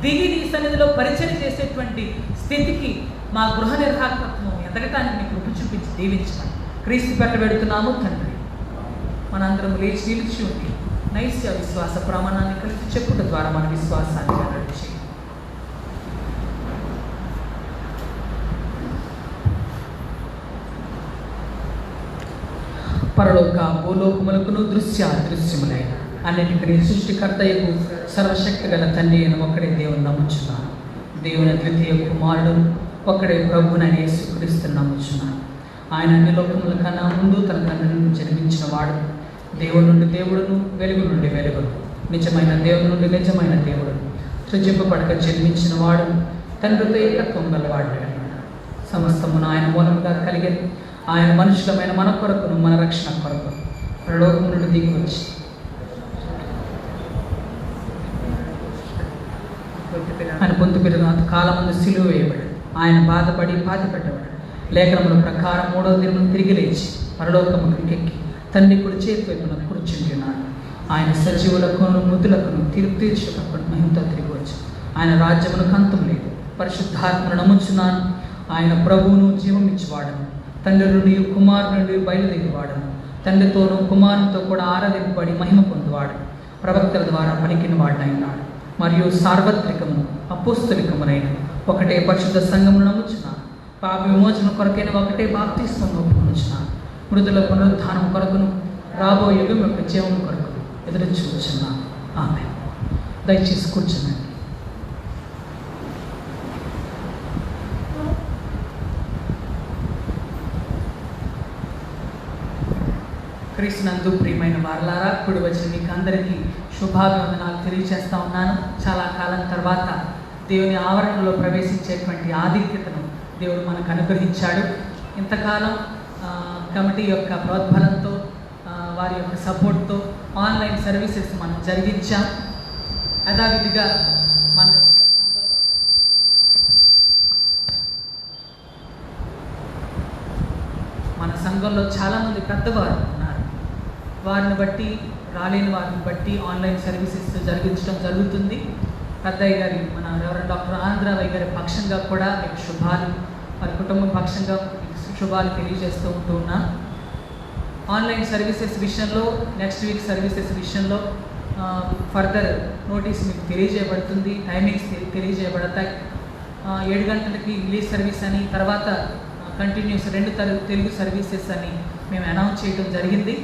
దిగి నీ సన్నిధిలో పరిచయం చేసేటువంటి స్థితికి మా గృహ నిర్వాహకత్వం ఎదగటానికి నీ కృప చూపించి దీవించమని క్రీస్తు పెట్ట పెడుతున్నాము తండ్రి. మనందరం లేచి నిలిచి ఉండి నైస్య విశ్వాస ప్రమాణాన్ని కలిసి చెప్పుట ద్వారా మన విశ్వాసాన్ని వెల్లడి చేయి. పరలోక భూలోకములకును దృశ్యములైన అన్నిటికీ సృష్టికర్తయకు సర్వశక్తి గల తండ్రి అయిన ఒక్కడే దేవుని నమ్ముచున్నాను. దేవుని ద్వితీయ కుమారుడు ఒక్కడే ప్రభువునైన యేసుక్రీస్తుని నమ్ముచున్నాను. ఆయన అన్ని లోకముల కన్నా ముందు తన తండ్రి నుండి జన్మించిన వాడు, దేవుని నుండి దేవుడును, వెలుగు నుండి వెలుగును, నిజమైన దేవుని నుండి నిజమైన దేవుడును, సృజింపబడక జన్మించిన వాడు, తండ్రితో ఏకత్వం గలవాడు. సమస్తమును ఆయన మూలముగా కలిగేది. ఆయన మనుషులమైన మన కొరకును, మన రక్షణ కొరకు పరలోకము నుండి దిగి వచ్చి ఆయన పొంతు పెరిగిన కాలముందు సిలువ వేయబడి, ఆయన బాధపడి బాధపెట్టబడి, లేఖనముల ప్రకారం 3వ దినం తిరిగి లేచి పరలోకముకి ఎక్కి తండ్రి కుడి చేతి వైపున కూర్చుంటున్నాడు. ఆయన సజీవులకును మృతులకును తీర్పు తీర్చుటకు మహిమతో తిరిగి వచ్చి ఆయన రాజ్యమునకు అంతం లేదు. పరిశుద్ధాత్మను నమ్ముచున్నాను. ఆయన ప్రభువును జీవమిచ్చువాడను, తండ్రి నుండి కుమారు నుండి బయలుదేరివాడను, తండ్రితోనూ కుమారునితో కూడా ఆరాధింపబడి మహిమ పొందువాడు, ప్రవక్తల ద్వారా పలికిన వాడినైనాడు. మరియు సార్వత్రికము అపోస్తలికమునైన ఒకటే పరిశుద్ధ సంఘమును నమ్ముచున్నాను. పాప విమోచన కొరకైన ఒకటే బాప్తిస్మము ఒప్పుకొనుచున్నాను. మృతుల పునరుద్ధానం కొరకును రాబోయే యుగం యొక్క జీవం కొరకు ఎదురు చూచున్నాం. ఆమేన్. దయచేసి కూర్చున్నాను. క్రీస్తునందు ప్రియమైన వారలారా, కూడి వచ్చిన మీకు అందరికీ శుభాభివందనాలు తెలియజేస్తా ఉన్నాను. చాలా కాలం తర్వాత దేవుని ఆవరణలో ప్రవేశించేటువంటి ఆధిక్యతను దేవుడు మనకు అనుగ్రహించాడు. ఇంతకాలం కమిటీ యొక్క ప్రోద్బలంతో, వారి యొక్క సపోర్ట్తో ఆన్లైన్ సర్వీసెస్ మనం జరిగించాం. యథావిధిగా మన సంఘంలో చాలామంది పెద్దవారు ఉన్నారు. వారిని బట్టి, రాలేని వారిని బట్టి ఆన్లైన్ సర్వీసెస్ జరిగించడం జరుగుతుంది. పెద్దయ్య గారి, మన రెవరెండ్ డాక్టర్ ఆనందరావు గారి పక్షంగా కూడా మీకు శుభాలు, వారి కుటుంబం పక్షంగా శుభాలు తెలియజేస్తూ ఉంటూ ఉన్నాను. ఆన్లైన్ సర్వీసెస్ విషయంలో, నెక్స్ట్ వీక్ సర్వీసెస్ విషయంలో ఫర్దర్ నోటీస్ మీకు తెలియజేయబడుతుంది. టైమింగ్స్ తెలియజేయబడతాయి. 7 గంటలకి ఇంగ్లీష్ సర్వీస్ అని, తర్వాత కంటిన్యూస్ 2 తెలుగు సర్వీసెస్ అని మేము అనౌన్స్ చేయడం జరిగింది.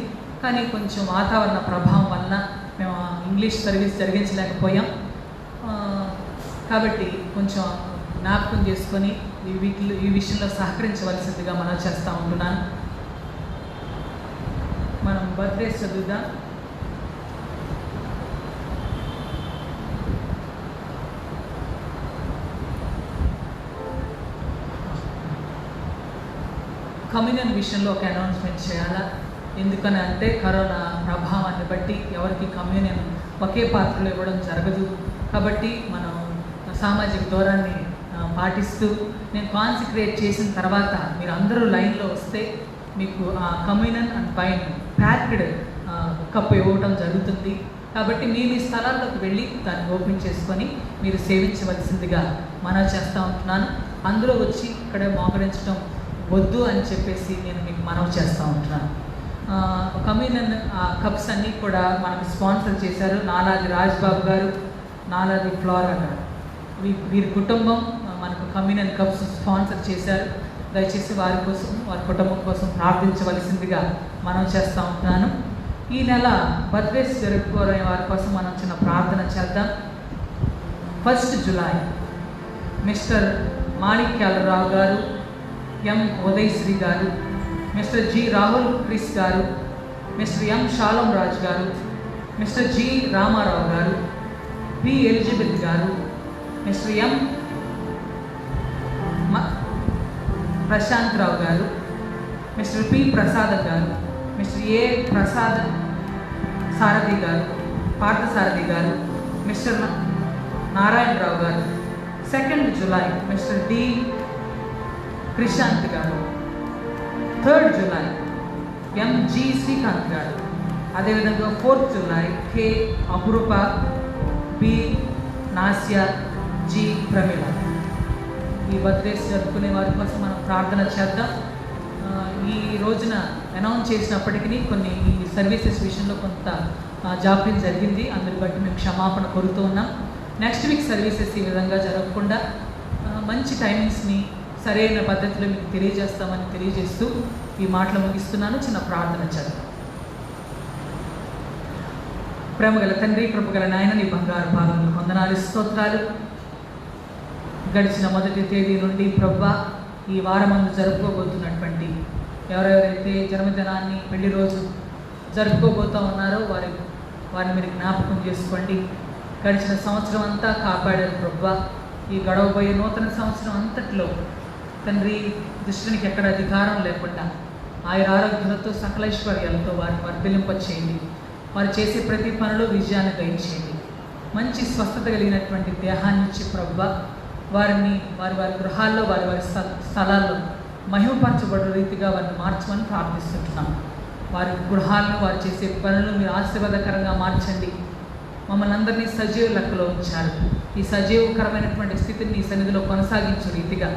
కానీ కొంచెం వాతావరణ ప్రభావం వలన మేము ఇంగ్లీష్ సర్వీస్ జరిగించలేకపోయాం. కాబట్టి కొంచెం జ్ఞాపకం చేసుకొని ఈ విషయంలో సహకరించవలసిందిగా మనం చేస్తూ ఉంటున్నాను. మనం బర్త్డేస్ చదువుదాం. కమ్యూనియన్ విషయంలో ఒక అనౌన్స్మెంట్ చేయాలా. ఎందుకని అంటే కరోనా ప్రభావాన్ని బట్టి ఎవరికి కమ్యూనియన్ ఒకే పాత్రలో ఇవ్వడం జరగదు. కాబట్టి మనం సామాజిక దూరాన్ని పాటిస్తూ, నేను కాన్సన్ట్రేట్ చేసిన తర్వాత మీరు అందరూ లైన్లో వస్తే మీకు communion and wine packed cup ఇవ్వటం జరుగుతుంది. కాబట్టి మీ స్థలాల్లోకి వెళ్ళి దాన్ని ఓపెన్ చేసుకొని మీరు సేవించవలసిందిగా మనం చేస్తూ ఉంటున్నాను. అందరూ వచ్చి ఇక్కడే మోకరించడం వద్దు అని చెప్పేసి నేను మీకు మనవి చేస్తూ ఉంటున్నాను. కమ్యూనియన్ కప్స్ అన్నీ కూడా మనకు స్పాన్సర్ చేశారు. నాలాది రాజ్బాబు గారు, నాలాది ఫ్లోరా గారు, వీరి కుటుంబం మనకు కమ్యూనియన్ కప్స్ స్పాన్సర్ చేశారు. దయచేసి వారి కోసం, వారి కుటుంబం కోసం ప్రార్థించవలసిందిగా మనం చేస్తూ ఉంటున్నాను. ఈ నెల బర్త్డేస్ జరుపుకోనే వారి కోసం మనం చిన్న ప్రార్థన చేద్దాం. 1 జూలై మిస్టర్ మాణిక్యాలరావు గారు, ఎం ఉదయశ్రీ గారు, మిస్టర్ జి రాహుల్ క్రిస్ గారు, మిస్టర్ ఎం షాలోం రాజ్ గారు, మిస్టర్ జి రామారావు గారు, పి ఎలిజబెత్ గారు, మిస్టర్ ఎం ప్రశాంత్ రావు గారు, మిస్టర్ పి ప్రసాద్ గారు, మిస్టర్ ఏ ప్రసాద్ సారథి గారు, పార్థసారథి గారు, మిస్టర్ నారాయణరావు గారు. 2 జూలై మిస్టర్ డి క్రిషాంత్ గారు. 3 జూలై ఎంజి శ్రీకాంత్ గారు. అదేవిధంగా 4 జూలై కె అపురూప, బి నాస్య, జి ప్రమిళ. ఈ బర్త్డేస్ జరుపుకునే వారి కోసం మనం ప్రార్థన చేద్దాం. ఈ రోజున అనౌన్స్ చేసినప్పటికీ కొన్ని ఈ సర్వీసెస్ విషయంలో కొంత జాప్యం జరిగింది. అందుని బట్టి మేము క్షమాపణ కోరుతూ ఉన్నాం. నెక్స్ట్ వీక్ సర్వీసెస్ ఈ విధంగా జరగకుండా మంచి టైమింగ్స్ని సరైన పద్ధతిలో మీకు తెలియజేస్తామని తెలియజేస్తూ ఈ మాటలు ముగిస్తున్నాను. చిన్న ప్రార్థన చేద్దాం. ప్రేమగల తండ్రి, కృపగల నాయన, నీ బంగారు పాదములు వందనాలు, స్తోత్రాలు. గడిచిన మొదటి తేదీ నుండి ప్రభువా, ఈ వారమందు జరుపుకోబోతున్నటువంటి ఎవరెవరైతే జన్మదినాన్ని, పెళ్లి రోజు జరుపుకోబోతూ ఉన్నారో వారిని మీరు జ్ఞాపకం చేసుకోండి. గడిచిన సంవత్సరం అంతా కాపాడారు ప్రభువా. ఈ గడవబోయే నూతన సంవత్సరం అంతట్లో తండ్రి, దుష్టునికి ఎక్కడ అధికారం లేకుండా ఆయన ఆరోగ్యాలతో, సకలైశ్వర్యాలతో వారిని వర్ధిల్లింపచేయండి. వారు చేసే ప్రతి పనిలో విజయాన్ని దయచేయండి. మంచి స్వస్థత కలిగినటువంటి దేహాన్ని ఇచ్చి ప్రభువా, వారిని వారి గృహాల్లో, వారి స్థలాల్లో మహిమపరచబడే రీతిగా వారిని మార్చమని ప్రార్థిస్తుంటున్నాం. వారి గృహాలను, వారు చేసే పనులను మీరు ఆశీర్వాదకరంగా మార్చండి. మమ్మల్ని అందరినీ సజీవ లెక్కలో ఉంచారు. ఈ సజీవకరమైనటువంటి స్థితిని నీ సన్నిధిలో కొనసాగించే రీతిగా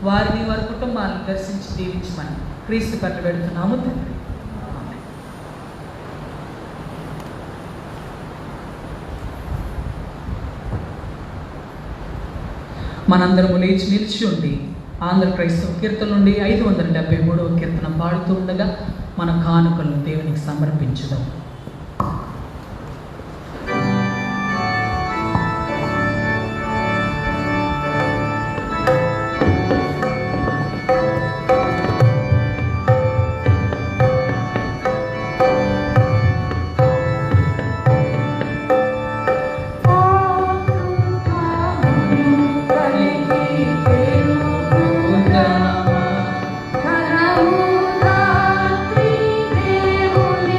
వారిని, వారి కుటుంబాలను దర్శించి దీవించమని క్రీస్తు పేరిట పెడుతున్నాము తండ్రి. మనందరము లేచి నిలిచి ఉండి ఆంధ్ర క్రైస్తవ కీర్తన నుండి 573వ కీర్తన పాడుతూ ఉండగా మన కానుకలను దేవునికి సమర్పించుదాం. ఘనము రాత్రి దేవుని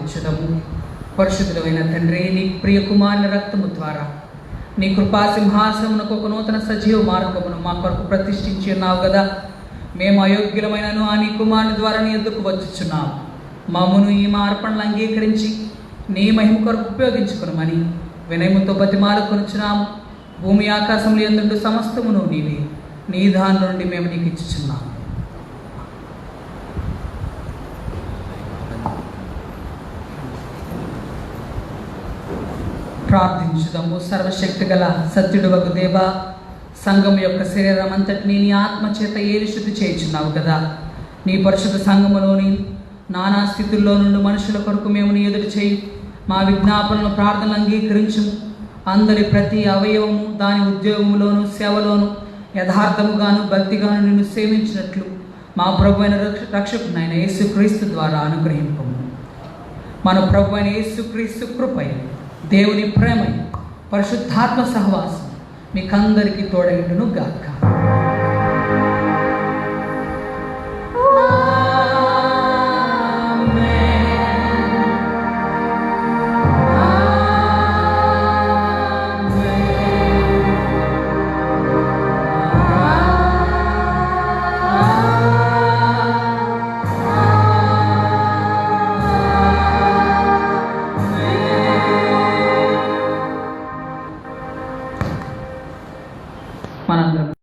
ప్రార్థించుదము. పరిశుద్ధుడైన తండ్రి, నీ ప్రియ కుమారుని రక్తము ద్వారా నీ కృపా సింహాసనమునకు ఒక నూతన సజీవ మార్గమును మా కొరకు ప్రతిష్ఠించి ఉన్నావు కదా. మేము అయోగ్యులమైనను ఆ నీ కుమారుని ద్వారా నీ ఎద్దుకు వచ్చుచున్నాము. మమ్మను ఈ మార్పణలు అంగీకరించి నీ మహిమ కొరకు ఉపయోగించుకునమని వినయముతో బతిమాలుకొనుచున్నాము. భూమి ఆకాశములు యందుండు సమస్తమును నీవే, నీ దాని నుండి మేము నీకు ఇచ్చుచున్నాము. ప్రార్థించుదాము. సర్వశక్తి గల సత్యుడు వగు దేవా, సంఘం యొక్క శరీరం అంతటినీ నీ ఆత్మచేత ఏరి శుద్ధి చేయుచున్నావు కదా. నీ పరిశుద్ధ సంఘములోని నానా స్థితుల్లో నుండి మనుషుల కొరకు మేము నీ ఎదుటి చేయి మా విజ్ఞాపనలు ప్రార్థనలు అంగీకరించు. అందరి ప్రతి అవయవము దాని ఉద్యోగములోను సేవలోను యథార్థముగాను భక్తిగాను నిన్ను సేవించినట్లు మా ప్రభు అయిన రక్షకునైన యేసుక్రీస్తు ద్వారా అనుగ్రహింపము. మన ప్రభు అయిన యేసుక్రీస్తు కృపై, దేవుని ప్రేమ, పరిశుద్ధాత్మ సహవాసం మీకందరికీ తోడైండును గాక.